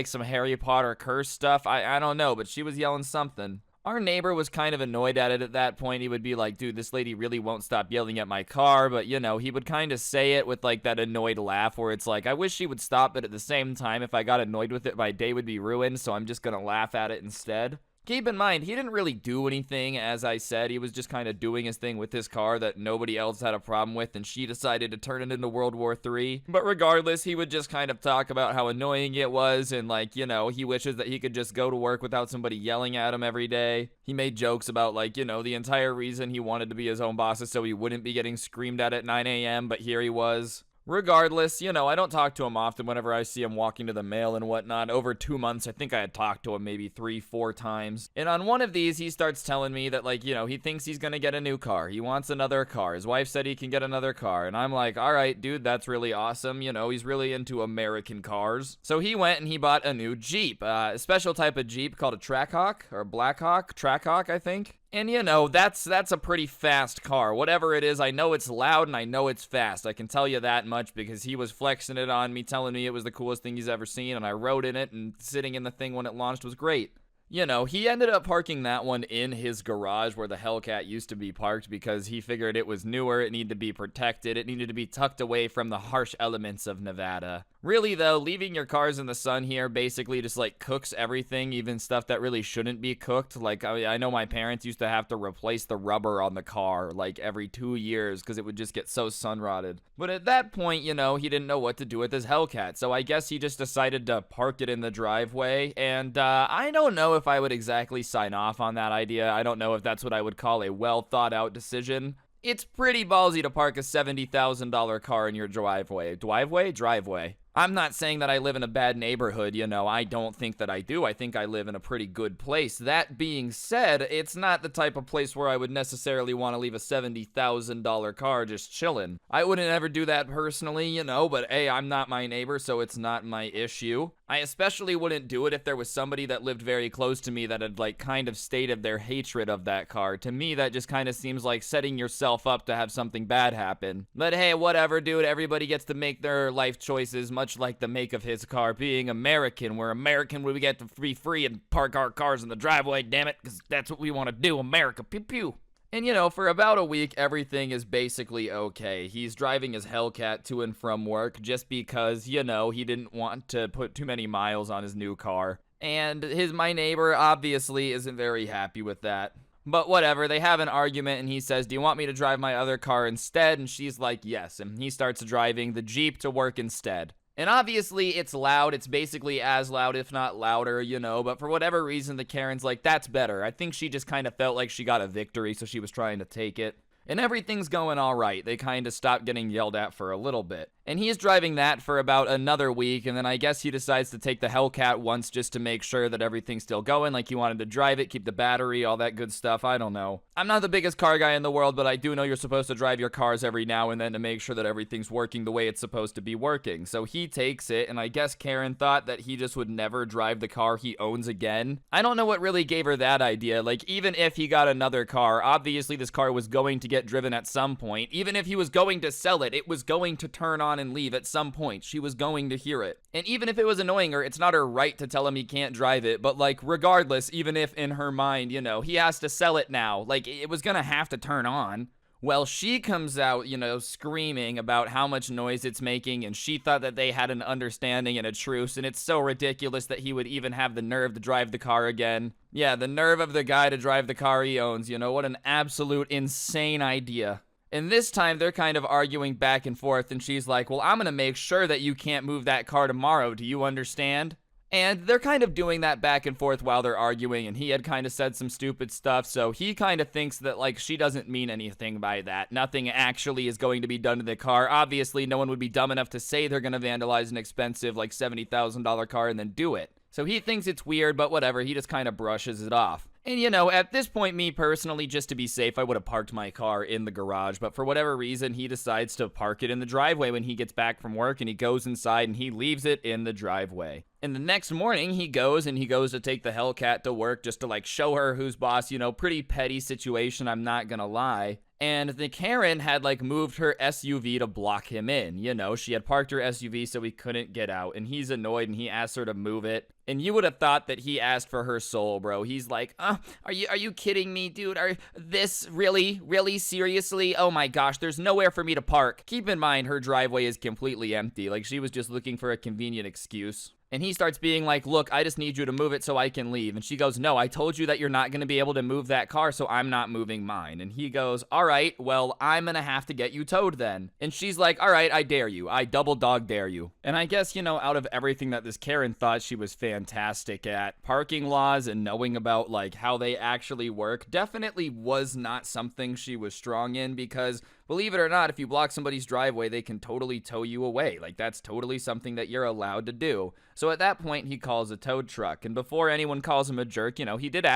some Harry Potter curse stuff. I don't know, but she was yelling something. Our neighbor was kind of annoyed at it at that point. He would be like, dude, this lady really won't stop yelling at my car. But, you know, he would kind of say it with, like, that annoyed laugh where it's like, I wish she would stop, but at the same time, if I got annoyed with it, my day would be ruined, so I'm just gonna laugh at it instead. Keep in mind, he didn't really do anything, as I said. He was just kind of doing his thing with his car that nobody else had a problem with, and she decided to turn it into World War III. But regardless, he would just kind of talk about how annoying it was, and like, you know, he wishes that he could just go to work without somebody yelling at him every day. He made jokes about, like, you know, the entire reason he wanted to be his own boss is so he wouldn't be getting screamed at 9 a.m., but here he was. Regardless, you know, I don't talk to him often whenever I see him walking to the mail and whatnot. Over 2 months, I think I had talked to him maybe 3-4 times. And on one of these, he starts telling me that, like, you know, he thinks he's gonna get a new car. He wants another car. His wife said he can get another car. And I'm like, all right, dude, that's really awesome. You know, he's really into American cars. So he went and he bought a new Jeep, a special type of Jeep called a Trackhawk, or Blackhawk, Trackhawk, I think. And, you know, that's a pretty fast car. Whatever it is, I know it's loud and I know it's fast. I can tell you that much because he was flexing it on me, telling me it was the coolest thing he's ever seen, and I rode in it, and sitting in the thing when it launched was great. You know, he ended up parking that one in his garage where the Hellcat used to be parked because he figured it was newer, it needed to be protected, it needed to be tucked away from the harsh elements of Nevada. Really, though, leaving your cars in the sun here basically just, like, cooks everything, even stuff that really shouldn't be cooked. Like, I know my parents used to have to replace the rubber on the car, like, every 2 years because it would just get so sun-rotted. But at that point, you know, he didn't know what to do with his Hellcat, so I guess he just decided to park it in the driveway, and I don't know if I would exactly sign off on that idea. I don't know if that's what I would call a well-thought-out decision. It's pretty ballsy to park a $70,000 car in your driveway. Driveway. I'm not saying that I live in a bad neighborhood, you know, I don't think that I do. I think I live in a pretty good place. That being said, it's not the type of place where I would necessarily want to leave a $70,000 car just chilling. I wouldn't ever do that personally, you know, but hey, I'm not my neighbor, so it's not my issue. I especially wouldn't do it if there was somebody that lived very close to me that had, like, kind of stated their hatred of that car. To me, that just kind of seems like setting yourself up to have something bad happen. But hey, whatever, dude. Everybody gets to make their life choices, much like the make of his car. Being American, we're American, we get to be free and park our cars in the driveway, damn it, because that's what we want to do, America, pew pew. And, you know, for about a week, everything is basically okay. He's driving his Hellcat to and from work just because, you know, he didn't want to put too many miles on his new car. And my neighbor obviously isn't very happy with that. But whatever, they have an argument and he says, "Do you want me to drive my other car instead?" And she's like, "Yes." And he starts driving the Jeep to work instead. And obviously it's loud. It's basically as loud, if not louder, you know. But for whatever reason, the Karen's like, "That's better." I think she just kind of felt like she got a victory, so she was trying to take it. And everything's going all right. They kind of stopped getting yelled at for a little bit. And he's driving that for about another week, and then I guess he decides to take the Hellcat once just to make sure that everything's still going, like he wanted to drive it, keep the battery, all that good stuff. I don't know. I'm not the biggest car guy in the world, but I do know you're supposed to drive your cars every now and then to make sure that everything's working the way it's supposed to be working. So he takes it, and I guess Karen thought that he just would never drive the car he owns again. I don't know what really gave her that idea. Like, even if he got another car, obviously this car was going to get driven at some point. Even if he was going to sell it, it was going to turn on and leave at some point. She was going to hear it. And even if it was annoying her, it's not her right to tell him he can't drive it. But like, regardless, even if in her mind, you know, he has to sell it now, like it was gonna have to turn on. Well, she comes out, you know, screaming about how much noise it's making, and she thought that they had an understanding and a truce, and it's so ridiculous that he would even have the nerve to drive the car again. Yeah, the nerve of the guy to drive the car he owns, you know, what an absolute insane idea. And this time, they're kind of arguing back and forth, and she's like, "Well, I'm gonna make sure that you can't move that car tomorrow, do you understand?" And they're kind of doing that back and forth while they're arguing, and he had kind of said some stupid stuff, so he kind of thinks that, like, she doesn't mean anything by that. Nothing actually is going to be done to the car. Obviously, no one would be dumb enough to say they're gonna vandalize an expensive, like, $70,000 car and then do it. So he thinks it's weird, but whatever, he just kind of brushes it off. And you know, at this point, me personally, just to be safe, I would have parked my car in the garage, but for whatever reason, he decides to park it in the driveway when he gets back from work, and he goes inside and he leaves it in the driveway. And the next morning, he goes to take the Hellcat to work just to like show her who's boss, you know, pretty petty situation, I'm not gonna lie. And the Karen had like moved her SUV to block him in, you know, she had parked her SUV so he couldn't get out, and he's annoyed and he asks her to move it. And you would have thought that he asked for her soul, bro. He's like, are you kidding me, dude? Are this really seriously? Oh my gosh, there's nowhere for me to park. Keep in mind, her driveway is completely empty. Like, she was just looking for a convenient excuse. And he starts being like, "Look, I just need you to move it so I can leave." And she goes, "No, I told you that you're not going to be able to move that car, so I'm not moving mine." And he goes, "All right, well, I'm going to have to get you towed then." And she's like, "All right, I dare you. I double dog dare you." And I guess, you know, out of everything that this Karen thought she was fantastic at, parking laws and knowing about, like, how they actually work definitely was not something she was strong in, because believe it or not, if you block somebody's driveway, they can totally tow you away. Like, that's totally something that you're allowed to do. So at that point, he calls a tow truck. And before anyone calls him a jerk, you know, he did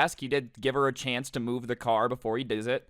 give her a chance to move the car before he does it.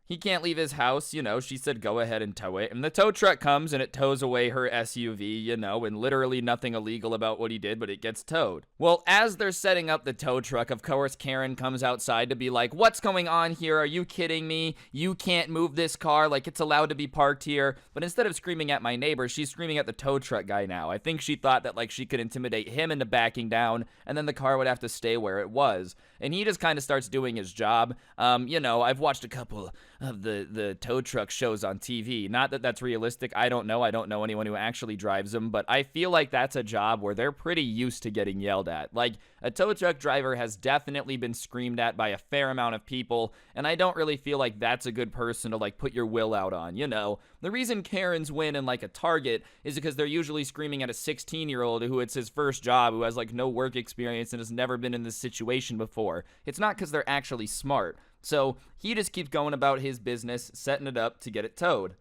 He can't leave his house, you know, she said go ahead and tow it. And the tow truck comes and it tows away her SUV, you know, and literally nothing illegal about what he did, but it gets towed. Well, as they're setting up the tow truck, of course, Karen comes outside to be like, "What's going on here? Are you kidding me? You can't move this car, like it's allowed to be parked here." But instead of screaming at my neighbor, she's screaming at the tow truck guy now. I think she thought that like she could intimidate him into backing down, and then the car would have to stay where it was. And he just kind of starts doing his job. You know, I've watched a couple of the tow truck shows on TV. Not that that's realistic. I don't know anyone who actually drives them, but I feel like that's a job where they're pretty used to getting yelled at. Like, a tow truck driver has definitely been screamed at by a fair amount of people, and I don't really feel like that's a good person to like put your will out on, you know. The reason Karens win in like a Target is because they're usually screaming at a 16-year-old who it's his first job, who has like no work experience and has never been in this situation before. It's not because they're actually smart. So he just keeps going about his business, setting it up to get it towed.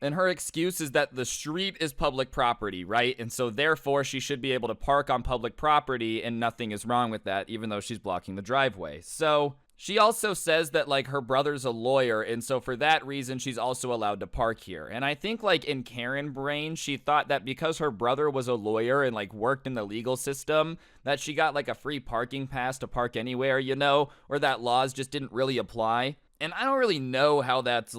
And her excuse is that the street is public property, right? And so therefore she should be able to park on public property and nothing is wrong with that, even though she's blocking the driveway. So she also says that like her brother's a lawyer, and so for that reason she's also allowed to park here. And I think like in Karen brain, she thought that because her brother was a lawyer and like worked in the legal system, that she got like a free parking pass to park anywhere, you know, or that laws just didn't really apply. And I don't really know how that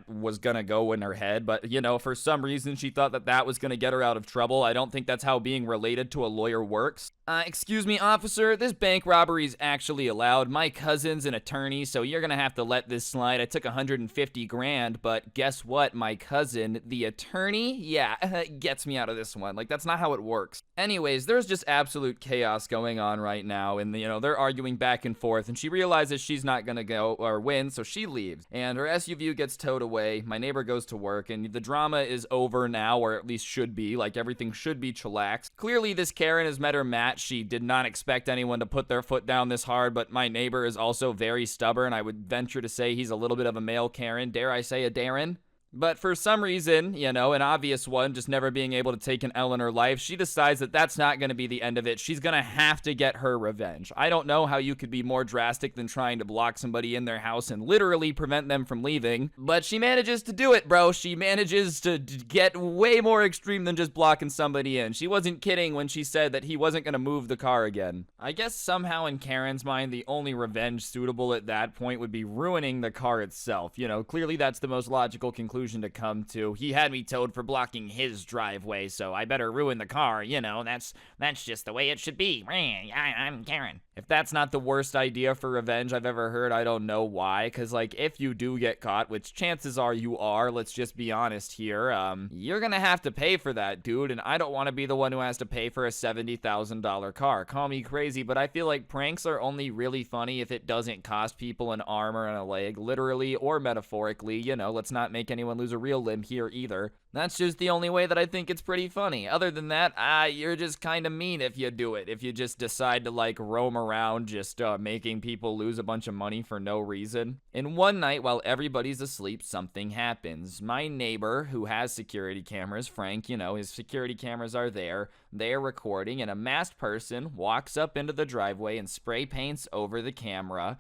was gonna go in her head, but for some reason she thought that that was gonna get her out of trouble. I don't think that's how being related to a lawyer works. Excuse me, officer, this bank robbery is actually allowed. My cousin's an attorney, so you're gonna have to let this slide. I took 150 grand, but guess what? My cousin, the attorney, yeah, gets me out of this one. Like, that's not how it works. Anyways, there's just absolute chaos going on right now, and they're arguing back and forth, and she realizes she's not gonna go or win, so she leaves. And her SUV gets towed away. My neighbor goes to work, and the drama is over now, or at least should be. Like, everything should be chillaxed. Clearly, this Karen has met her match. She did not expect anyone to put their foot down this hard, but my neighbor is also very stubborn. I would venture to say he's a little bit of a male Karen. Dare I say a Darren? But for some reason, an obvious one, just never being able to take an L in her life, she decides that that's not going to be the end of it. She's going to have to get her revenge. I don't know how you could be more drastic than trying to block somebody in their house and literally prevent them from leaving. But she manages to do it, bro. She manages to get way more extreme than just blocking somebody in. She wasn't kidding when she said that he wasn't going to move the car again. I guess somehow in Karen's mind, the only revenge suitable at that point would be ruining the car itself. Clearly that's the most logical conclusion to come to. He had me towed for blocking his driveway, so I better ruin the car. That's just the way it should be. I'm Karen. If that's not the worst idea for revenge I've ever heard, I don't know why. Because, if you do get caught, which chances are you are, let's just be honest here, you're gonna have to pay for that, dude. And I don't want to be the one who has to pay for a $70,000 car. Call me crazy, but I feel like pranks are only really funny if it doesn't cost people an arm or a leg, literally or metaphorically. Let's not make anyone lose a real limb here either. That's just the only way that I think it's pretty funny. Other than that, you're just kind of mean if you do it. If you just decide to roam around just making people lose a bunch of money for no reason. And one night while everybody's asleep, something happens. My neighbor, who has security cameras, Frank, his security cameras are there. They're recording, and a masked person walks up into the driveway and spray paints over the camera,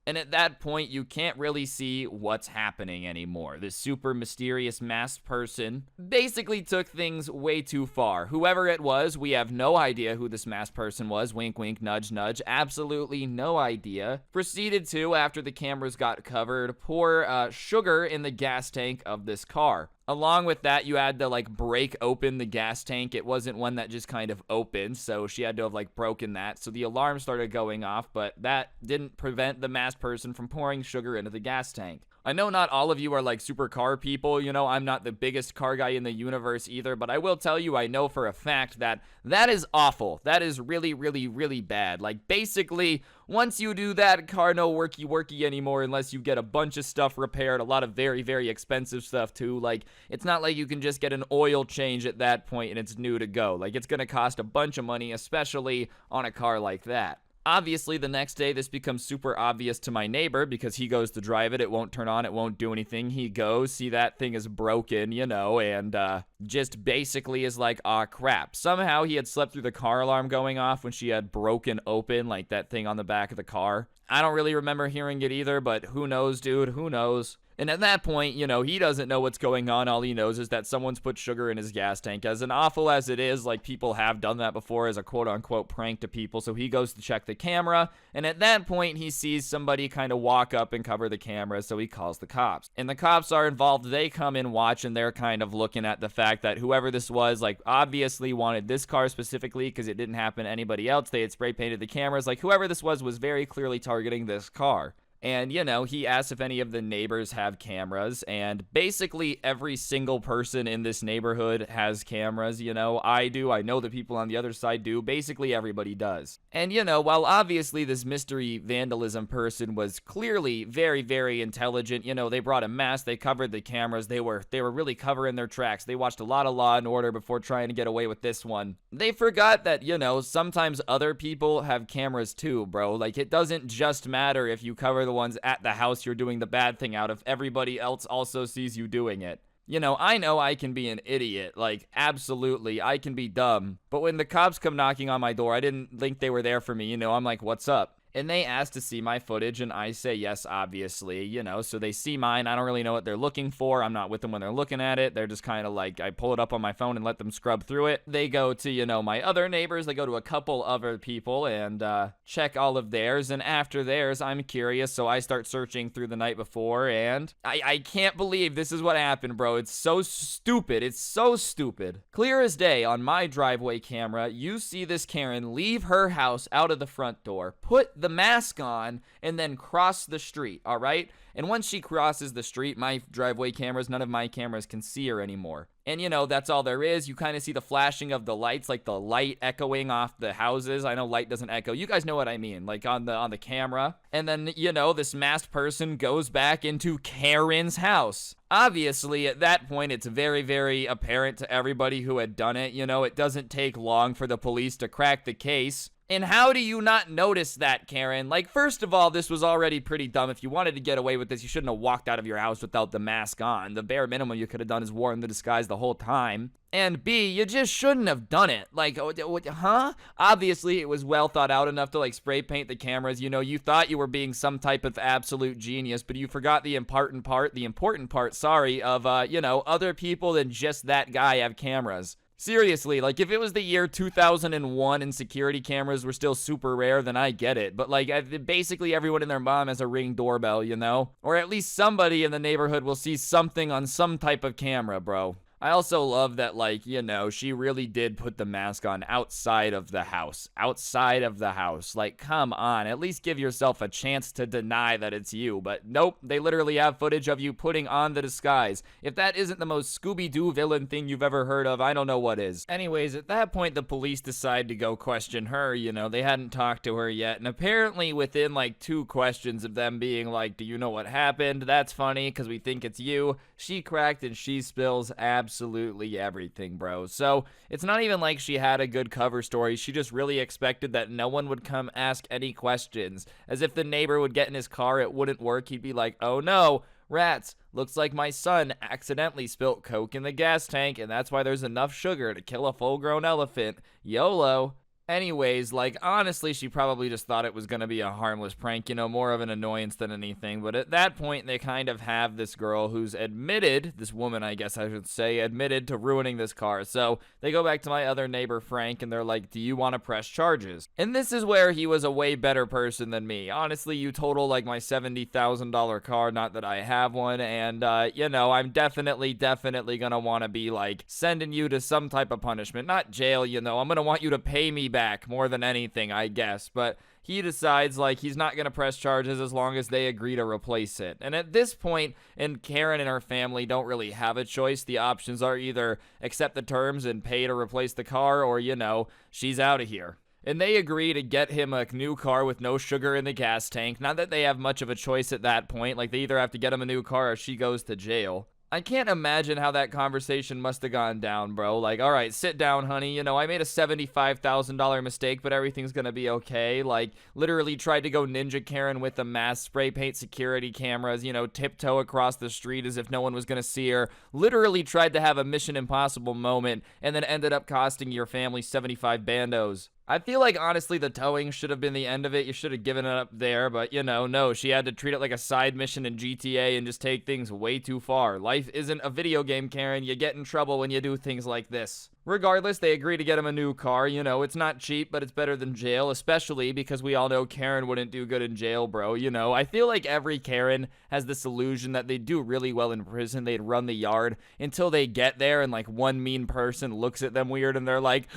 And at that point, you can't really see what's happening anymore. This super mysterious masked person basically took things way too far. Whoever it was, we have no idea who this masked person was. Wink, wink, nudge, nudge. Absolutely no idea. Proceeded to, after the cameras got covered, pour sugar in the gas tank of this car. Along with that, you had to break open the gas tank. It wasn't one that just kind of opened, so she had to have broken that. So the alarm started going off, but that didn't prevent the masked person from pouring sugar into the gas tank. I know not all of you are super car people, I'm not the biggest car guy in the universe either, but I will tell you I know for a fact that that is awful. That is really, really, really bad. Basically, once you do that, car no worky anymore unless you get a bunch of stuff repaired, a lot of very, very expensive stuff too. It's not like you can just get an oil change at that point and it's new to go. It's gonna cost a bunch of money, especially on a car like that. Obviously, the next day, this becomes super obvious to my neighbor because he goes to drive it. It won't turn on. It won't do anything. He goes, see that thing is broken, and just basically is like, aw, crap. Somehow he had slept through the car alarm going off when she had broken open, that thing on the back of the car. I don't really remember hearing it either, but who knows, dude? Who knows? And at that point, he doesn't know what's going on. All he knows is that someone's put sugar in his gas tank. As awful as it is, people have done that before as a quote-unquote prank to people. So he goes to check the camera, and at that point, he sees somebody kind of walk up and cover the camera, so he calls the cops. And the cops are involved. They come and watch, and they're kind of looking at the fact that whoever this was, obviously wanted this car specifically because it didn't happen to anybody else. They had spray-painted the cameras. Whoever this was very clearly targeting this car. And, he asks if any of the neighbors have cameras, and basically every single person in this neighborhood has cameras, I do, I know the people on the other side do, basically everybody does. And, while obviously this mystery vandalism person was clearly very, very intelligent, they brought a mask, they covered the cameras, they were really covering their tracks, they watched a lot of Law and Order before trying to get away with this one. They forgot that, sometimes other people have cameras too, bro. It doesn't just matter if you cover the ones at the house you're doing the bad thing out of. Everybody else also sees you doing it. I know I can be an idiot. Absolutely, I can be dumb. But when the cops come knocking on my door, I didn't think they were there for me. I'm like, what's up? And they ask to see my footage, and I say yes, obviously, you know, so they see mine. I don't really know what they're looking for. I'm not with them when they're looking at it. They're just kind of like, I pull it up on my phone and let them scrub through it. They go to, you know, my other neighbors. They go to a couple other people and check all of theirs. And after theirs, I'm curious, so I start searching through the night before, and I can't believe this is what happened, bro. It's so stupid. It's so stupid. Clear as day on my driveway camera, you see this Karen leave her house out of the front door, put the mask on, and then cross the street, all right? And once she crosses the street, my driveway cameras, none of my cameras can see her anymore. And, you know, that's all there is. You kind of see the flashing of the lights, like the light echoing off the houses. I know light doesn't echo. You guys know what I mean, like on the camera. And then, you know, this masked person goes back into Karen's house. Obviously, at that point, it's very, very apparent to everybody who had done it. You know, it doesn't take long for the police to crack the case. And how do you not notice that, Karen? Like, first of all, this was already pretty dumb. If you wanted to get away with this, you shouldn't have walked out of your house without the mask on. The bare minimum you could have done is worn the disguise the whole time. And B, you just shouldn't have done it. Like, huh? Obviously, it was well thought out enough to, like, spray paint the cameras. You know, you thought you were being some type of absolute genius, but you forgot the important part, of, you know, other people than just that guy have cameras. Seriously, like, if it was the year 2001 and security cameras were still super rare, then I get it. But, like, basically everyone and their mom has a Ring doorbell, you know? Or at least somebody in the neighborhood will see something on some type of camera, bro. I also love that, like, you know, she really did put the mask on outside of the house. Outside of the house. Like, come on. At least give yourself a chance to deny that it's you. But nope, they literally have footage of you putting on the disguise. If that isn't the most Scooby-Doo villain thing you've ever heard of, I don't know what is. Anyways, at that point, the police decide to go question her. You know, they hadn't talked to her yet. And apparently within, like, 2 questions of them being like, do you know what happened? That's funny, because we think it's you. She cracked and she spills absolutely everything, bro. So it's not even like she had a good cover story. She just really expected that no one would come ask any questions. As if the neighbor would get in his car, it wouldn't work. He'd be like, oh no, rats, looks like my son accidentally spilt Coke in the gas tank, and that's why there's enough sugar to kill a full-grown elephant. YOLO. Anyways, like, honestly, she probably just thought it was gonna be a harmless prank, you know, more of an annoyance than anything. But at that point, they kind of have this girl who's admitted, this woman, I guess I should say, admitted to ruining this car. So they go back to my other neighbor, Frank, and they're like, do you want to press charges? And this is where he was a way better person than me. Honestly, you total, like, my $70,000 car, not that I have one, and, you know, I'm definitely gonna want to be, like, sending you to some type of punishment. Not jail, you know, I'm gonna want you to pay me back more than anything, I guess. But he decides, like, he's not gonna press charges as long as they agree to replace it. And at this point, and Karen and her family don't really have a choice. The options are either accept the terms and pay to replace the car, or, you know, she's out of here. And they agree to get him a new car with no sugar in the gas tank. Not that they have much of a choice at that point. Like, they either have to get him a new car or she goes to jail. I can't imagine how that conversation must have gone down, bro. Like, all right, sit down, honey. You know, I made a $75,000 mistake, but everything's gonna be okay. Like, literally tried to go Ninja Karen with a mask, spray paint security cameras, you know, tiptoe across the street as if no one was gonna see her. Literally tried to have a Mission Impossible moment, and then ended up costing your family 75 bandos. I feel like, honestly, the towing should have been the end of it. You should have given it up there, but, you know, no. She had to treat it like a side mission in GTA and just take things way too far. Life isn't a video game, Karen. You get in trouble when you do things like this. Regardless, they agree to get him a new car. You know, it's not cheap, but it's better than jail, especially because we all know Karen wouldn't do good in jail, bro. You know, I feel like every Karen has this illusion that they do really well in prison. They'd run the yard until they get there and, like, one mean person looks at them weird and they're like,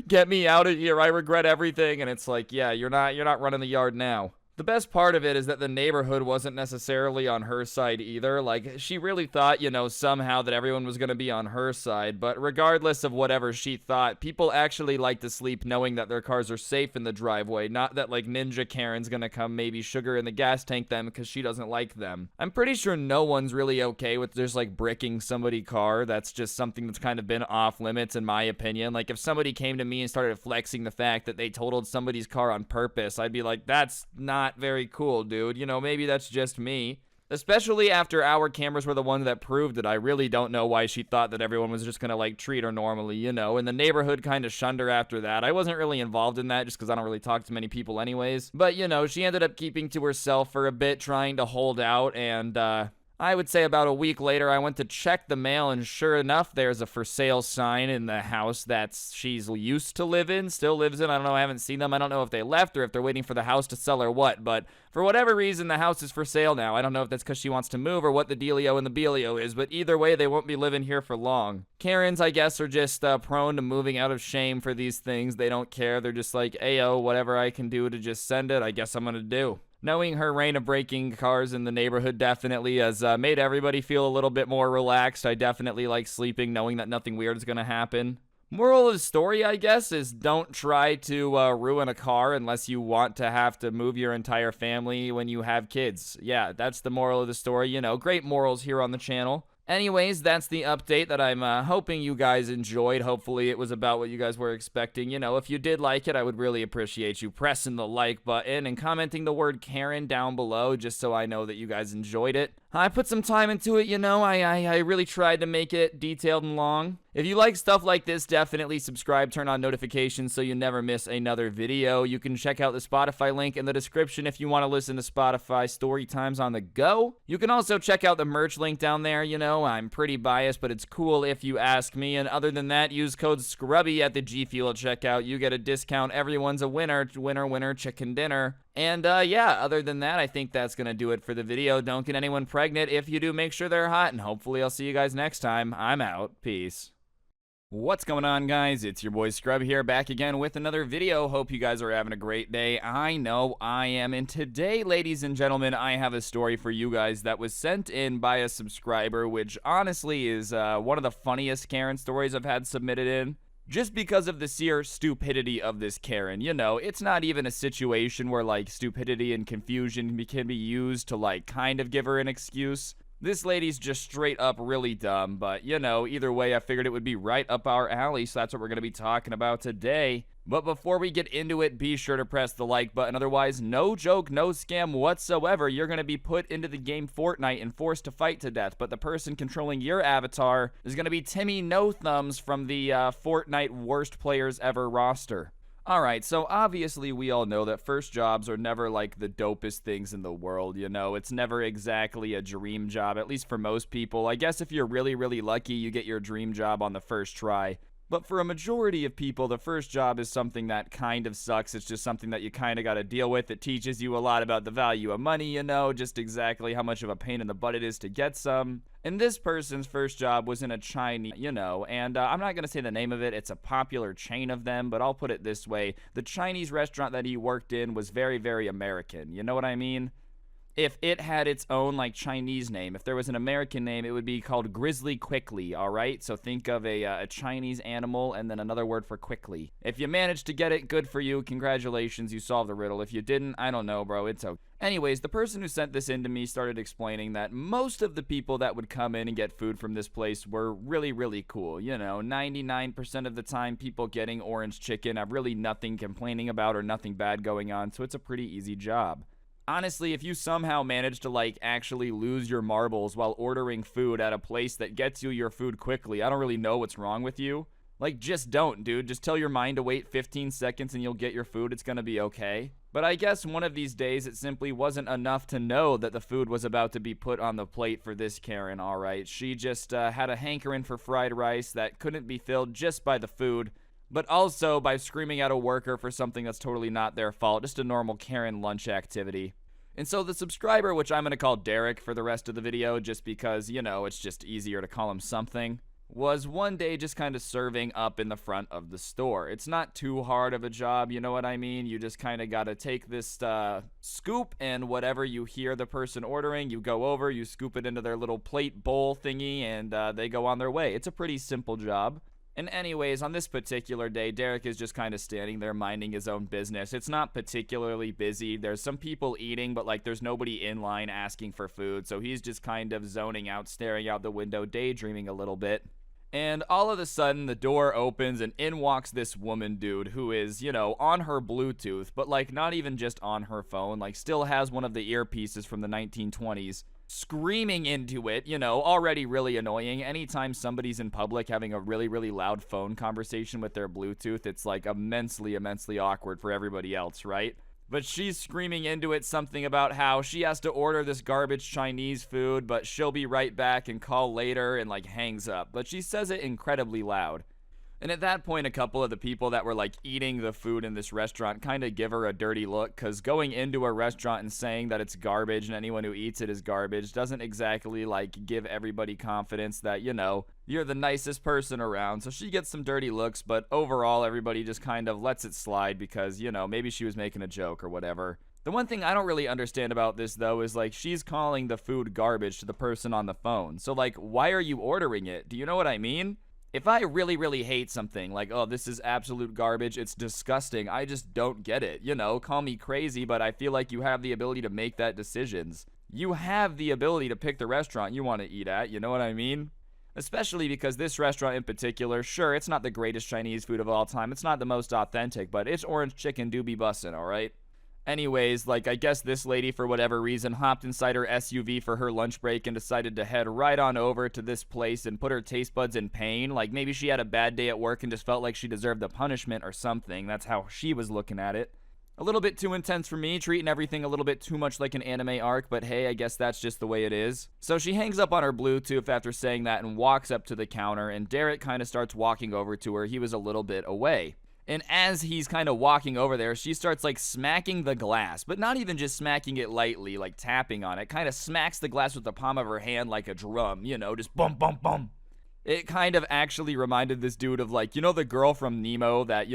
get me out of here. I regret everything. And it's like, yeah, you're not running the yard now. The best part of it is that the neighborhood wasn't necessarily on her side either. Like, she really thought, you know, somehow that everyone was going to be on her side. But regardless of whatever she thought, people actually like to sleep knowing that their cars are safe in the driveway. Not that, like, Ninja Karen's going to come maybe sugar in the gas tank them because she doesn't like them. I'm pretty sure no one's really okay with just, like, bricking somebody's car. That's just something that's kind of been off limits in my opinion. Like, if somebody came to me and started flexing the fact that they totaled somebody's car on purpose, I'd be like, that's not very cool, dude. You know, maybe that's just me. Especially after our cameras were the ones that proved it. I really don't know why she thought that everyone was just gonna, like, treat her normally, you know, and the neighborhood kind of shunned her after that. I wasn't really involved in that just because I don't really talk to many people anyways. But, you know, she ended up keeping to herself for a bit, trying to hold out, and, I would say about a week later, I went to check the mail, and sure enough, there's a for sale sign in the house that she's used to live in, still lives in. I don't know, I haven't seen them. I don't know if they left or if they're waiting for the house to sell or what, but for whatever reason, the house is for sale now. I don't know if that's because she wants to move or what the dealio and the bealio is, but either way, they won't be living here for long. Karens, I guess, are just prone to moving out of shame for these things. They don't care. They're just like, ayo, whatever I can do to just send it, I guess I'm gonna do. Knowing her reign of breaking cars in the neighborhood definitely has made everybody feel a little bit more relaxed. I definitely like sleeping knowing that nothing weird is going to happen. Moral of the story, I guess, is don't try to ruin a car unless you want to have to move your entire family when you have kids. Yeah, that's the moral of the story. You know, great morals here on the channel. Anyways, that's the update that I'm hoping you guys enjoyed. Hopefully it was about what you guys were expecting. You know, if you did like it, I would really appreciate you pressing the like button and commenting the word Karen down below just so I know that you guys enjoyed it. I put some time into it, you know. I really tried to make it detailed and long. If you like stuff like this, definitely subscribe, turn on notifications so you never miss another video. You can check out the Spotify link in the description if you want to listen to Spotify story times on the go. You can also check out the merch link down there. You know, I'm pretty biased, but it's cool if you ask me. And other than that, use code SCRUBBY at the G Fuel checkout. You get a discount. Everyone's a winner. Winner, winner, chicken dinner. And yeah, other than that, I think that's going to do it for the video. Don't get anyone pregnant. If you do, make sure they're hot. And hopefully I'll see you guys next time. I'm out. Peace. What's going on, guys? It's your boy Scrub here, back again with another video. Hope you guys are having a great day. I know I am. And today, ladies and gentlemen, I have a story for you guys that was sent in by a subscriber, which honestly is one of the funniest Karen stories I've had submitted in. Just because of the sheer stupidity of this Karen. You know, it's not even a situation where, like, stupidity and confusion can be used to, like, kind of give her an excuse. This lady's just straight up really dumb, but, you know, either way, I figured it would be right up our alley, so that's what we're going to be talking about today. But before we get into it, be sure to press the like button. Otherwise, no joke, no scam whatsoever. You're going to be put into the game Fortnite and forced to fight to death. But the person controlling your avatar is going to be Timmy No Thumbs from the Fortnite Worst Players Ever roster. Alright, so obviously we all know that first jobs are never like the dopest things in the world, you know? It's never exactly a dream job, at least for most people. I guess if you're really, really lucky, you get your dream job on the first try. But for a majority of people, the first job is something that kind of sucks. It's just something that you kind of got to deal with. It teaches you a lot about the value of money, you know, just exactly how much of a pain in the butt it is to get some. And this person's first job was in a Chinese, you know, and I'm not going to say the name of it. It's a popular chain of them, but I'll put it this way. The Chinese restaurant that he worked in was very, very American. You know what I mean? If it had its own, like, Chinese name, if there was an American name, it would be called Grizzly Quickly, alright? So think of a Chinese animal and then another word for quickly. If you managed to get it, good for you. Congratulations, you solved the riddle. If you didn't, I don't know, bro. It's okay. Anyways, the person who sent this in to me started explaining that most of the people that would come in and get food from this place were really, really cool. You know, 99% of the time, people getting orange chicken have really nothing complaining about or nothing bad going on, so it's a pretty easy job. Honestly, if you somehow manage to, like, actually lose your marbles while ordering food at a place that gets you your food quickly, I don't really know what's wrong with you. Like, just don't, dude. Just tell your mind to wait 15 seconds and you'll get your food. It's gonna be okay. But I guess one of these days it simply wasn't enough to know that the food was about to be put on the plate for this Karen, alright? She just had a hankering for fried rice that couldn't be filled just by the food, but also by screaming at a worker for something that's totally not their fault, just a normal Karen lunch activity. And so the subscriber, which I'm going to call Derek for the rest of the video, just because, you know, it's just easier to call him something, was one day just kind of serving up in the front of the store. It's not too hard of a job, you know what I mean? You just kind of got to take this scoop, and whatever you hear the person ordering, you go over, you scoop it into their little plate bowl thingy, and they go on their way. It's a pretty simple job. And anyways, on this particular day, Derek is just kind of standing there minding his own business. It's not particularly busy. There's some people eating, but, like, there's nobody in line asking for food. So he's just kind of zoning out, staring out the window, daydreaming a little bit. And all of a sudden, the door opens and in walks this woman, dude, who is, you know, on her Bluetooth, but, like, not even just on her phone, like, still has one of the earpieces from the 1920s. screaming into it, already really annoying. Anytime somebody's in public having a really, really loud phone conversation with their Bluetooth, it's like immensely, immensely awkward for everybody else, right? But she's screaming into it something about how she has to order this garbage Chinese food, but she'll be right back and call later, and like hangs up. But she says it incredibly loud. And at that point, a couple of the people that were like eating the food in this restaurant kind of give her a dirty look, because going into a restaurant and saying that it's garbage and anyone who eats it is garbage doesn't exactly like give everybody confidence that, you're the nicest person around. So she gets some dirty looks, but overall everybody just kind of lets it slide because, maybe she was making a joke or whatever. The one thing I don't really understand about this, though, is like she's calling the food garbage to the person on the phone. So like, why are you ordering it? Do you know what I mean? If I really, really hate something, like, oh, this is absolute garbage, it's disgusting, I just don't get it. Call me crazy, but I feel like you have the ability to make that decisions. You have the ability to pick the restaurant you want to eat at, you know what I mean? Especially because this restaurant in particular, sure, it's not the greatest Chinese food of all time, it's not the most authentic, but its orange chicken do be bussin', alright? Anyways, like, I guess this lady, for whatever reason, hopped inside her SUV for her lunch break and decided to head right on over to this place and put her taste buds in pain. Like, maybe she had a bad day at work and just felt like she deserved a punishment or something. That's how she was looking at it. A little bit too intense for me, treating everything a little bit too much like an anime arc, but hey, I guess that's just the way it is. So she hangs up on her Bluetooth after saying that and walks up to the counter, and Derek kind of starts walking over to her. He was a little bit away. And as he's kind of walking over there, she starts like smacking the glass, but not even just smacking it lightly, like tapping on it. Kind of smacks the glass with the palm of her hand like a drum, just bum, bum, bum. It kind of actually reminded this dude of like, the girl from Nemo that,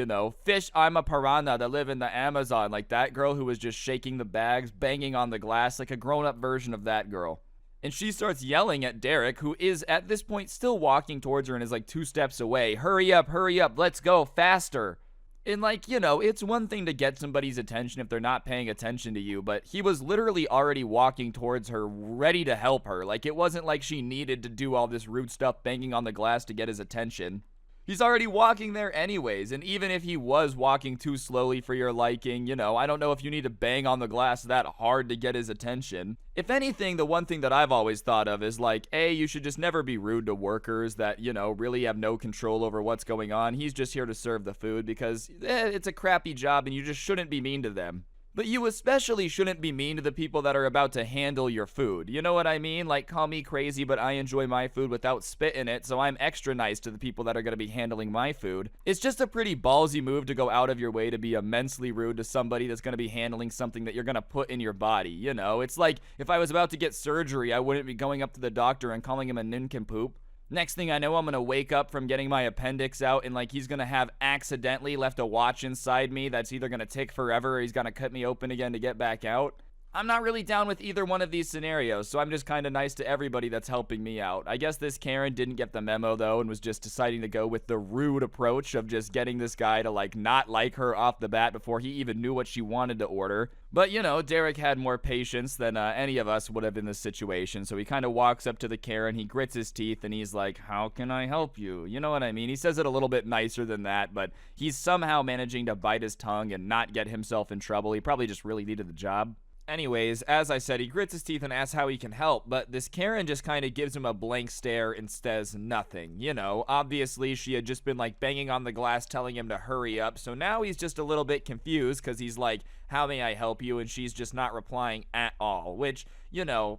fish, I'm a piranha that live in the Amazon. Like that girl who was just shaking the bags, banging on the glass, like a grown-up version of that girl. And she starts yelling at Derek, who is at this point still walking towards her and is like 2 steps away. Hurry up, let's go, faster. And like, it's one thing to get somebody's attention if they're not paying attention to you, but he was literally already walking towards her, ready to help her. Like, it wasn't like she needed to do all this rude stuff banging on the glass to get his attention. He's already walking there anyways, and even if he was walking too slowly for your liking, I don't know if you need to bang on the glass that hard to get his attention. If anything, the one thing that I've always thought of is like, A, you should just never be rude to workers that, really have no control over what's going on. He's just here to serve the food because it's a crappy job and you just shouldn't be mean to them. But you especially shouldn't be mean to the people that are about to handle your food. You know what I mean? Like, call me crazy, but I enjoy my food without spit in it, so I'm extra nice to the people that are going to be handling my food. It's just a pretty ballsy move to go out of your way to be immensely rude to somebody that's going to be handling something that you're going to put in your body, It's like, if I was about to get surgery, I wouldn't be going up to the doctor and calling him a nincompoop. Next thing I know, I'm going to wake up from getting my appendix out and like he's going to have accidentally left a watch inside me that's either going to tick forever or he's going to cut me open again to get back out. I'm not really down with either one of these scenarios, so I'm just kind of nice to everybody that's helping me out. I guess this Karen didn't get the memo though and was just deciding to go with the rude approach of just getting this guy to like not like her off the bat before he even knew what she wanted to order. But Derek had more patience than any of us would have in this situation, so he kind of walks up to the Karen, he grits his teeth, and he's like, how can I help you? You know what I mean? He says it a little bit nicer than that, but he's somehow managing to bite his tongue and not get himself in trouble. He probably just really needed the job. Anyways, as I said, he grits his teeth and asks how he can help, but this Karen just kind of gives him a blank stare and says nothing. Obviously she had just been like banging on the glass telling him to hurry up, so now he's just a little bit confused because he's like, how may I help you? And she's just not replying at all, which,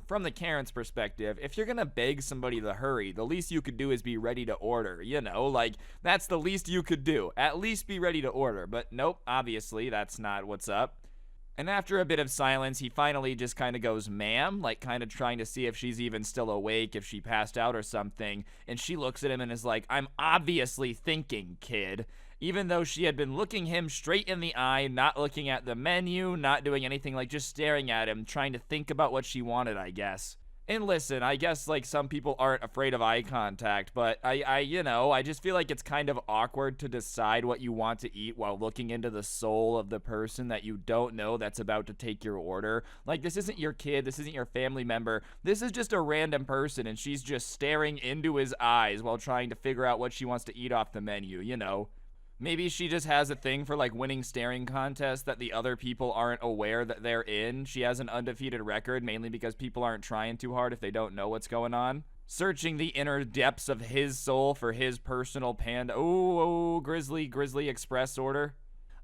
from the Karen's perspective, if you're gonna beg somebody to hurry, the least you could do is be ready to order, like, that's the least you could do. At least be ready to order, but nope, obviously that's not what's up. And after a bit of silence, he finally just kind of goes, ma'am, like kind of trying to see if she's even still awake, if she passed out or something. And she looks at him and is like, I'm obviously thinking, kid. Even though she had been looking him straight in the eye, not looking at the menu, not doing anything, like just staring at him, trying to think about what she wanted, I guess. And listen, I guess like some people aren't afraid of eye contact, but I just feel like it's kind of awkward to decide what you want to eat while looking into the soul of the person that you don't know that's about to take your order. Like, this isn't your kid, this isn't your family member, this is just a random person and she's just staring into his eyes while trying to figure out what she wants to eat off the menu, Maybe she just has a thing for like winning staring contests that the other people aren't aware that they're in. She has an undefeated record mainly because people aren't trying too hard if they don't know what's going on. Searching the inner depths of his soul for his personal panda. Oh, Grizzly Express order.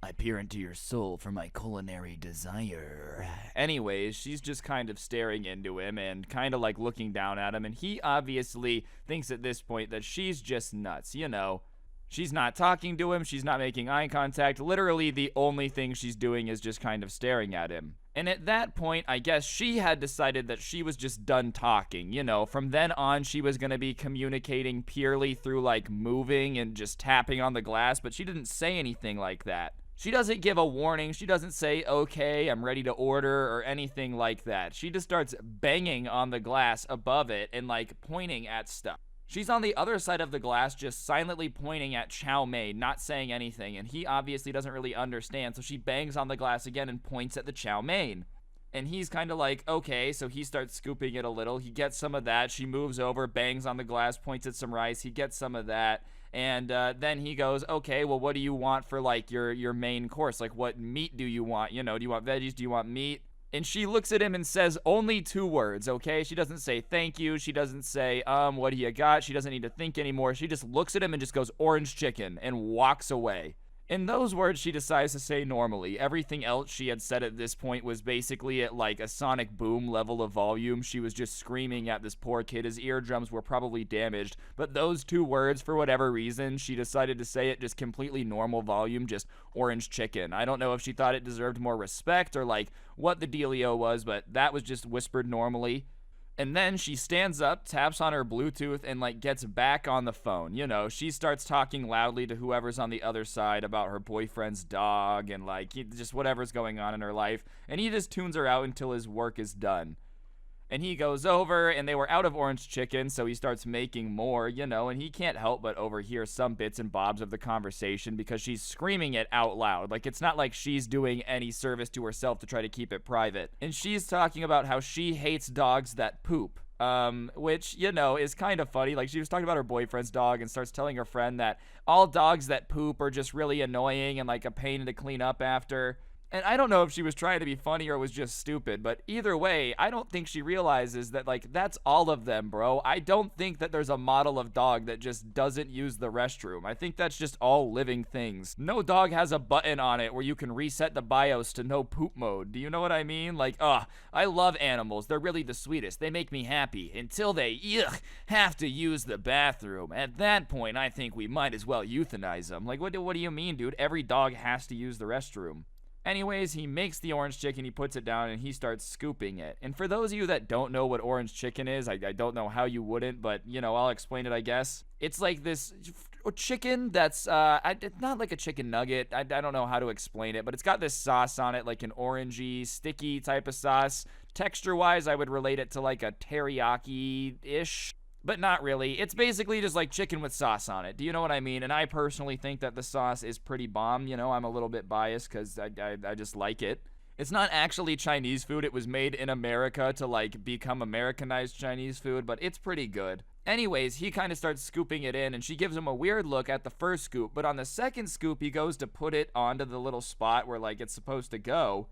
I peer into your soul for my culinary desire. Anyways, she's just kind of staring into him and kind of like looking down at him, and he obviously thinks at this point that she's just nuts, you know. She's not talking to him, she's not making eye contact. Literally, the only thing she's doing is just kind of staring at him. And at that point, I guess she had decided that she was just done talking, you know. From then on, she was going to be communicating purely through, like, moving and just tapping on the glass, but she didn't say anything like that. She doesn't give a warning. She doesn't say, okay, I'm ready to order, or anything like that. She just starts banging on the glass above it and, like, pointing at stuff. She's on the other side of the glass, just silently pointing at Chow Mein, not saying anything, and he obviously doesn't really understand, so she bangs on the glass again and points at the Chow Mein. And he's kind of like, okay, so he starts scooping it a little. He gets some of that. She moves over, bangs on the glass, points at some rice. He gets some of that. And then he goes, okay, well, what do you want for, like, your main course? Like, what meat do you want? You know, do you want veggies? Do you want meat? And she looks at him and says only 2 words, okay? She doesn't say thank you. She doesn't say, what do you got? She doesn't need to think anymore. She just looks at him and just goes, orange chicken, and walks away. In those words, she decides to say normally. Everything else she had said at this point was basically at like a sonic boom level of volume. She was just screaming at this poor kid. His eardrums were probably damaged. But those 2 words, for whatever reason, she decided to say it just completely normal volume, just orange chicken. I don't know if she thought it deserved more respect or like what the dealio was, but that was just whispered normally. And then she stands up, taps on her Bluetooth, and, like, gets back on the phone. You know, she starts talking loudly to whoever's on the other side about her boyfriend's dog and, like, just whatever's going on in her life. And he just tunes her out until his work is done. And he goes over, and they were out of orange chicken, so he starts making more, you know, and he can't help but overhear some bits and bobs of the conversation because she's screaming it out loud. Like, it's not like she's doing any service to herself to try to keep it private. And she's talking about how she hates dogs that poop. Which, you know, is kind of funny. Like, she was talking about her boyfriend's dog and starts telling her friend that all dogs that poop are just really annoying and, like, a pain to clean up after. And I don't know if she was trying to be funny or was just stupid, but either way, I don't think she realizes that, like, that's all of them, bro. I don't think that there's a model of dog that just doesn't use the restroom. I think that's just all living things. No dog has a button on it where you can reset the BIOS to no poop mode. Do you know what I mean? Like, I love animals. They're really the sweetest. They make me happy until they, have to use the bathroom. At that point, I think we might as well euthanize them. Like, what do you mean, dude? Every dog has to use the restroom. Anyways, he makes the orange chicken, he puts it down, and he starts scooping it. And for those of you that don't know what orange chicken is, I don't know how you wouldn't, but, you know, I'll explain it, I guess. It's like this chicken that's, it's not like a chicken nugget. I don't know how to explain it, but it's got this sauce on it, like an orangey, sticky type of sauce. Texture-wise, I would relate it to like a teriyaki-ish. But not really. It's basically just like chicken with sauce on it. Do you know what I mean? And I personally think that the sauce is pretty bomb. You know, I'm a little bit biased because I just like it. It's not actually Chinese food. It was made in America to, like, become Americanized Chinese food, but it's pretty good. Anyways, he kind of starts scooping it in, and she gives him a weird look at the first scoop. But on the second scoop, he goes to put it onto the little spot where, like, it's supposed to go.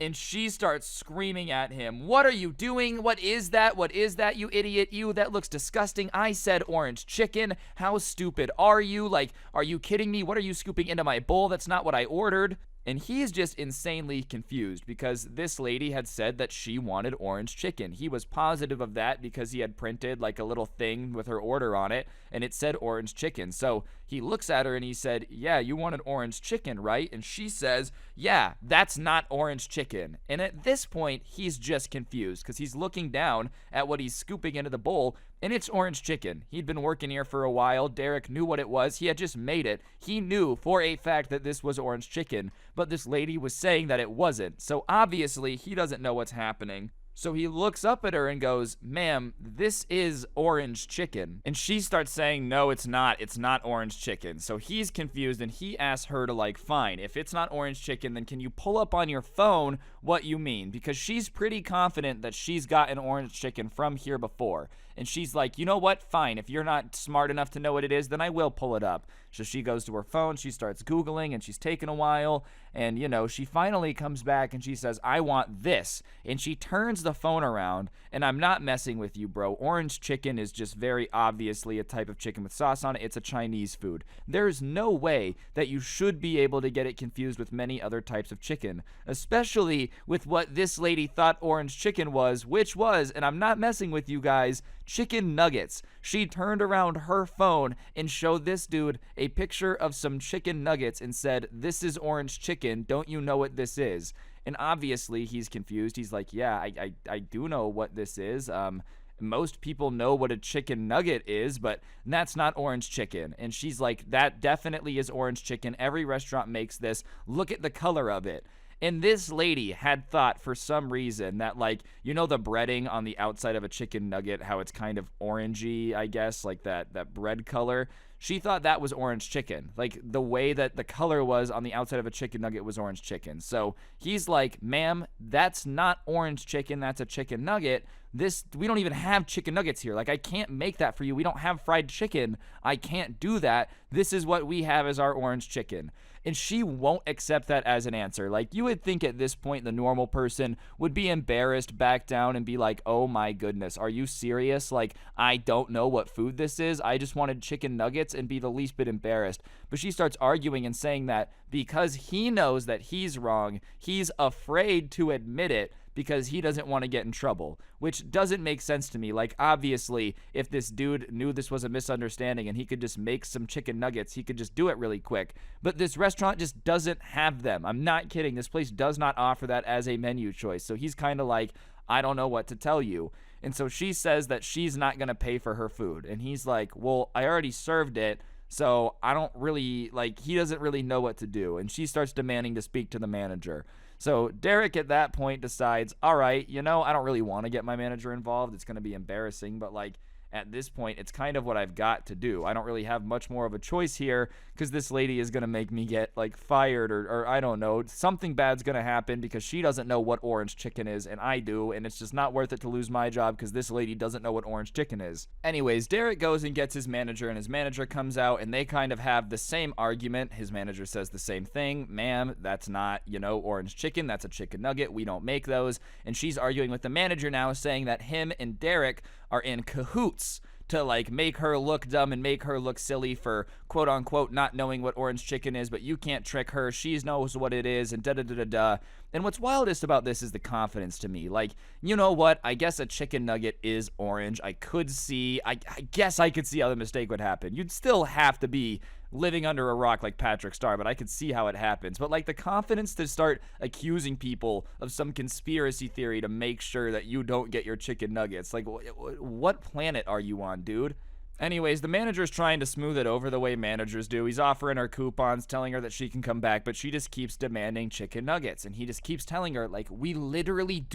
And she starts screaming at him, what are you doing? What is that? What is that, you idiot? You, that looks disgusting. I said orange chicken. How stupid are you? Like, are you kidding me? What are you scooping into my bowl? That's not what I ordered. And he's just insanely confused because this lady had said that she wanted orange chicken. He was positive of that because he had printed like a little thing with her order on it, and it said orange chicken. So he looks at her and he said, yeah, you wanted orange chicken, right? And she says, yeah, that's not orange chicken. And at this point, he's just confused because he's looking down at what he's scooping into the bowl, and it's orange chicken. He'd been working here for a while. Derek knew what it was. He had just made it. He knew for a fact that this was orange chicken, but this lady was saying that it wasn't. So obviously, he doesn't know what's happening. So he looks up at her and goes, "Ma'am, this is orange chicken." And she starts saying, "No, it's not. It's not orange chicken." So he's confused and he asks her to, like, fine, if it's not orange chicken, then can you pull up on your phone what you mean? Because she's pretty confident that she's gotten orange chicken from here before. And she's like, "You know what? Fine. If you're not smart enough to know what it is, then I will pull it up." So she goes to her phone, she starts Googling, and she's taking a while. And, she finally comes back and she says, "I want this." And she turns the phone around, and I'm not messing with you, bro. Orange chicken is just very obviously a type of chicken with sauce on it. It's a Chinese food. There's no way that you should be able to get it confused with many other types of chicken, especially with what this lady thought orange chicken was, which was, and I'm not messing with you guys, chicken nuggets. She turned around her phone and showed this dude a picture of some chicken nuggets and said, "This is orange chicken. Don't you know what this is?" And obviously he's confused. He's like, "Yeah, I do know what this is. Most people know what a chicken nugget is, but that's not orange chicken." And she's like, "That definitely is orange chicken. Every restaurant makes this. Look at the color of it." And this lady had thought for some reason that, like, the breading on the outside of a chicken nugget, how it's kind of orangey, I guess, like that bread color. She thought that was orange chicken. Like, the way that the color was on the outside of a chicken nugget was orange chicken. So he's like, "Ma'am, that's not orange chicken. That's a chicken nugget. We don't even have chicken nuggets here. Like, I can't make that for you. We don't have fried chicken. I can't do that. This is what we have as our orange chicken." And she won't accept that as an answer. Like, you would think at this point the normal person would be embarrassed, back down, and be like, "Oh my goodness, are you serious? Like, I don't know what food this is. I just wanted chicken nuggets," and be the least bit embarrassed. But she starts arguing and saying that because he knows that he's wrong, he's afraid to admit it because he doesn't want to get in trouble, which doesn't make sense to me. Like, obviously, if this dude knew this was a misunderstanding and he could just make some chicken nuggets, he could just do it really quick. But this restaurant just doesn't have them. I'm not kidding. This place does not offer that as a menu choice. So he's kind of like, "I don't know what to tell you." And so she says that she's not going to pay for her food. And he's like, "Well, I already served it, so I don't really, like," he doesn't really know what to do. And she starts demanding to speak to the manager. So Derek at that point decides, all right, I don't really want to get my manager involved. It's going to be embarrassing, but, like, at this point, it's kind of what I've got to do. I don't really have much more of a choice here because this lady is going to make me get, like, fired or I don't know. Something bad's going to happen because she doesn't know what orange chicken is and I do, and it's just not worth it to lose my job because this lady doesn't know what orange chicken is. Anyways, Derek goes and gets his manager, and his manager comes out, and they kind of have the same argument. His manager says the same thing. "Ma'am, that's not, orange chicken. That's a chicken nugget. We don't make those." And she's arguing with the manager now, saying that him and Derek are in cahoots to, like, make her look dumb and make her look silly for quote unquote not knowing what orange chicken is, but you can't trick her. She knows what it is, and da-da-da-da-da. And what's wildest about this is the confidence to me. Like, you know what? I guess a chicken nugget is orange. I guess I could see how the mistake would happen. You'd still have to be living under a rock like Patrick Star, but I could see how it happens. But, like, the confidence to start accusing people of some conspiracy theory to make sure that you don't get your chicken nuggets. Like, what planet are you on, dude? Anyways, the manager's trying to smooth it over the way managers do. He's offering her coupons, telling her that she can come back, but she just keeps demanding chicken nuggets. And he just keeps telling her, like, we literally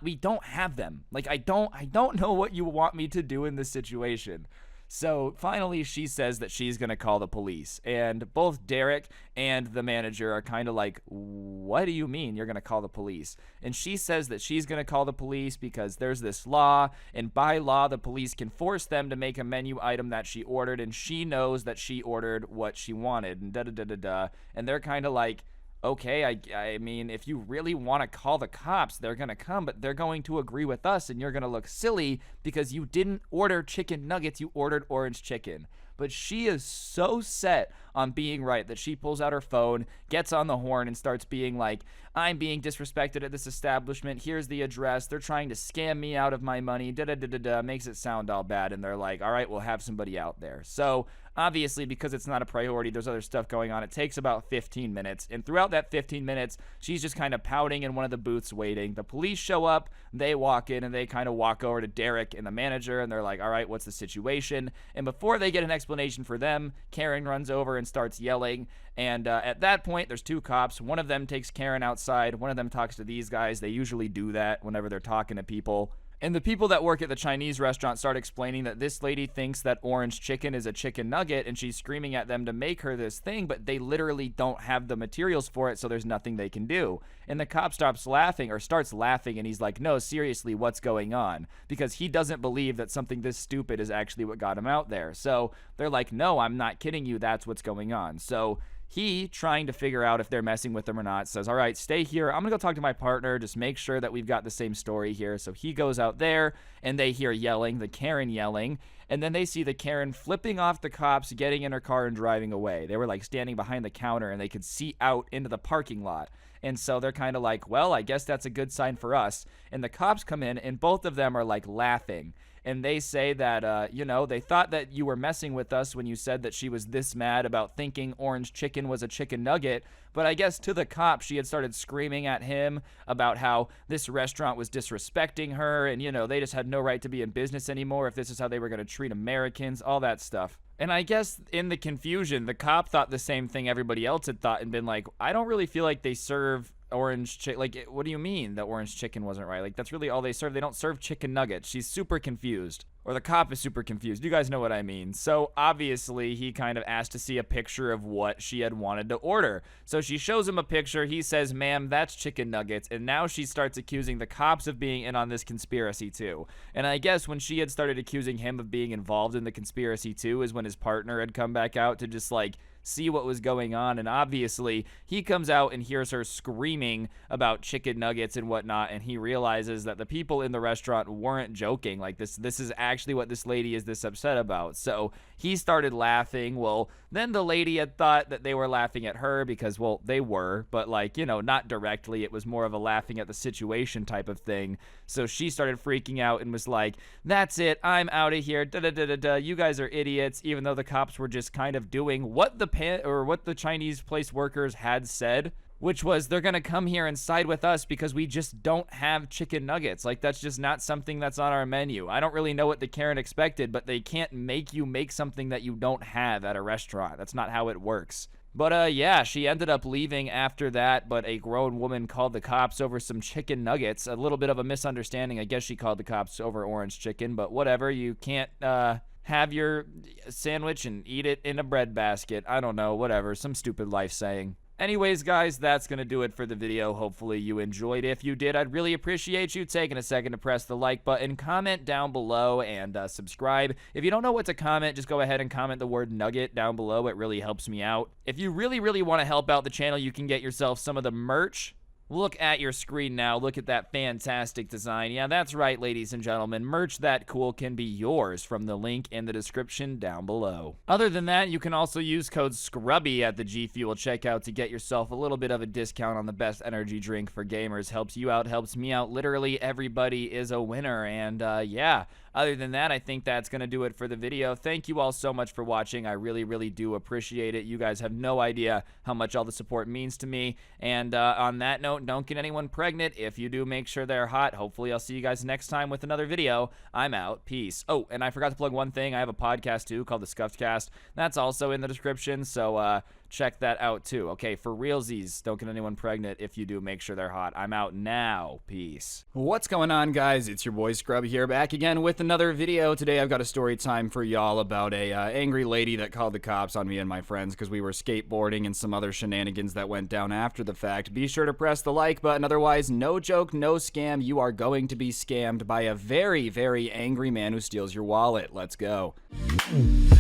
we don't have them. Like, I don't know what you want me to do in this situation. So finally, she says that she's going to call the police. And both Derek and the manager are kind of like, "What do you mean you're going to call the police?" And she says that she's going to call the police because there's this law, and by law, the police can force them to make a menu item that she ordered, and she knows that she ordered what she wanted, and da-da-da-da-da. And they're kind of like, "Okay, I mean, if you really want to call the cops, they're going to come, but they're going to agree with us, and you're going to look silly because you didn't order chicken nuggets, you ordered orange chicken." But she is so set on being right that she pulls out her phone, gets on the horn, and starts being like, "I'm being disrespected at this establishment. Here's the address. They're trying to scam me out of my money. Da-da-da-da-da." Makes it sound all bad, and they're like, "All right, we'll have somebody out there." So obviously, because it's not a priority, there's other stuff going on. It takes about 15 minutes, and throughout that 15 minutes, she's just kind of pouting in one of the booths waiting. The police show up, they walk in, and they kind of walk over to Derek and the manager, and they're like, "All right, what's the situation?" And before they get an explanation for them. Karen runs over and starts yelling. And at that point, there's two cops. One of them takes Karen outside. One of them talks to these guys. They usually do that whenever they're talking to people. And the people that work at the Chinese restaurant start explaining that this lady thinks that orange chicken is a chicken nugget, and she's screaming at them to make her this thing, but they literally don't have the materials for it, so there's nothing they can do. And the cop starts laughing, and he's like, no, seriously, what's going on? Because he doesn't believe that something this stupid is actually what got him out there. So they're like, no, I'm not kidding you, that's what's going on. So he, trying to figure out if they're messing with him or not, says, all right, stay here. I'm going to go talk to my partner, just make sure that we've got the same story here. So he goes out there, and they hear yelling, the Karen yelling, and then they see the Karen flipping off the cops, getting in her car, and driving away. They were, like, standing behind the counter, and they could see out into the parking lot. And so they're kind of like, well, I guess that's a good sign for us. And the cops come in, and both of them are, like, laughing. And they say that, they thought that you were messing with us when you said that she was this mad about thinking orange chicken was a chicken nugget. But I guess to the cop, she had started screaming at him about how this restaurant was disrespecting her. And, they just had no right to be in business anymore if this is how they were going to treat Americans, all that stuff. And I guess in the confusion, the cop thought the same thing everybody else had thought and been like, I don't really feel like they serve orange chicken. Like, what do you mean the orange chicken wasn't right? Like, that's really all they serve. They don't serve chicken nuggets. She's super confused. Or the cop is super confused. You guys know what I mean. So obviously he kind of asked to see a picture of what she had wanted to order. So she shows him a picture. He says, ma'am, that's chicken nuggets. And now she starts accusing the cops of being in on this conspiracy too. And I guess when she had started accusing him of being involved in the conspiracy too is when his partner had come back out to just like see what was going on. And obviously he comes out and hears her screaming about chicken nuggets and whatnot, and he realizes that the people in the restaurant weren't joking. Like, this is actually what this lady is this upset about. So he started laughing. Well, then the lady had thought that they were laughing at her because, well, they were, but like, not directly. It was more of a laughing at the situation type of thing. So she started freaking out and was like, that's it, I'm out of here, da-da-da-da-da, you guys are idiots, even though the cops were just kind of doing what the Chinese place workers had said, which was they're going to come here and side with us because we just don't have chicken nuggets. Like, that's just not something that's on our menu. I don't really know what the Karen expected, but they can't make you make something that you don't have at a restaurant. That's not how it works. But yeah, she ended up leaving after that, but a grown woman called the cops over some chicken nuggets. A little bit of a misunderstanding. I guess she called the cops over orange chicken, but whatever. You can't have your sandwich and eat it in a bread basket. I don't know, whatever. Some stupid life saying. Anyways, guys, that's going to do it for the video. Hopefully you enjoyed. If you did, I'd really appreciate you taking a second to press the like button, comment down below, and subscribe. If you don't know what to comment, just go ahead and comment the word nugget down below. It really helps me out. If you really, really want to help out the channel, you can get yourself some of the merch. Look at your screen now. Look at that fantastic design. Yeah, that's right, ladies and gentlemen. Merch that cool can be yours from the link in the description down below. Other than that, you can also use code SCRUBBY at the G Fuel checkout to get yourself a little bit of a discount on the best energy drink for gamers. Helps you out, helps me out. Literally, everybody is a winner. And yeah, other than that, I think that's going to do it for the video. Thank you all so much for watching. I really, really do appreciate it. You guys have no idea how much all the support means to me. And on that note, don't get anyone pregnant. If you do, make sure they're hot. Hopefully, I'll see you guys next time with another video. I'm out. Peace. Oh, and I forgot to plug one thing. I have a podcast, too, called The Scuffed Cast. That's also in the description, so check that out, too. Okay, for realsies, don't get anyone pregnant. If you do, make sure they're hot. I'm out now. Peace. What's going on, guys? It's your boy Scrub here, back again with another video. Today, I've got a story time for y'all about a angry lady that called the cops on me and my friends because we were skateboarding and some other shenanigans that went down after the fact. Be sure to press the like button. Otherwise, no joke, no scam. You are going to be scammed by a very, very angry man who steals your wallet. Let's go.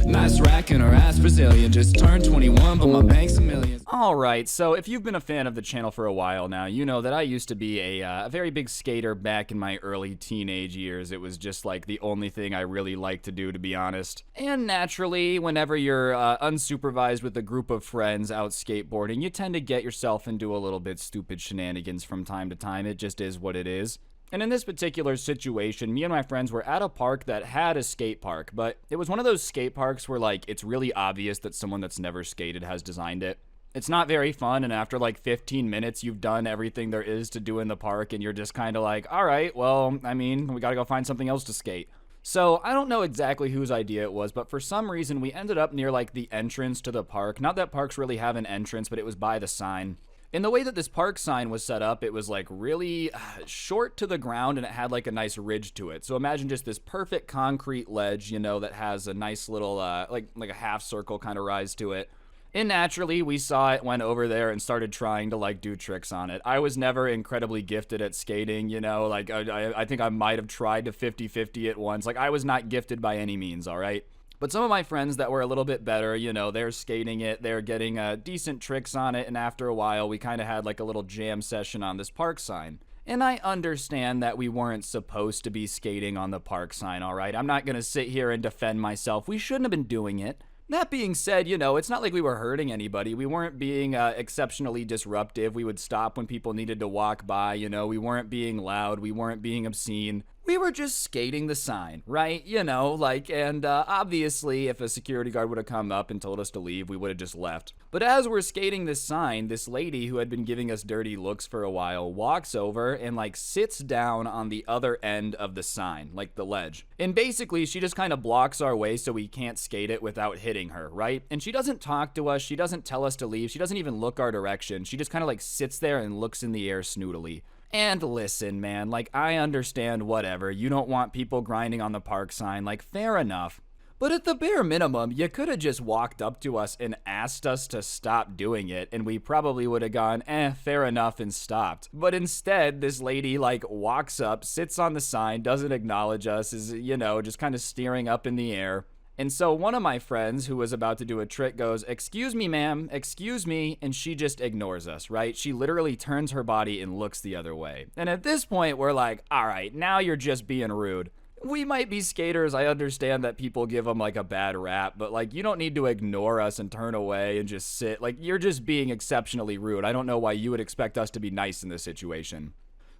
Nice rack in her ass Brazilian. Just turned 21, but my bank's a million. Alright, so if you've been a fan of the channel for a while now, you know that I used to be a very big skater back in my early teenage years. It was just like the only thing I really liked to do, to be honest. And naturally, whenever you're unsupervised with a group of friends out skateboarding, you tend to get yourself into a little bit stupid shenanigans from time to time. It just is what it is. And in this particular situation, me and my friends were at a park that had a skate park, but it was one of those skate parks where, like, it's really obvious that someone that's never skated has designed it. It's not very fun, and after, like, 15 minutes, you've done everything there is to do in the park, and you're just kind of like, all right, well, I mean, we gotta go find something else to skate. So I don't know exactly whose idea it was, but for some reason we ended up near like the entrance to the park. Not that parks really have an entrance, but it was by the sign. In the way that this park sign was set up, it was like really short to the ground and it had like a nice ridge to it. So imagine just this perfect concrete ledge, you know, that has a nice little like a half circle kind of rise to it. And naturally, we saw it, went over there, and started trying to, like, do tricks on it. I was never incredibly gifted at skating, you know? Like, I think I might have tried to 50-50 it once. Like, I was not gifted by any means, all right? But some of my friends that were a little bit better, you know, they're skating it, they're getting decent tricks on it, and after a while, we kind of had, like, a little jam session on this park sign. And I understand that we weren't supposed to be skating on the park sign, all right? I'm not going to sit here and defend myself. We shouldn't have been doing it. That being said, you know, it's not like we were hurting anybody. We weren't being exceptionally disruptive. We would stop when people needed to walk by, you know. We weren't being loud. We weren't being obscene. We were just skating the sign, right? You know, like, and obviously, if a security guard would have come up and told us to leave, we would have just left. But as we're skating this sign, this lady who had been giving us dirty looks for a while walks over and, like, sits down on the other end of the sign, like the ledge. And basically, she just kind of blocks our way so we can't skate it without hitting her, right? And she doesn't talk to us. She doesn't tell us to leave. She doesn't even look our direction. She just kind of, like, sits there and looks in the air snootily. And listen, man, like, I understand whatever. You don't want people grinding on the park sign, like, fair enough. But at the bare minimum, you could have just walked up to us and asked us to stop doing it, and we probably would have gone, fair enough, and stopped. But instead, this lady, like, walks up, sits on the sign, doesn't acknowledge us, is, you know, just kind of staring up in the air. And so one of my friends who was about to do a trick goes, "Excuse me, ma'am, excuse me," and she just ignores us, right? She literally turns her body and looks the other way. And at this point, we're like, all right, now you're just being rude. We might be skaters. I understand that people give them like a bad rap, but like you don't need to ignore us and turn away and just sit. Like you're just being exceptionally rude. I don't know why you would expect us to be nice in this situation.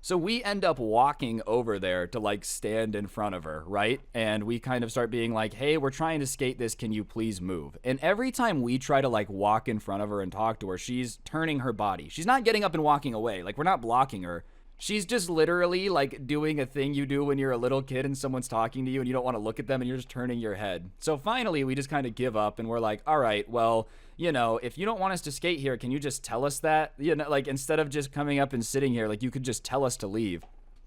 So we end up walking over there to like stand in front of her, right? And we kind of start being like, "Hey, we're trying to skate this. Can you please move?" And every time we try to like walk in front of her and talk to her, she's turning her body. She's not getting up and walking away. Like we're not blocking her. She's just literally like doing a thing you do when you're a little kid and someone's talking to you and you don't want to look at them and you're just turning your head. So finally, we just kind of give up and we're like, all right, well, you know, if you don't want us to skate here, can you just tell us that? You know, like instead of just coming up and sitting here, like you could just tell us to leave.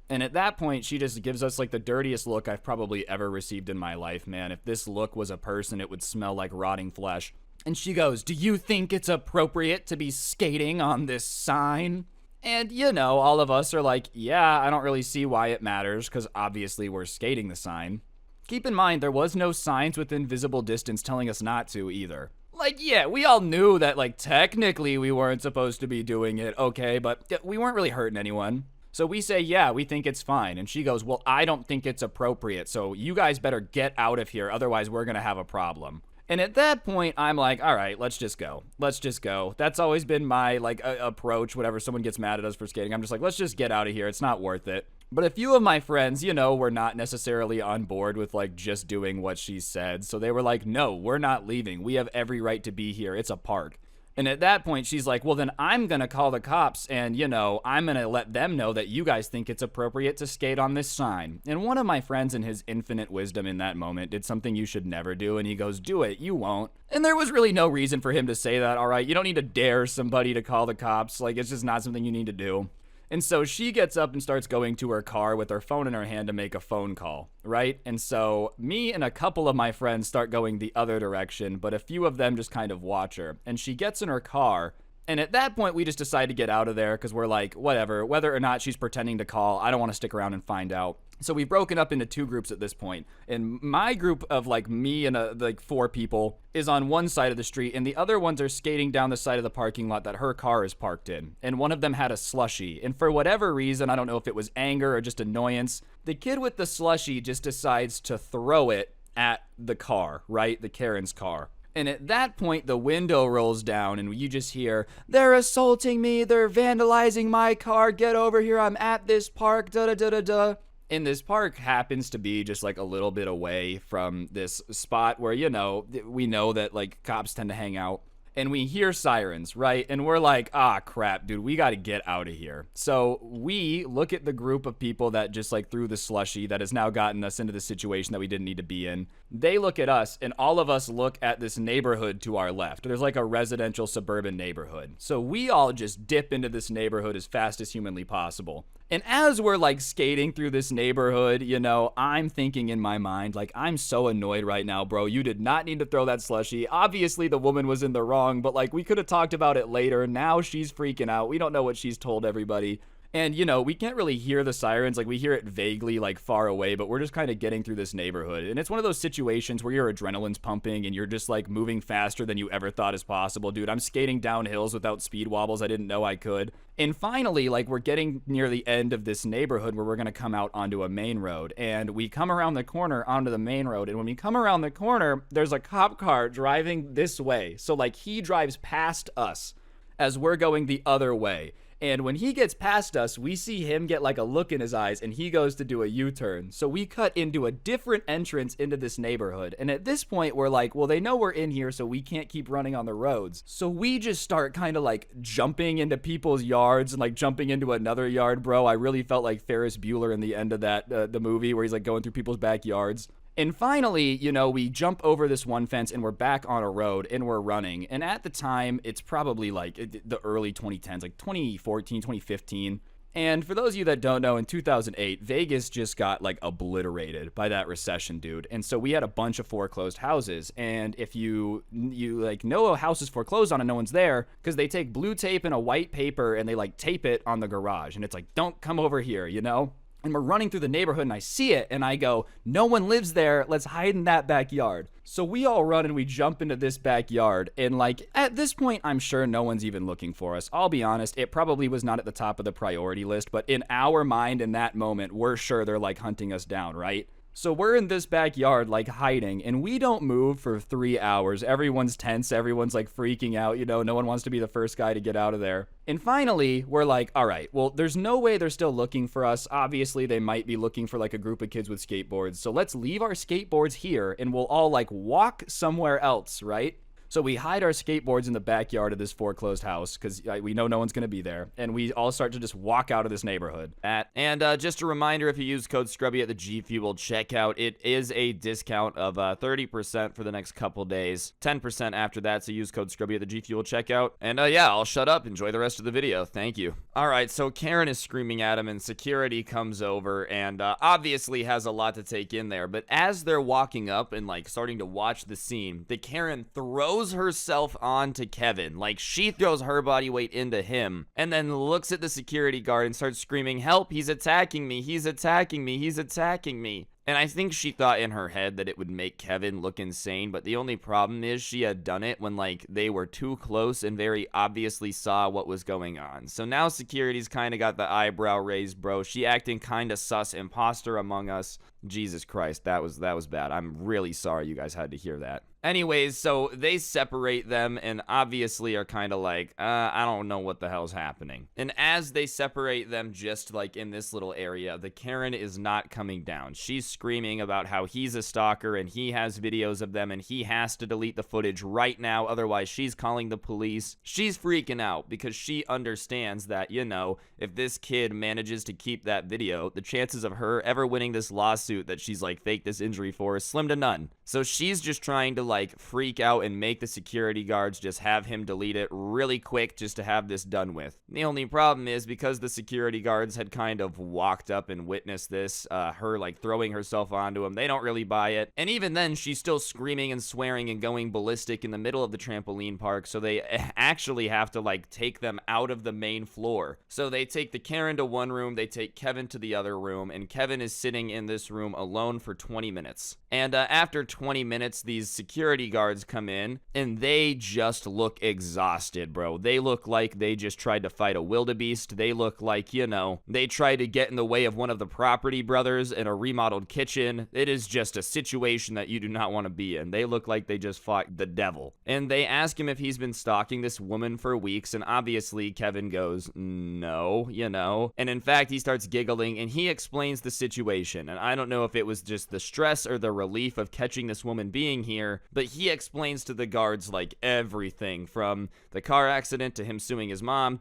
And at that point, she just gives us like the dirtiest look I've probably ever received in my life, man. If this look was a person, it would smell like rotting flesh. And she goes, "Do you think it's appropriate to be skating on this sign?" And, you know, all of us are like, yeah, I don't really see why it matters, because obviously we're skating the sign. Keep in mind, there was no signs within visible distance telling us not to either. Like, yeah, we all knew that, like, technically we weren't supposed to be doing it, okay, but we weren't really hurting anyone. So we say, yeah, we think it's fine. And she goes, well, I don't think it's appropriate, so you guys better get out of here, otherwise we're gonna have a problem. And at that point, I'm like, all right, let's just go. Let's just go. That's always been my, like, approach whenever someone gets mad at us for skating. I'm just like, let's just get out of here. It's not worth it. But a few of my friends, you know, were not necessarily on board with, like, just doing what she said. So they were like, no, we're not leaving. We have every right to be here. It's a park. And at that point, she's like, well, then I'm going to call the cops and, you know, I'm going to let them know that you guys think it's appropriate to skate on this sign. And one of my friends in his infinite wisdom in that moment did something you should never do. And he goes, do it. You won't. And there was really no reason for him to say that. All right. You don't need to dare somebody to call the cops. Like, it's just not something you need to do. And so she gets up and starts going to her car with her phone in her hand to make a phone call, right? And so me and a couple of my friends start going the other direction, but a few of them just kind of watch her. And she gets in her car, and at that point, we just decide to get out of there because we're like, whatever, whether or not she's pretending to call, I don't want to stick around and find out. So we've broken up into two groups at this point. And my group of like me and like 4 people is on one side of the street, and the other ones are skating down the side of the parking lot that her car is parked in. And one of them had a slushy. And for whatever reason, I don't know if it was anger or just annoyance, the kid with the slushy just decides to throw it at the car, right? The Karen's car. And at that point, the window rolls down and you just hear, "They're assaulting me, they're vandalizing my car, get over here, I'm at this park, da-da-da-da-da." And this park happens to be just like a little bit away from this spot where, you know, we know that like cops tend to hang out. and we hear sirens, right? And we're like, ah, crap, dude, we got to get out of here. So we look at the group of people that just like threw the slushy that has now gotten us into the situation that we didn't need to be in. They look at us, and all of us look at this neighborhood to our left. There's like a residential suburban neighborhood. So we all just dip into this neighborhood as fast as humanly possible. And as we're like skating through this neighborhood, you know, I'm thinking in my mind, like, I'm so annoyed right now, bro. You did not need to throw that slushy. Obviously, the woman was in the wrong, but like, we could have talked about it later. Now she's freaking out. We don't know what she's told everybody. And, you know, we can't really hear the sirens. Like, we hear it vaguely, like, far away, but we're just kind of getting through this neighborhood. And it's one of those situations where your adrenaline's pumping and you're just, like, moving faster than you ever thought is possible. Dude, I'm skating down hills without speed wobbles. I didn't know I could. And finally, like, we're getting near the end of this neighborhood where we're going to come out onto a main road. And we come around the corner onto the main road. And when we come around the corner, there's a cop car driving this way. So, like, he drives past us as we're going the other way. And when he gets past us, we see him get like a look in his eyes, and he goes to do a U-turn. So we cut into a different entrance into this neighborhood. And at this point, we're like, well, they know we're in here, so we can't keep running on the roads. So we just start kind of like jumping into people's yards and like jumping into another yard, bro. I really felt like Ferris Bueller in the end of that, the movie where he's like going through people's backyards. And finally, you know, we jump over this one fence and we're back on a road and we're running. And at the time, it's probably like the early 2010s, like 2014, 2015. And for those of you that don't know, in 2008, Vegas just got like obliterated by that recession, dude. And so we had a bunch of foreclosed houses. And if you like know a house is foreclosed on and no one's there, because they take blue tape and a white paper and they like tape it on the garage. And it's like, don't come over here, you know? And we're running through the neighborhood and I see it and I go, no one lives there. Let's hide in that backyard. So we all run and we jump into this backyard. And like at this point, I'm sure no one's even looking for us. I'll be honest. It probably was not at the top of the priority list, but in our mind in that moment, we're sure they're like hunting us down, right? So we're in this backyard, like, hiding, and we don't move for 3 hours. Everyone's tense. Everyone's, like, freaking out. You know, no one wants to be the first guy to get out of there. And finally, we're like, all right, well, there's no way they're still looking for us. Obviously, they might be looking for, like, a group of kids with skateboards. So let's leave our skateboards here, and we'll all, like, walk somewhere else, right? So we hide our skateboards in the backyard of this foreclosed house because we know no one's going to be there. And we all start to just walk out of this neighborhood. And just a reminder, if you use code Scrubby at the G Fuel checkout, it is a discount of 30% for the next couple days. 10% after that, so use code Scrubby at the G Fuel checkout. And yeah, I'll shut up. Enjoy the rest of the video. Thank you. All right, so Karen is screaming at him, and security comes over and obviously has a lot to take in there. But as they're walking up and like starting to watch the scene, the Karen throws herself onto Kevin. Like, she throws her body weight into him and then looks at the security guard and starts screaming, help, he's attacking me, he's attacking me, he's attacking me. And I think she thought in her head that it would make Kevin look insane, but the only problem is she had done it when, like, they were too close and very obviously saw what was going on. So now security's kind of got the eyebrow raised, bro. She acting kind of sus, imposter among us. Jesus Christ, that was bad. I'm really sorry you guys had to hear that. Anyways, so they separate them and obviously are kind of like, I don't know what the hell's happening. And as they separate them just like in this little area, the Karen is not coming down. She's screaming about how he's a stalker and he has videos of them and he has to delete the footage right now, otherwise she's calling the police. She's freaking out because she understands that, you know, if this kid manages to keep that video, the chances of her ever winning this lawsuit that she's like faked this injury for is slim to none. So she's just trying to like freak out and make the security guards just have him delete it really quick just to have this done with. The only problem is because the security guards had kind of walked up and witnessed this, her like throwing herself onto him, they don't really buy it. And even then, she's still screaming and swearing and going ballistic in the middle of the trampoline park, so they actually have to like take them out of the main floor. So they take the Karen to one room, they take Kevin to the other room, and Kevin is sitting in this room alone for 20 minutes. And after 20 minutes, these security guards come in, and they just look exhausted, bro. They look like they just tried to fight a wildebeest. They look like, you know, they tried to get in the way of one of the property brothers in a remodeled kitchen. It is just a situation that you do not want to be in. They look like they just fought the devil. And they ask him if he's been stalking this woman for weeks, and obviously Kevin goes, no, you know. And in fact, he starts giggling, and he explains the situation. And I don't know know if it was just the stress or the relief of catching this woman being here, but he explains to the guards like everything from the car accident to him suing his mom,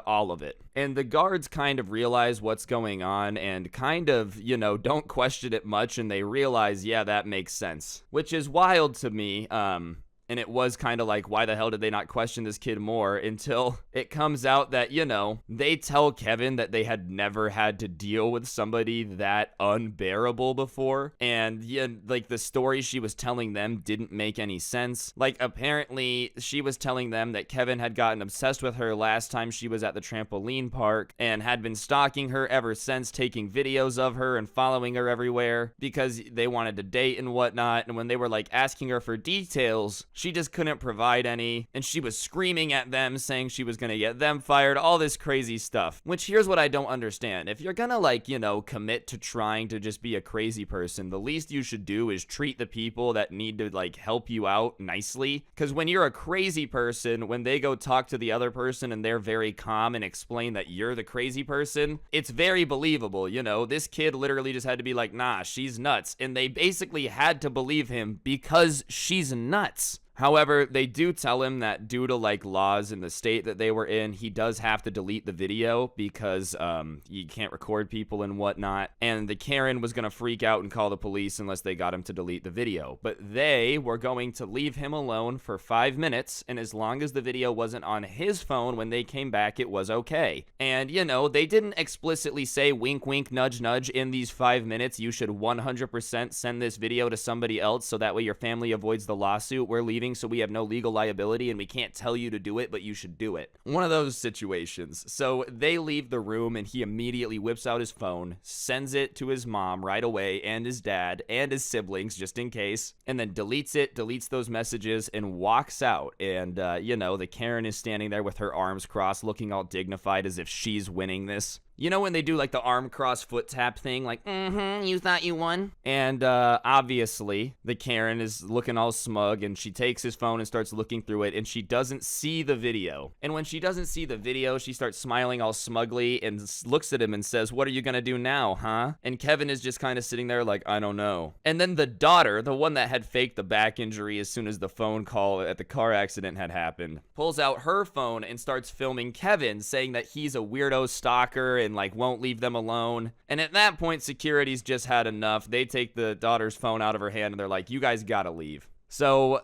all of it. And the guards kind of realize what's going on and kind of, don't question it much, and they realize, yeah, that makes sense, which is wild to me. And it was kind of like, why the hell did they not question this kid more, until it comes out that, they tell Kevin that they had never had to deal with somebody that unbearable before. And like the story she was telling them didn't make any sense. Like apparently she was telling them that Kevin had gotten obsessed with her last time she was at the trampoline park and had been stalking her ever since, taking videos of her and following her everywhere because they wanted to date and whatnot. And when they were like asking her for details, she just couldn't provide any, and she was screaming at them, saying she was gonna get them fired, all this crazy stuff. Which, here's what I don't understand. If you're gonna, commit to trying to just be a crazy person, the least you should do is treat the people that need to, help you out nicely. Because when you're a crazy person, when they go talk to the other person and they're very calm and explain that you're the crazy person, it's very believable, This kid literally just had to be like, nah, she's nuts. And they basically had to believe him because she's nuts. However, they do tell him that due to laws in the state that they were in, he does have to delete the video because you can't record people and whatnot. And the Karen was going to freak out and call the police unless they got him to delete the video. But they were going to leave him alone for 5 minutes, and as long as the video wasn't on his phone when they came back, it was okay. And, they didn't explicitly say wink, wink, nudge, nudge, in these 5 minutes, you should 100% send this video to somebody else so that way your family avoids the lawsuit. We're leaving so we have no legal liability and we can't tell you to do it, but you should do it. One of those situations. So they leave the room and he immediately whips out his phone, sends it to his mom right away and his dad and his siblings just in case, and then deletes those messages and walks out. And, the Karen is standing there with her arms crossed, looking all dignified as if she's winning this. When they do the arm cross foot tap thing, you thought you won? And obviously, the Karen is looking all smug, and she takes his phone and starts looking through it, and she doesn't see the video. And when she doesn't see the video, she starts smiling all smugly and looks at him and says, "What are you gonna do now, huh?" And Kevin is just kind of sitting there like, "I don't know." And then the daughter, the one that had faked the back injury as soon as the phone call at the car accident had happened, pulls out her phone and starts filming Kevin, saying that he's a weirdo stalker and won't leave them alone. And at that point, security's just had enough. They take the daughter's phone out of her hand and they're like, you guys gotta leave. So,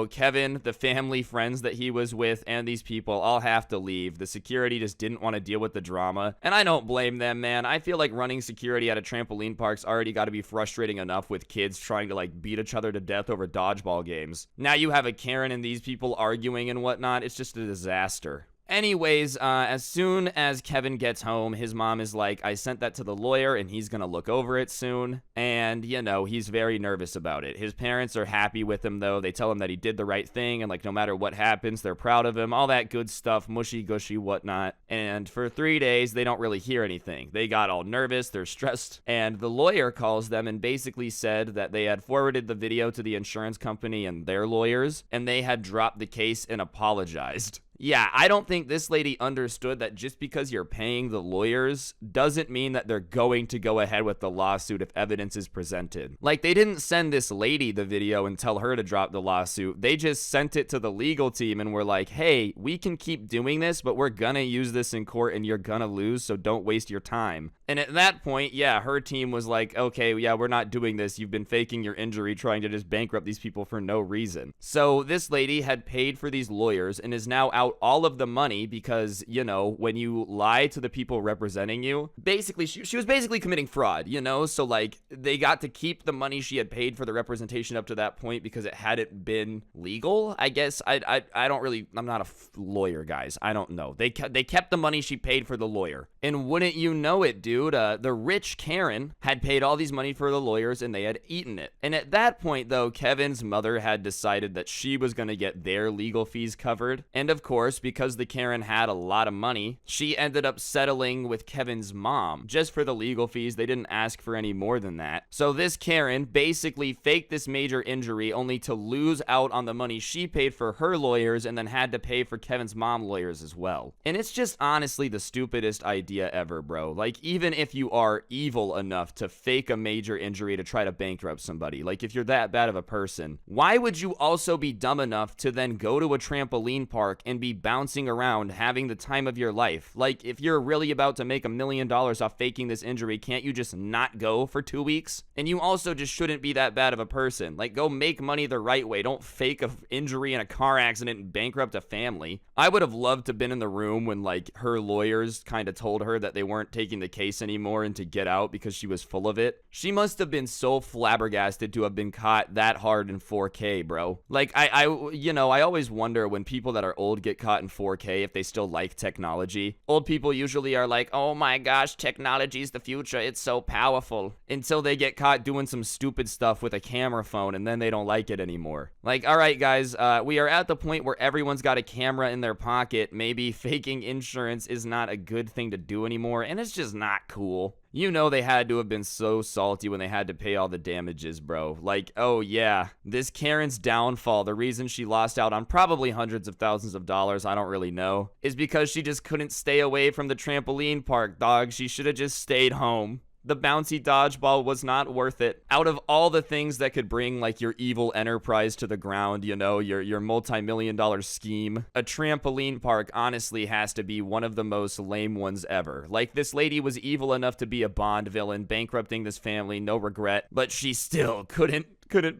Kevin, the family, friends that he was with, and these people all have to leave. The security just didn't want to deal with the drama. And I don't blame them, man. I feel like running security at a trampoline park's already got to be frustrating enough with kids trying to, beat each other to death over dodgeball games. Now you have a Karen and these people arguing and whatnot. It's just a disaster. Anyways, as soon as Kevin gets home, his mom is like, I sent that to the lawyer and he's gonna look over it soon. And, he's very nervous about it. His parents are happy with him, though. They tell him that he did the right thing and, no matter what happens, they're proud of him. All that good stuff, mushy gushy, whatnot. And for 3 days, they don't really hear anything. They got all nervous, they're stressed. And the lawyer calls them and basically said that they had forwarded the video to the insurance company and their lawyers, and they had dropped the case and apologized. Yeah, I don't think this lady understood that just because you're paying the lawyers doesn't mean that they're going to go ahead with the lawsuit if evidence is presented. They didn't send this lady the video and tell her to drop the lawsuit. They just sent it to the legal team and were like, hey, we can keep doing this, but we're gonna use this in court and you're gonna lose, so don't waste your time. And at that point, yeah, her team was like, okay, yeah, we're not doing this. You've been faking your injury, trying to just bankrupt these people for no reason. So this lady had paid for these lawyers and is now out all of the money because, when you lie to the people representing you, basically, she was basically committing fraud, So, they got to keep the money she had paid for the representation up to that point because it hadn't been legal, I guess. I don't really, I'm not a lawyer, guys. I don't know. They kept the money she paid for the lawyer. And wouldn't you know it, dude, the rich Karen had paid all these money for the lawyers and they had eaten it. And at that point, though, Kevin's mother had decided that she was going to get their legal fees covered. And of course, because the Karen had a lot of money, she ended up settling with Kevin's mom just for the legal fees. They didn't ask for any more than that. So this Karen basically faked this major injury only to lose out on the money she paid for her lawyers and then had to pay for Kevin's mom lawyers as well. And it's just honestly the stupidest idea ever, bro. Even even if you are evil enough to fake a major injury to try to bankrupt somebody, like if you're that bad of a person, why would you also be dumb enough to then go to a trampoline park and be bouncing around having the time of your life? Like, if you're really about to make $1 million off faking this injury, can't you just not go for 2 weeks? And you also just shouldn't be that bad of a person. Like, go make money the right way. Don't fake a injury in a car accident and bankrupt a family. I would have loved to have been in the room when, like, her lawyers kind of told her that they weren't taking the case anymore and to get out because she was full of it. She must have been so flabbergasted to have been caught that hard in 4K, bro. Like, I always wonder when people that are old get caught in 4K if they still like technology. Old people usually are like, oh my gosh, technology's the future, it's so powerful. Until they get caught doing some stupid stuff with a camera phone and then they don't like it anymore. Like, all right, guys, we are at the point where everyone's got a camera in their pocket. Maybe faking insurance is not a good thing to do anymore, and it's just not cool. You know they had to have been so salty when they had to pay all the damages, bro. Like, oh yeah, this Karen's downfall, the reason she lost out on probably hundreds of thousands of dollars, I don't really know, is because she just couldn't stay away from the trampoline park, dog. She should have just stayed home. The bouncy dodgeball was not worth it. Out of all the things that could bring, like, your evil enterprise to the ground, you know, your multi-million-dollar scheme, a trampoline park honestly has to be one of the most lame ones ever. Like, this lady was evil enough to be a Bond villain, bankrupting this family, no regret, but she still couldn't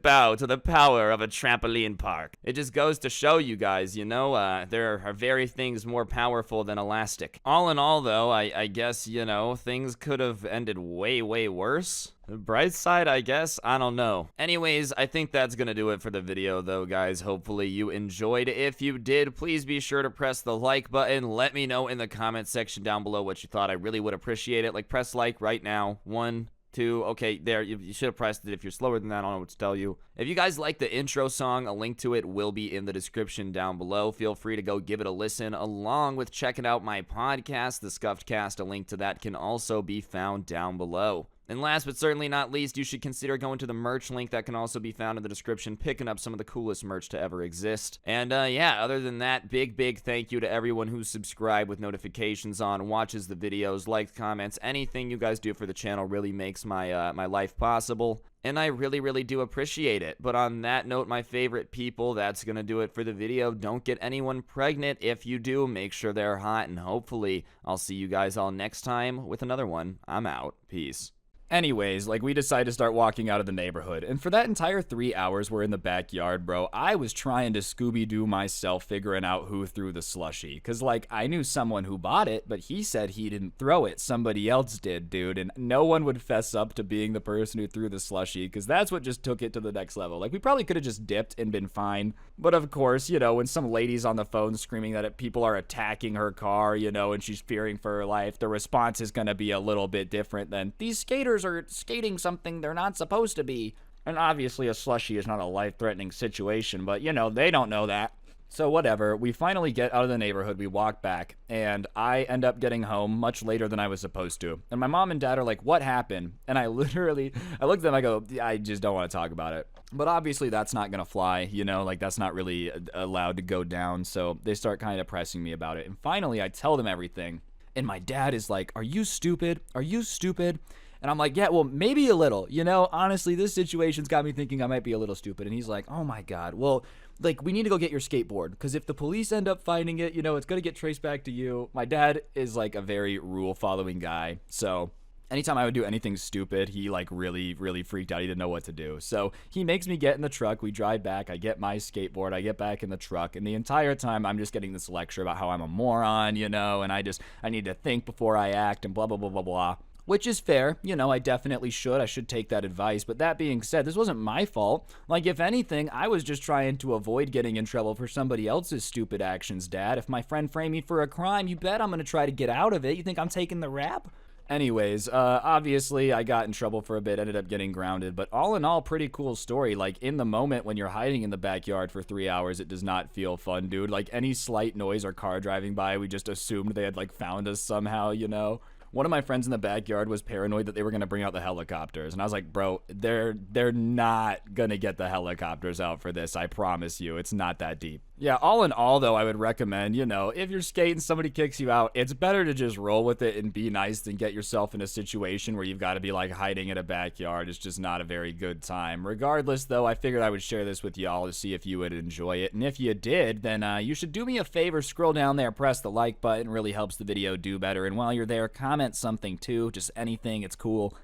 bow to the power of a trampoline park. It just goes to show you guys, you know, there are very things more powerful than elastic. All in all, though, I guess, you know, things could have ended way, way worse. The bright side, I guess, I don't know. Anyways, I think that's gonna do it for the video, though, guys. Hopefully you enjoyed. If you did, please be sure to press the like button. Let me know in the comment section down below what you thought. I really would appreciate it. Like, press like right now. 1, 2, okay, there, you should have pressed it. If you're slower than that, I don't know what to tell you. If you guys like the intro song, a link to it will be in the description down below. Feel free to go give it a listen, along with checking out my podcast, The Scuffed Cast. A link to that can also be found down below. And last but certainly not least, you should consider going to the merch link that can also be found in the description, picking up some of the coolest merch to ever exist. And yeah, other than that, big thank you to everyone who's subscribed with notifications on, watches the videos, likes, comments. Anything you guys do for the channel really makes my my life possible. And I really do appreciate it. But on that note, my favorite people, that's gonna do it for the video. Don't get anyone pregnant. If you do, make sure they're hot, and hopefully I'll see you guys all next time with another one. I'm out. Peace. Anyways, like, we decided to start walking out of the neighborhood, and for that entire 3 hours we're in the backyard, bro, I was trying to Scooby-Doo myself, figuring out who threw the slushy, because, like, I knew someone who bought it, but he said he didn't throw it, somebody else did, dude, and no one would fess up to being the person who threw the slushy, because that's what just took it to the next level. Like, we probably could have just dipped and been fine, but of course, you know, when some lady's on the phone screaming that people are attacking her car, you know, and she's fearing for her life, the response is gonna be a little bit different than, these skaters are skating something they're not supposed to be. And obviously a slushy is not a life-threatening situation, but, you know, they don't know that. So whatever, we finally get out of the neighborhood, we walk back, and I end up getting home much later than I was supposed to. And my mom and dad are like, what happened? And I looked at them, I go, I just don't want to talk about it. But obviously that's not gonna fly, you know, like, that's not really allowed to go down, so they start kind of pressing me about it. And finally I tell them everything, and my dad is like, are you stupid? Are you stupid? And I'm like, yeah, well, maybe a little. You know, honestly, this situation's got me thinking I might be a little stupid. And he's like, oh my God, well, like, we need to go get your skateboard, because if the police end up finding it, you know, it's going to get traced back to you. My dad is, like, a very rule-following guy, so anytime I would do anything stupid, he, like, really freaked out. He didn't know what to do. So he makes me get in the truck. We drive back. I get my skateboard. I get back in the truck. And the entire time, I'm just getting this lecture about how I'm a moron, you know, and I need to think before I act and blah, blah, blah, blah, blah. Which is fair, you know, I definitely should. I should take that advice. But that being said, this wasn't my fault. Like, if anything, I was just trying to avoid getting in trouble for somebody else's stupid actions, Dad. If my friend framed me for a crime, you bet I'm going to try to get out of it. You think I'm taking the rap? Anyways, obviously I got in trouble for a bit, ended up getting grounded, but all in all, pretty cool story. Like, in the moment when you're hiding in the backyard for 3 hours, it does not feel fun, dude. Like, any slight noise or car driving by, we just assumed they had, like, found us somehow, you know? One of my friends in the backyard was paranoid that they were going to bring out the helicopters. And I was like, bro, they're not going to get the helicopters out for this. I promise you. It's not that deep. Yeah, all in all, though, I would recommend, if you're skating, somebody kicks you out, it's better to just roll with it and be nice than get yourself in a situation where you've got to be, like, hiding in a backyard. It's just not a very good time. Regardless, though, I figured I would share this with y'all to see if you would enjoy it. And if you did, then you should do me a favor, scroll down there, press the like button. It really helps the video do better. And while you're there, comment something, too. Just anything. It's cool.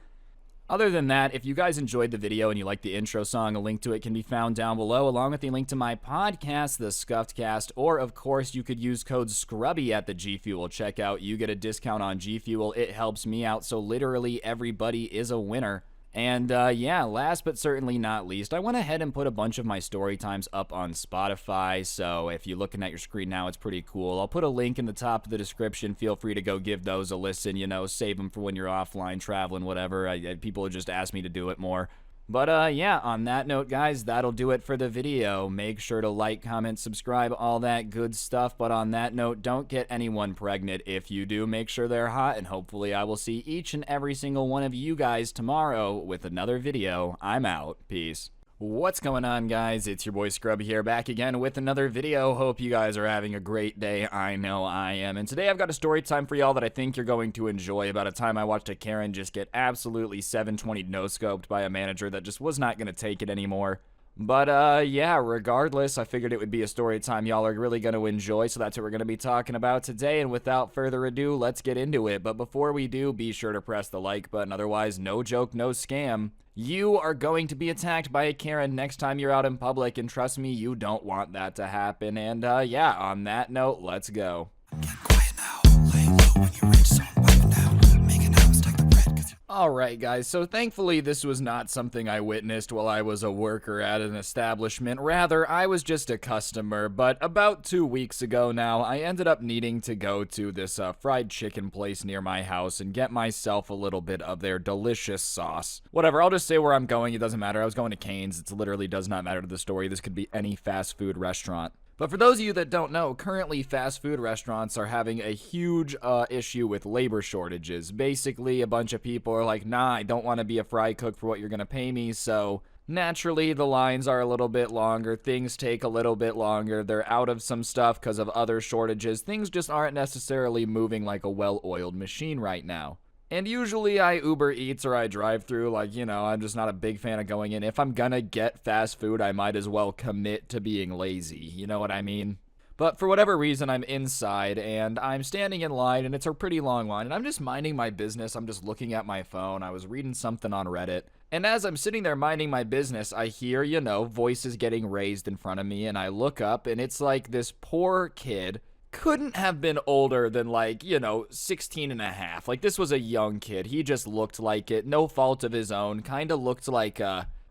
Other than that, if you guys enjoyed the video and you like the intro song, a link to it can be found down below, along with the link to my podcast, The Scuffed Cast, or, of course, you could use code SCRUBBY at the G Fuel checkout. You get a discount on G Fuel. It helps me out, so literally everybody is a winner. And, yeah, last but certainly not least, I went ahead and put a bunch of my story times up on Spotify, so if you're looking at your screen now, it's pretty cool. I'll put a link in the top of the description. Feel free to go give those a listen, save them for when you're offline, traveling, whatever. People just ask me to do it more. But, yeah, on that note, guys, that'll do it for the video. Make sure to like, comment, subscribe, all that good stuff. But on that note, don't get anyone pregnant. If you do, make sure they're hot, and hopefully I will see each and every single one of you guys tomorrow with another video. I'm out. Peace. What's going on, guys? It's your boy Scrub here, back again with another video. Hope you guys are having a great day. I know I am. And today I've got a story time for y'all that I think you're going to enjoy, about a time I watched a Karen just get absolutely 720 no-scoped by a manager that just was not going to take it anymore. But, yeah, regardless, I figured it would be a story time y'all are really going to enjoy, so that's what we're going to be talking about today. And without further ado, let's get into it. But before we do, be sure to press the like button. Otherwise, no joke, no scam. You are going to be attacked by a Karen next time you're out in public, and trust me, you don't want that to happen. And, yeah, on that note, let's go. Get quiet now. Lay low when you reach zone. Pipe down. Make an out, stack the bread. 'Cause Alright guys, so thankfully this was not something I witnessed while I was a worker at an establishment. Rather, I was just a customer, but about 2 weeks ago now, I ended up needing to go to this fried chicken place near my house and get myself a little bit of their delicious sauce. Whatever, I'll just say where I'm going, it doesn't matter. I was going to Cane's. It literally does not matter to the story. This could be any fast food restaurant. But for those of you that don't know, currently fast food restaurants are having a huge issue with labor shortages. Basically, a bunch of people are like, nah, I don't want to be a fry cook for what you're going to pay me, so naturally the lines are a little bit longer, things take a little bit longer, they're out of some stuff because of other shortages, things just aren't necessarily moving like a well-oiled machine right now. And usually I Uber Eats or I drive through, like, I'm just not a big fan of going in. If I'm gonna get fast food, I might as well commit to being lazy, you know what I mean? But for whatever reason, I'm inside, and I'm standing in line, and it's a pretty long line, and I'm just minding my business. I'm just looking at my phone. I was reading something on Reddit, and as I'm sitting there minding my business, I hear, voices getting raised in front of me, and I look up, and it's like this poor kid couldn't have been older than 16 and a half. Like, this was a young kid. He just looked like it. No fault of his own. Kind of looked like,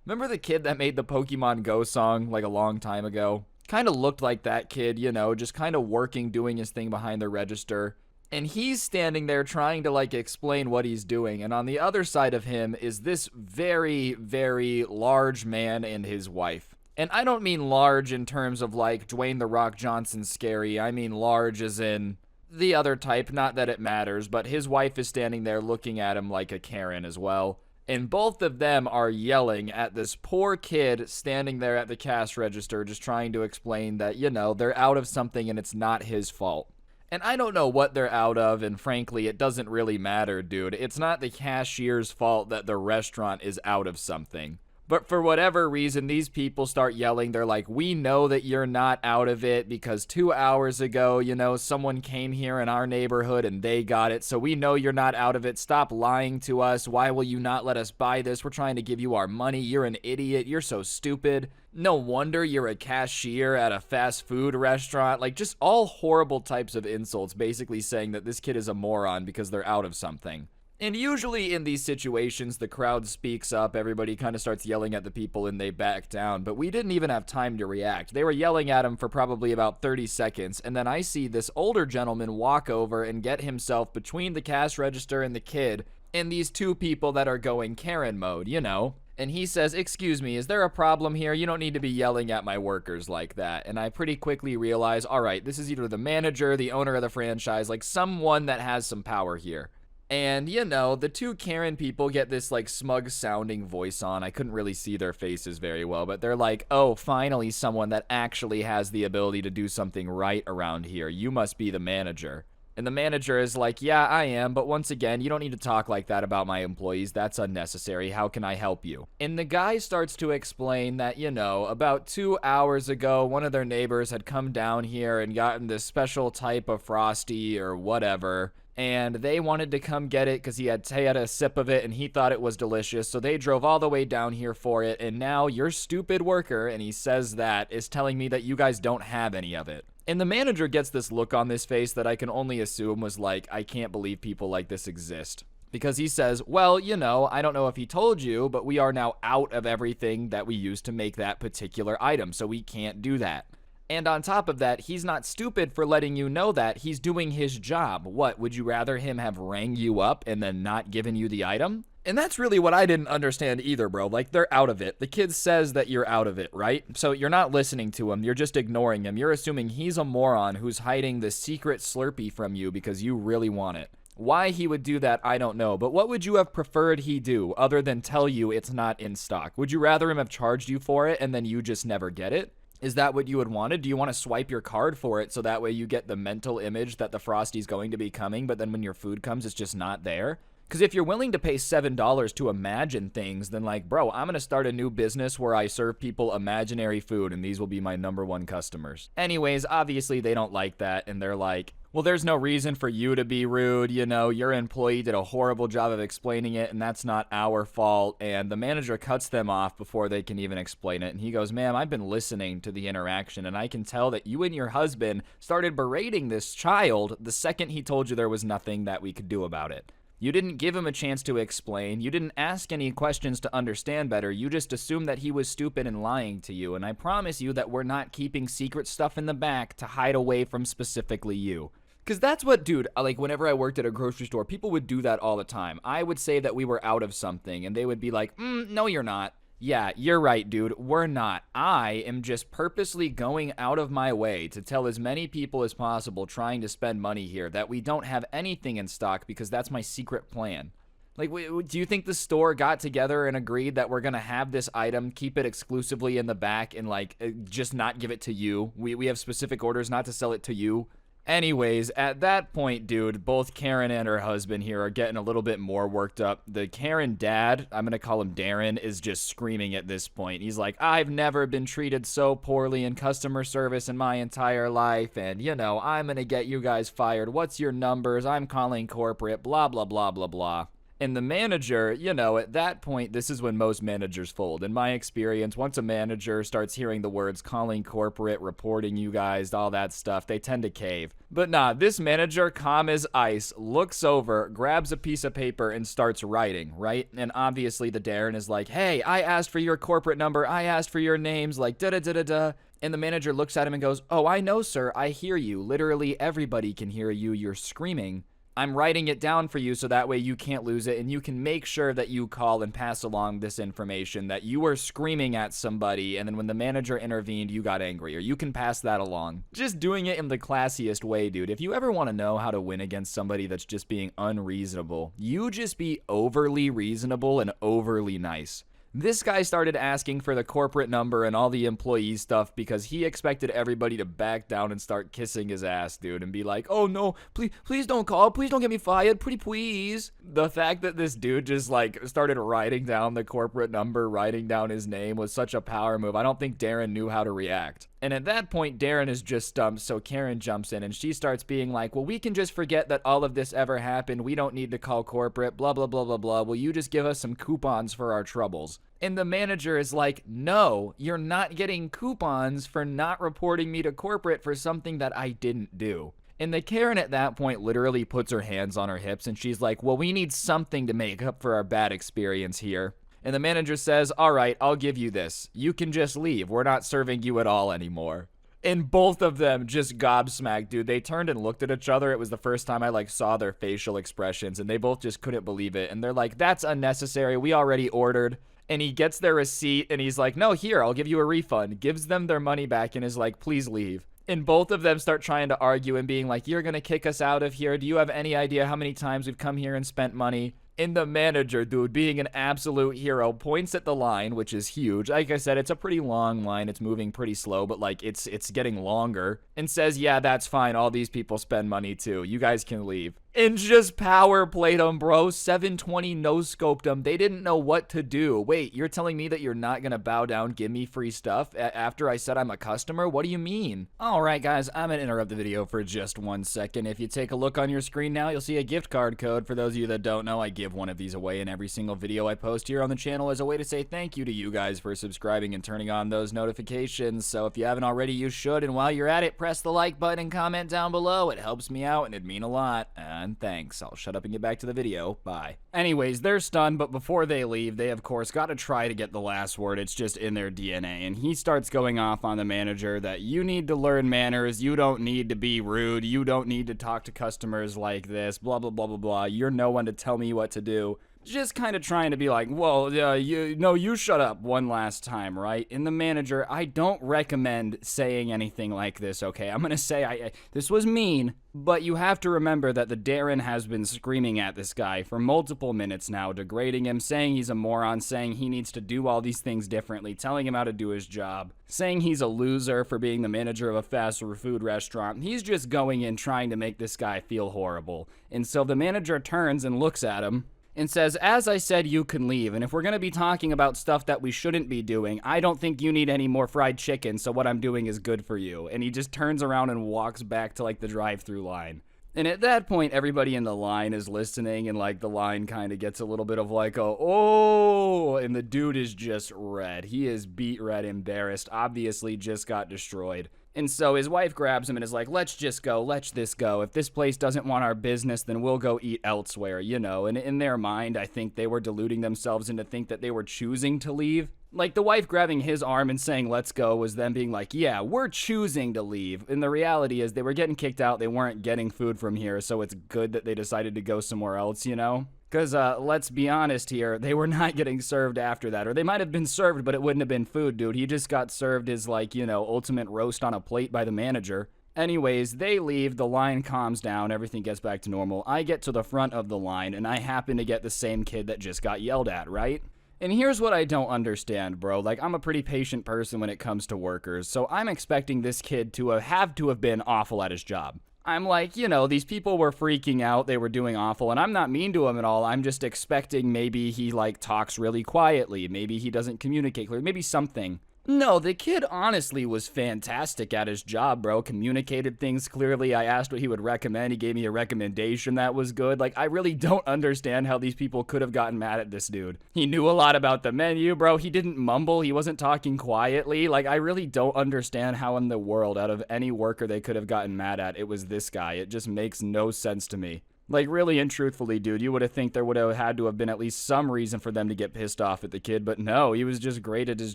remember the kid that made the Pokemon Go song, like, a long time ago? Kind of looked like that kid, just kind of working, doing his thing behind the register. And he's standing there trying to, explain what he's doing. And on the other side of him is this very, very large man and his wife. And I don't mean large in terms of, Dwayne "The Rock" Johnson scary. I mean large as in the other type, not that it matters, but his wife is standing there looking at him like a Karen as well. And both of them are yelling at this poor kid standing there at the cash register just trying to explain that, they're out of something and it's not his fault. And I don't know what they're out of, and frankly, it doesn't really matter, dude. It's not the cashier's fault that the restaurant is out of something. But for whatever reason, these people start yelling. They're like, we know that you're not out of it because 2 hours ago, someone came here in our neighborhood and they got it. So we know you're not out of it. Stop lying to us. Why will you not let us buy this? We're trying to give you our money. You're an idiot. You're so stupid. No wonder you're a cashier at a fast food restaurant. Just all horrible types of insults, basically saying that this kid is a moron because they're out of something. And usually in these situations, the crowd speaks up, everybody kind of starts yelling at the people and they back down, but we didn't even have time to react. They were yelling at him for probably about 30 seconds, and then I see this older gentleman walk over and get himself between the cash register and the kid, and these two people that are going Karen mode, And he says, excuse me, is there a problem here? You don't need to be yelling at my workers like that. And I pretty quickly realize, all right, this is either the manager, the owner of the franchise, someone that has some power here. And, you know, the two Karen people get this, like, smug sounding voice on. I couldn't really see their faces very well, but they're like, oh, finally someone that actually has the ability to do something right around here. You must be the manager. And the manager is like, yeah, I am, but once again, you don't need to talk like that about my employees. That's unnecessary. How can I help you? And the guy starts to explain that, you know, about 2 hours ago, one of their neighbors had come down here and gotten this special type of Frosty or whatever, and they wanted to come get it because he had a sip of it and he thought it was delicious, so they drove all the way down here for it, and now your stupid worker, and he says that, is telling me that you guys don't have any of it. And the manager gets this look on his face that I can only assume was like, I can't believe people like this exist. Because he says, well, you know, I don't know if he told you, but we are now out of everything that we used to make that particular item, so we can't do that. And on top of that, he's not stupid for letting you know that. He's doing his job. What, would you rather him have rang you up and then not given you the item? And that's really what I didn't understand either, bro. Like, they're out of it. The kid says that you're out of it, right? So you're not listening to him. You're just ignoring him. You're assuming he's a moron who's hiding the secret Slurpee from you because you really want it. Why he would do that, I don't know. But what would you have preferred he do other than tell you it's not in stock? Would you rather him have charged you for it and then you just never get it? Is that what you would wanted? Do you want to swipe your card for it so that way you get the mental image that the Frosty's going to be coming, but then when your food comes, it's just not there? Because if you're willing to pay $7 to imagine things, then like, bro, I'm going to start a new business where I serve people imaginary food, and these will be my #1 customers. Anyways, obviously they don't like that, and they're like, well, there's no reason for you to be rude, you know, your employee did a horrible job of explaining it, and that's not our fault, and the manager cuts them off before they can even explain it, and he goes, ma'am, I've been listening to the interaction, and I can tell that you and your husband started berating this child the second he told you there was nothing that we could do about it. You didn't give him a chance to explain. You didn't ask any questions to understand better. You just assumed that he was stupid and lying to you. And I promise you that we're not keeping secret stuff in the back to hide away from specifically you. Because that's what, dude, like whenever I worked at a grocery store, people would do that all the time. I would say that we were out of something and they would be like, no, you're not. Yeah, you're right, dude. We're not. I am just purposely going out of my way to tell as many people as possible trying to spend money here that we don't have anything in stock because that's my secret plan. Like, do you think the store got together and agreed that we're going to have this item, keep it exclusively in the back, and, like, just not give it to you? We have specific orders not to sell it to you. Anyways, at that point, dude, both Karen and her husband here are getting a little bit more worked up. The Karen dad, I'm going to call him Darren, is just screaming at this point. He's like, I've never been treated so poorly in customer service in my entire life, and, you know, I'm going to get you guys fired. What's your numbers? I'm calling corporate, blah, blah, blah, blah, blah. And the manager, you know, at that point, this is when most managers fold. In my experience, once a manager starts hearing the words calling corporate, reporting you guys, all that stuff, they tend to cave. But nah, this manager, calm as ice, looks over, grabs a piece of paper, and starts writing, right? And obviously the Darren is like, hey, I asked for your corporate number, I asked for your names, like da-da-da-da-da. And the manager looks at him and goes, oh, I know, sir, I hear you. Literally everybody can hear you, you're screaming. I'm writing it down for you so that way you can't lose it and you can make sure that you call and pass along this information that you were screaming at somebody and then when the manager intervened, you got angry, or you can pass that along. Just doing it in the classiest way, dude. If you ever want to know how to win against somebody that's just being unreasonable, you just be overly reasonable and overly nice. This guy started asking for the corporate number and all the employee stuff because he expected everybody to back down and start kissing his ass, dude, and be like, oh no, please don't call, please don't get me fired, pretty please. The fact that this dude just like started writing down the corporate number, writing down his name was such a power move. I don't think Darren knew how to react. And at that point, Darren is just stumped, so Karen jumps in and she starts being like, well, we can just forget that all of this ever happened. We don't need to call corporate, blah, blah, blah, blah, blah. Will you just give us some coupons for our troubles? And the manager is like, no, you're not getting coupons for not reporting me to corporate for something that I didn't do. And the Karen at that point literally puts her hands on her hips and she's like, well, we need something to make up for our bad experience here. And the manager says, all right, I'll give you this. You can just leave. We're not serving you at all anymore. And both of them just gobsmacked, dude. They turned and looked at each other. It was the first time I like saw their facial expressions and they both just couldn't believe it. And they're like, that's unnecessary. We already ordered. And he gets their receipt and he's like, no, here, I'll give you a refund. Gives them their money back and is like, please leave. And both of them start trying to argue and being like, you're gonna kick us out of here. Do you have any idea how many times we've come here and spent money? And the manager, dude, being an absolute hero, points at the line, which is huge. Like I said, it's a pretty long line. It's moving pretty slow, but like it's getting longer. And says, yeah, that's fine. All these people spend money too. You guys can leave. And just power played them, bro. 720 no-scoped them. They didn't know what to do. Wait, you're telling me that you're not gonna bow down, give me free stuff after I said I'm a customer? What do you mean? Alright guys, I'm gonna interrupt the video for just 1 second. If you take a look on your screen now, you'll see a gift card code. For those of you that don't know, I give one of these away in every single video I post here on the channel as a way to say thank you to you guys for subscribing and turning on those notifications. So if you haven't already, you should. And while you're at it, press the like button and comment down below. It helps me out and it'd mean a lot. And thanks. I'll shut up and get back to the video. Bye. Anyways, they're stunned, but before they leave, they of course got to try to get the last word. It's just in their DNA. And he starts going off on the manager that you need to learn manners. You don't need to be rude. You don't need to talk to customers like this. Blah, blah, blah, blah, blah. You're no one to tell me what to do. Just kind of trying to be like, well, you shut up one last time, right? And the manager, I don't recommend saying anything like this, okay? I'm gonna say this was mean, but you have to remember that the Darren has been screaming at this guy for multiple minutes now, degrading him, saying he's a moron, saying he needs to do all these things differently, telling him how to do his job, saying he's a loser for being the manager of a fast food restaurant. He's just going in trying to make this guy feel horrible. And so the manager turns and looks at him and says, as I said, you can leave. And if we're going to be talking about stuff that we shouldn't be doing, I don't think you need any more fried chicken, so what I'm doing is good for you. And he just turns around and walks back to, like, the drive-thru line. And at that point, everybody in the line is listening, and, like, the line kind of gets a little bit of, like, oh, and the dude is just red. He is beet red, embarrassed, obviously just got destroyed. And so his wife grabs him and is like, let's just go, let's this go. If this place doesn't want our business, then we'll go eat elsewhere, you know. And in their mind, I think they were deluding themselves into think that they were choosing to leave. Like, the wife grabbing his arm and saying, let's go, was them being like, yeah, we're choosing to leave. And the reality is they were getting kicked out. They weren't getting food from here, so it's good that they decided to go somewhere else, you know? Because, let's be honest here, they were not getting served after that. Or they might have been served, but it wouldn't have been food, dude. He just got served his, like, you know, ultimate roast on a plate by the manager. Anyways, they leave, the line calms down, everything gets back to normal. I get to the front of the line, and I happen to get the same kid that just got yelled at, right? And here's what I don't understand, bro. Like, I'm a pretty patient person when it comes to workers, so I'm expecting this kid to have been awful at his job. I'm like, you know, these people were freaking out, they were doing awful, and I'm not mean to him at all. I'm just expecting maybe he, like, talks really quietly, maybe he doesn't communicate clearly, maybe something. No, the kid honestly was fantastic at his job, bro. Communicated things clearly. I asked what he would recommend. He gave me a recommendation that was good. Like, I really don't understand how these people could have gotten mad at this dude. He knew a lot about the menu, bro. He didn't mumble. He wasn't talking quietly. Like, I really don't understand how in the world, out of any worker they could have gotten mad at, it was this guy. It just makes no sense to me. Like, really and truthfully, dude, you would have think there would have had to have been at least some reason for them to get pissed off at the kid, but no, he was just great at his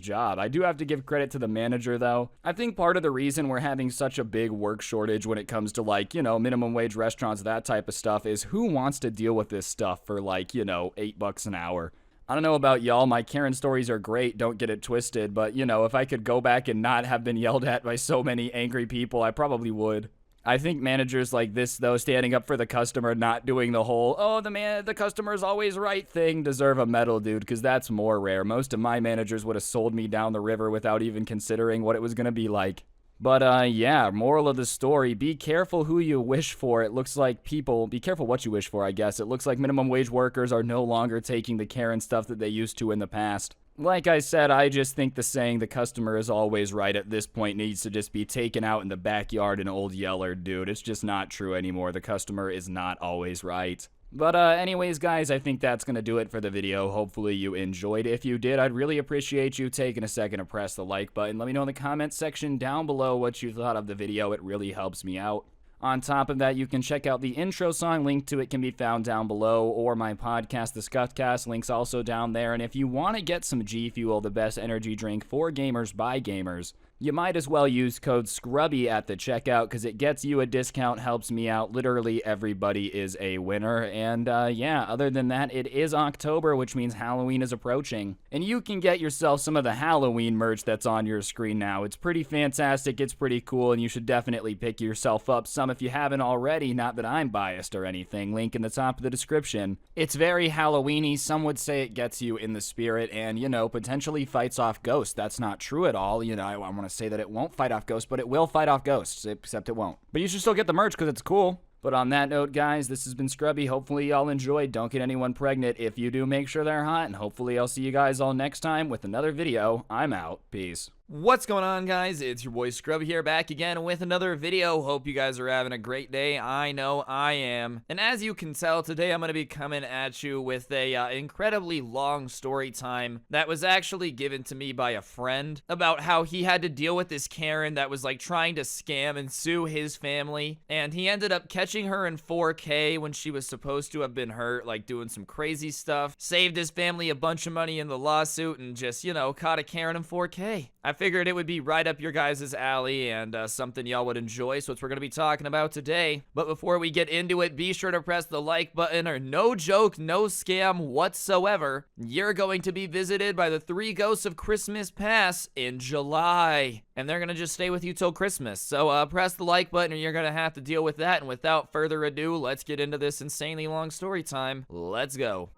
job. I do have to give credit to the manager, though. I think part of the reason we're having such a big work shortage when it comes to, like, you know, minimum wage restaurants, that type of stuff, is who wants to deal with this stuff for, like, you know, $8 an hour? I don't know about y'all, my Karen stories are great, don't get it twisted, but, you know, if I could go back and not have been yelled at by so many angry people, I probably would. I think managers like this, though, standing up for the customer, not doing the whole, oh, the customer's always right thing, deserve a medal, dude, because that's more rare. Most of my managers would have sold me down the river without even considering what it was going to be like. But, yeah, moral of the story, be careful who you wish for. It looks like be careful what you wish for, I guess. It looks like minimum wage workers are no longer taking the Karen stuff that they used to in the past. Like I said, I just think the saying the customer is always right at this point needs to just be taken out in the backyard in Old Yeller, dude. It's just not true anymore. The customer is not always right. But anyways, guys, I think that's going to do it for the video. Hopefully you enjoyed. If you did, I'd really appreciate you taking a second to press the like button. Let me know in the comments section down below what you thought of the video. It really helps me out. On top of that, you can check out the intro song. Link to it can be found down below, or my podcast, The Scuffcast, link's also down there. And if you want to get some G Fuel, the best energy drink for gamers by gamers, you might as well use code SCRUBBY at the checkout because it gets you a discount, helps me out. Literally everybody is a winner. And yeah, other than that, it is October, which means Halloween is approaching. And you can get yourself some of the Halloween merch that's on your screen now. It's pretty fantastic, it's pretty cool, and you should definitely pick yourself up some if you haven't already. Not that I'm biased or anything. Link in the top of the description. It's very Halloween-y. Some would say it gets you in the spirit and, you know, potentially fights off ghosts. That's not true at all. You know, I want to say that it won't fight off ghosts, but it will fight off ghosts, except it won't. But you should still get the merch because it's cool. But on that note, guys, this has been Scrubby. Hopefully y'all enjoyed. Don't get anyone pregnant. If you do, make sure they're hot, and hopefully I'll see you guys all next time with another video. I'm out. Peace. What's going on, guys? It's your boy Scrubby here, back again with another video. Hope you guys are having a great day. I know I am. And as you can tell, today I'm going to be coming at you with a incredibly long story time that was actually given to me by a friend about how he had to deal with this Karen that was like trying to scam and sue his family. And he ended up catching her in 4K when she was supposed to have been hurt, like doing some crazy stuff. Saved his family a bunch of money in the lawsuit and just, you know, caught a Karen in 4K. I figured it would be right up your guys' alley and something y'all would enjoy, so it's what we're going to be talking about today. But before we get into it, be sure to press the like button, or no joke, no scam whatsoever, you're going to be visited by the 3 ghosts of Christmas Past in July. And they're going to just stay with you till Christmas. So press the like button or you're going to have to deal with that. And without further ado, let's get into this insanely long story time. Let's go.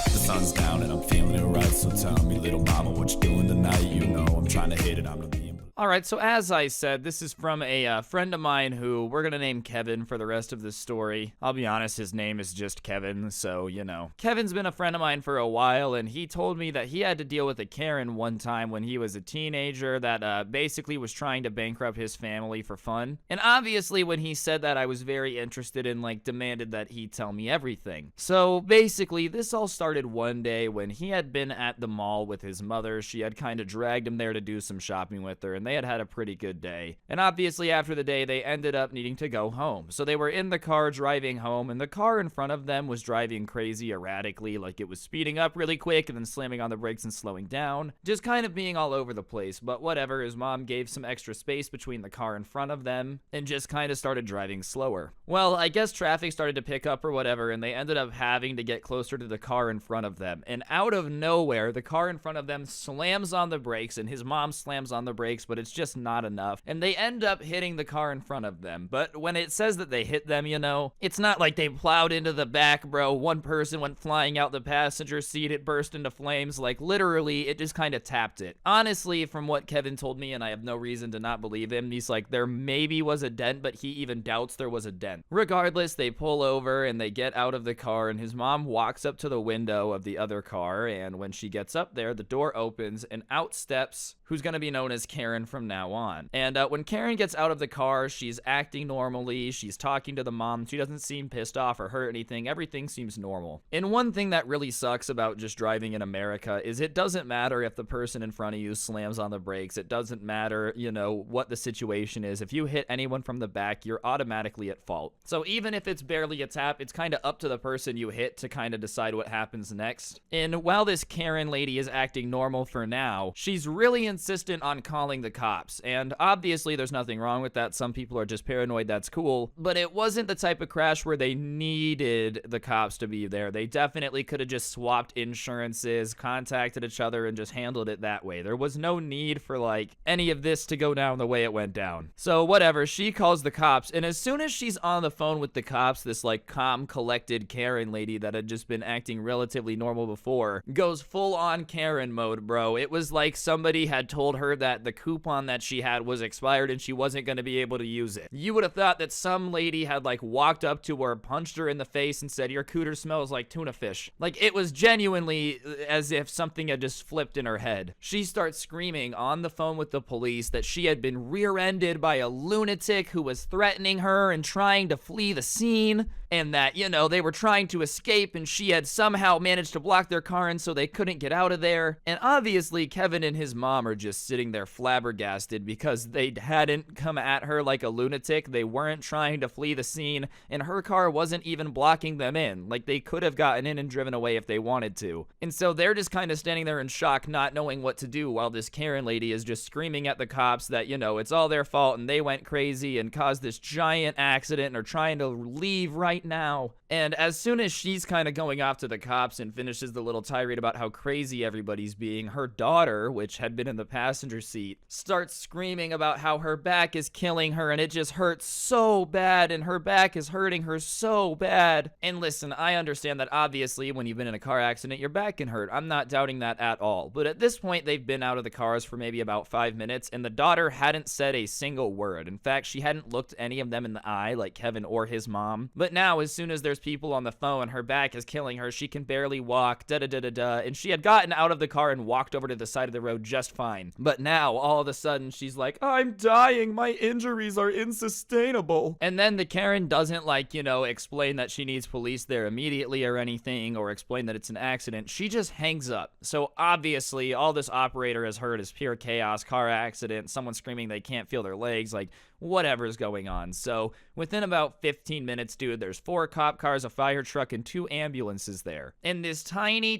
The sun's down and I'm feeling it right, so tell me, little mama, what you doing tonight? You know I'm trying to hit it, I'm the Alright, so as I said, this is from a friend of mine who we're gonna name Kevin for the rest of this story. I'll be honest, his name is just Kevin, so, you know. Kevin's been a friend of mine for a while, and he told me that he had to deal with a Karen one time when he was a teenager that basically was trying to bankrupt his family for fun. And obviously, when he said that, I was very interested and, like, demanded that he tell me everything. So, basically, this all started one day when he had been at the mall with his mother. She had kind of dragged him there to do some shopping with her, and they had a pretty good day. And obviously after the day, they ended up needing to go home. So they were in the car driving home, and the car in front of them was driving crazy erratically, like it was speeding up really quick and then slamming on the brakes and slowing down. Just kind of being all over the place, but whatever. His mom gave some extra space between the car in front of them and just kind of started driving slower. Well, I guess traffic started to pick up or whatever, and they ended up having to get closer to the car in front of them. And out of nowhere, the car in front of them slams on the brakes, and his mom slams on the brakes, but it's just not enough, and they end up hitting the car in front of them. But when it says that they hit them, you know, it's not like they plowed into the back, bro. One person went flying out the passenger seat, it burst into flames. Like, literally, it just kind of tapped it. Honestly, from what Kevin told me, and I have no reason to not believe him, he's like, there maybe was a dent, but he even doubts there was a dent. Regardless, they pull over and they get out of the car, and his mom walks up to the window of the other car, and when she gets up there, the door opens, and out steps who's going to be known as Karen from now on. And when Karen gets out of the car, she's acting normally, she's talking to the mom, she doesn't seem pissed off or hurt anything, everything seems normal. And one thing that really sucks about just driving in America is it doesn't matter if the person in front of you slams on the brakes, it doesn't matter, you know, what the situation is. If you hit anyone from the back, you're automatically at fault. So even if it's barely a tap, it's kind of up to the person you hit to kind of decide what happens next. And while this Karen lady is acting normal for now, she's really insistent on calling the cops. And obviously there's nothing wrong with that. Some people are just paranoid, that's cool. But it wasn't the type of crash where they needed the cops to be there. They definitely could have just swapped insurances, contacted each other, and just handled it that way. There was no need for like any of this to go down the way it went down. So whatever, she calls the cops, and as soon as she's on the phone with the cops, this like calm, collected Karen lady that had just been acting relatively normal before goes full on Karen mode, bro. It was like somebody had told her that the coupon that she had was expired and she wasn't going to be able to use it. You would have thought that some lady had like walked up to her, punched her in the face and said, "Your cooter smells like tuna fish." Like, it was genuinely as if something had just flipped in her head. She starts screaming on the phone with the police that she had been rear-ended by a lunatic who was threatening her and trying to flee the scene, and that, you know, they were trying to escape and she had somehow managed to block their car and so they couldn't get out of there. And obviously Kevin and his mom are just sitting there flabbergasted flabbergasted because they hadn't come at her like a lunatic. They weren't trying to flee the scene, and her car wasn't even blocking them in. Like, they could have gotten in and driven away if they wanted to. And so they're just kind of standing there in shock, not knowing what to do, while this Karen lady is just screaming at the cops that, you know, it's all their fault and they went crazy and caused this giant accident and are trying to leave right now. And as soon as she's kind of going off to the cops and finishes the little tirade about how crazy everybody's being, her daughter, which had been in the passenger seat, starts screaming about how her back is killing her and it just hurts so bad and her back is hurting her so bad. And listen, I understand that obviously when you've been in a car accident, your back can hurt. I'm not doubting that at all. But at this point, they've been out of the cars for maybe about 5 minutes, and the daughter hadn't said a single word. In fact, she hadn't looked any of them in the eye, like Kevin or his mom. But now, as soon as there's people on the phone, her back is killing her, she can barely walk, and she had gotten out of the car and walked over to the side of the road just fine. But now, all of a sudden, she's like, I'm dying, my injuries are unsustainable. And then the Karen doesn't, like, you know, explain that she needs police there immediately or anything, or explain that it's an accident. She just hangs up. So obviously, all this operator has heard is pure chaos, car accident, someone screaming they can't feel their legs, like, whatever's going on. So within about 15 minutes, dude, there's 4 cop cars, a fire truck, and 2 ambulances there. And this tiny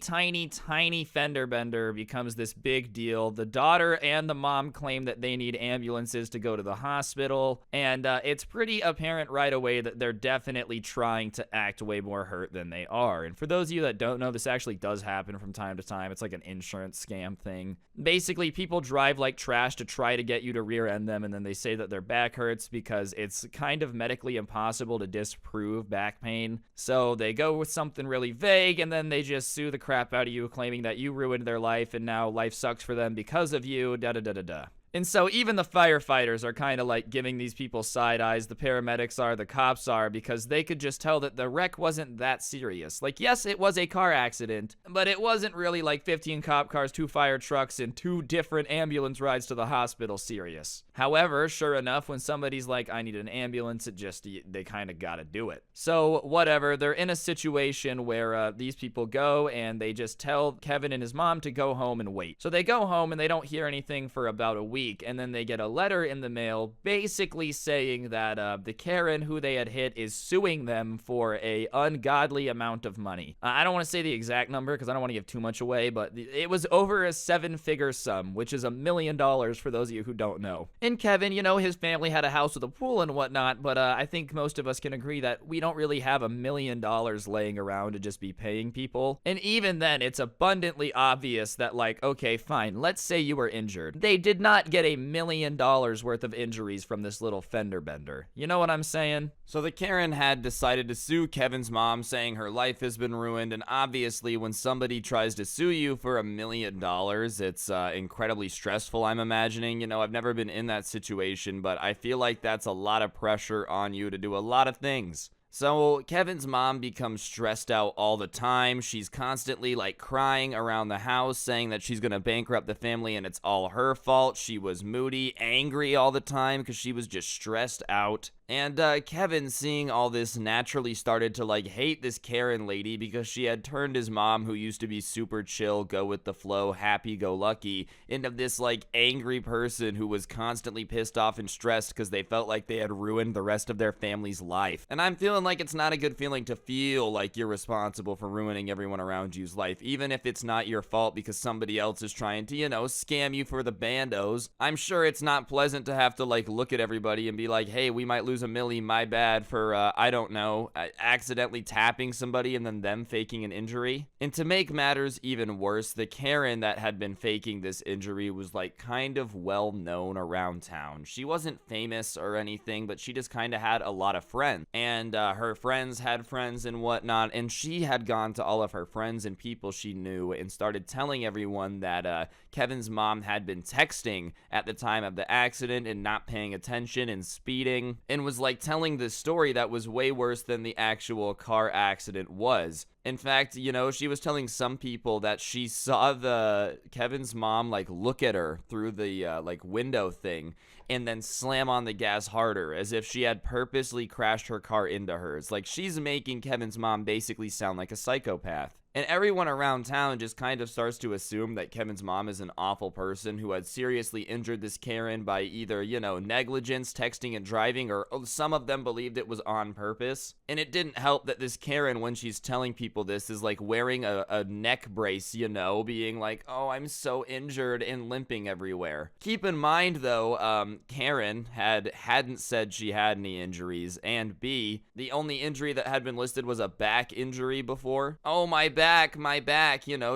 fender bender becomes this big deal. The daughter and the mom claim that they need ambulances to go to the hospital, and it's pretty apparent right away that they're definitely trying to act way more hurt than they are. And for those of you that don't know, this actually does happen from time to time. It's like an insurance scam thing. Basically, people drive like trash to try to get you to rear end them, and then they say that their back hurts because it's kind of medically impossible to disprove back pain. So they go with something really vague, and then they just sue the crap out of you, claiming that you ruined their life and now life sucks for them because of you, da-da-da-da-da. And so even the firefighters are kind of like giving these people side eyes. The paramedics are, the cops are, because they could just tell that the wreck wasn't that serious. Like, yes, it was a car accident, but it wasn't really like 15 cop cars, 2 fire trucks, and 2 different ambulance rides to the hospital serious. However, sure enough, when somebody's like, I need an ambulance, they kind of gotta do it. So whatever, they're in a situation where these people go and they just tell Kevin and his mom to go home and wait. So they go home and they don't hear anything for about a week. And then they get a letter in the mail basically saying that the Karen who they had hit is suing them for a ungodly amount of money. I don't want to say the exact number because I don't want to give too much away, but it was over a 7-figure sum, which is $1 million for those of you who don't know. And Kevin, you know, his family had a house with a pool and whatnot, but I think most of us can agree that we don't really have $1 million laying around to just be paying people. And even then, it's abundantly obvious that, like, okay, fine, let's say you were injured. They did not get $1 million worth of injuries from this little fender bender. You know what I'm saying? So the Karen had decided to sue Kevin's mom, saying her life has been ruined, and obviously when somebody tries to sue you for $1 million, it's incredibly stressful, I'm imagining. You know, I've never been in that situation, but I feel like that's a lot of pressure on you to do a lot of things. So Kevin's mom becomes stressed out all the time. She's constantly like crying around the house, saying that she's gonna bankrupt the family and it's all her fault. She was moody, angry all the time because she was just stressed out. And Kevin, seeing all this, naturally started to like hate this Karen lady because she had turned his mom, who used to be super chill, go with the flow, happy-go-lucky, into this like angry person who was constantly pissed off and stressed because they felt like they had ruined the rest of their family's life. And I'm feeling like it's not a good feeling to feel like you're responsible for ruining everyone around you's life, even if it's not your fault because somebody else is trying to, you know, scam you for the bandos. I'm sure it's not pleasant to have to like look at everybody and be like, hey, we might lose $1 million, my bad, for, I don't know, accidentally tapping somebody and then them faking an injury. And to make matters even worse, the Karen that had been faking this injury was like kind of well known around town. She wasn't famous or anything, but she just kind of had a lot of friends. And her friends had friends and whatnot, and she had gone to all of her friends and people she knew and started telling everyone that Kevin's mom had been texting at the time of the accident and not paying attention and speeding, and was like telling this story that was way worse than the actual car accident was. In fact, you know, she was telling some people that she saw Kevin's mom like look at her through the like window thing and then slam on the gas harder, as if she had purposely crashed her car into hers. Like, she's making Kevin's mom basically sound like a psychopath. And everyone around town just kind of starts to assume that Kevin's mom is an awful person who had seriously injured this Karen by either, negligence, texting and driving, or some of them believed it was on purpose. And it didn't help that this Karen, when she's telling people this, is like wearing a neck brace, being like, oh, I'm so injured and limping everywhere. Keep in mind, though, Karen hadn't said she had any injuries, and B, the only injury that had been listed was a back injury before. Oh, my back,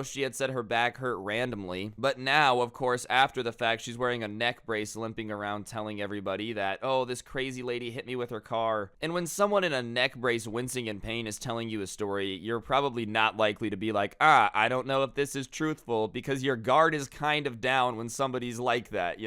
she had said her back hurt randomly. But now, of course, after the fact, she's wearing a neck brace, limping around telling everybody that, oh, this crazy lady hit me with her car. And when someone in a neck brace wincing in pain is telling you a story, you're probably not likely to be like, I don't know if this is truthful, because your guard is kind of down when somebody's like that,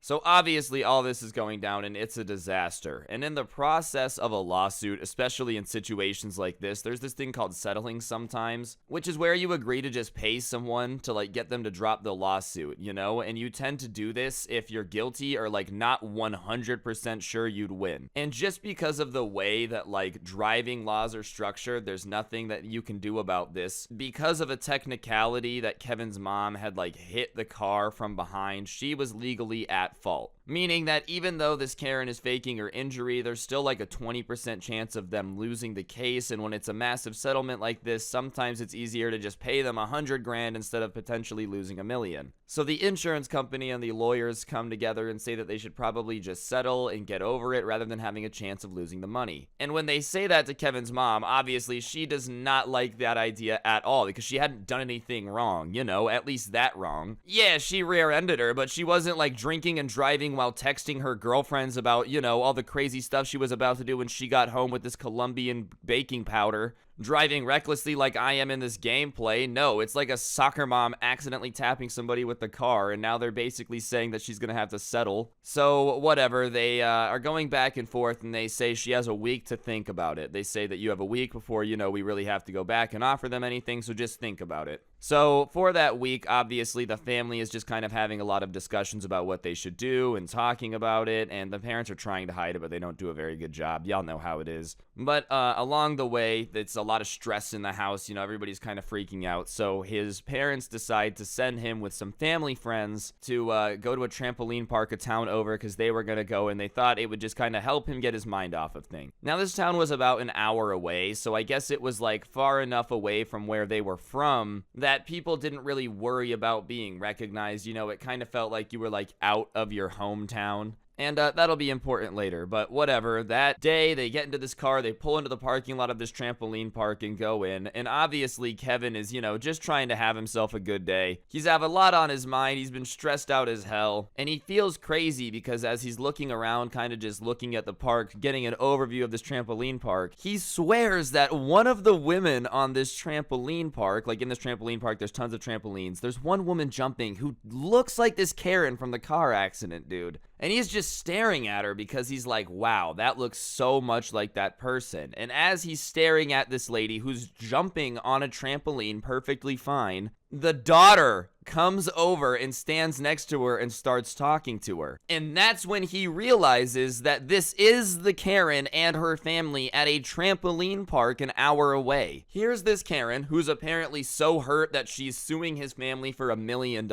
So obviously all this is going down and it's a disaster. And in the process of a lawsuit, especially in situations like this, there's this thing called settling sometimes, which is where you agree to just pay someone to like get them to drop the lawsuit, and you tend to do this if you're guilty or like not 100% sure you'd win. And just because of the way that like driving laws are structured, there's nothing that you can do about this. Because of a technicality that Kevin's mom had like hit the car from behind, she was legally at fault. Meaning that even though this Karen is faking her injury, there's still like a 20% chance of them losing the case. And when it's a massive settlement like this, sometimes it's easier to just pay them $100,000 instead of potentially losing $1 million. So the insurance company and the lawyers come together and say that they should probably just settle and get over it rather than having a chance of losing the money. And when they say that to Kevin's mom, obviously she does not like that idea at all because she hadn't done anything wrong, at least that wrong. Yeah, she rear-ended her, but she wasn't like drinking and driving while texting her girlfriends about, all the crazy stuff she was about to do when she got home with this Colombian baking powder. Driving recklessly like I am in this gameplay. No, it's like a soccer mom accidentally tapping somebody with the car, and now they're basically saying that she's gonna have to settle. So, whatever, they are going back and forth, and they say she has a week to think about it. They say that you have a week before, we really have to go back and offer them anything, so just think about it. So, for that week, obviously, the family is just kind of having a lot of discussions about what they should do and talking about it, and the parents are trying to hide it, but they don't do a very good job. Y'all know how it is. But along the way, it's a lot of stress in the house. Everybody's kind of freaking out. So his parents decide to send him with some family friends to go to a trampoline park a town over because they were going to go, and they thought it would just kind of help him get his mind off of things. Now, this town was about an hour away, so I guess it was like far enough away from where they were from that people didn't really worry about being recognized. It kind of felt like you were like out of your hometown. And that'll be important later, but whatever. That day, they get into this car, they pull into the parking lot of this trampoline park and go in. And obviously, Kevin is, just trying to have himself a good day. He's have a lot on his mind. He's been stressed out as hell. And he feels crazy because as he's looking around, kind of just looking at the park, getting an overview of this trampoline park, he swears that one of the women on this trampoline park, like in this trampoline park, there's tons of trampolines. There's one woman jumping who looks like this Karen from the car accident, dude. And he's just staring at her because he's like, wow, that looks so much like that person. And as he's staring at this lady who's jumping on a trampoline perfectly fine, the daughter comes over and stands next to her and starts talking to her. And that's when he realizes that this is the Karen and her family at a trampoline park an hour away. Here's this Karen who's apparently so hurt that she's suing his family for $1 million.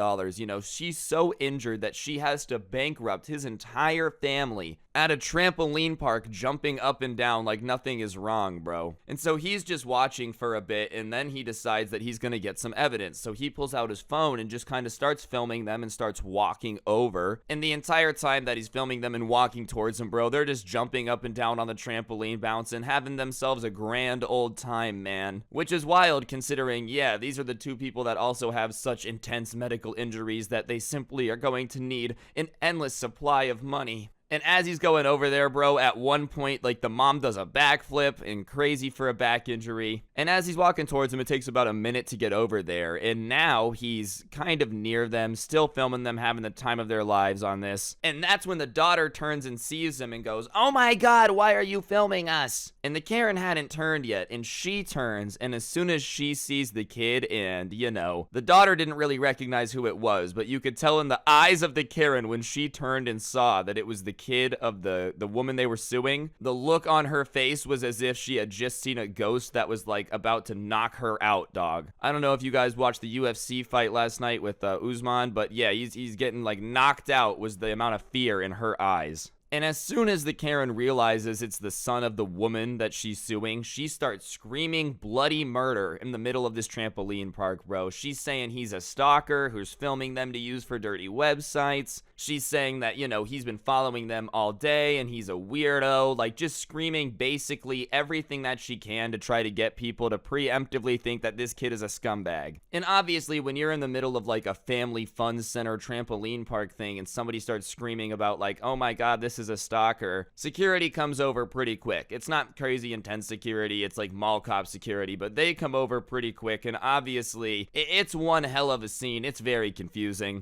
She's so injured that she has to bankrupt his entire family at a trampoline park jumping up and down like nothing is wrong, bro. And so he's just watching for a bit, and then he decides that he's gonna get some evidence. So he pulls out his phone and just kind of starts filming them and starts walking over. And the entire time that he's filming them and walking towards them, bro, they're just jumping up and down on the trampoline, bouncing, having themselves a grand old time, man. Which is wild considering, yeah, these are the two people that also have such intense medical injuries that they simply are going to need an endless supply of money. And as he's going over there, bro, at one point, like, the mom does a backflip and crazy for a back injury. And as he's walking towards him, it takes about a minute to get over there. And now he's kind of near them, still filming them, having the time of their lives on this. And that's when the daughter turns and sees him and goes, "Oh my God, why are you filming us?" And the Karen hadn't turned yet, and she turns, and as soon as she sees the kid, and, the daughter didn't really recognize who it was, but you could tell in the eyes of the Karen when she turned and saw that it was the kid of the woman they were suing, the look on her face was as if she had just seen a ghost that was like about to knock her out, dog. I don't know if you guys watched the UFC fight last night with Usman, but yeah, he's getting like knocked out was the amount of fear in her eyes. And as soon as the Karen realizes it's the son of the woman that she's suing, she starts screaming bloody murder in the middle of this trampoline park, bro. She's saying he's a stalker who's filming them to use for dirty websites. She's saying that, you know, he's been following them all day and he's a weirdo. Like, just screaming basically everything that she can to try to get people to preemptively think that this kid is a scumbag. And obviously, when you're in the middle of like a family fun center trampoline park thing and somebody starts screaming about like, oh my god, this is a stalker, security comes over pretty quick. It's not crazy intense security, it's like mall cop security, but they come over pretty quick, and obviously it's one hell of a scene. It's very confusing.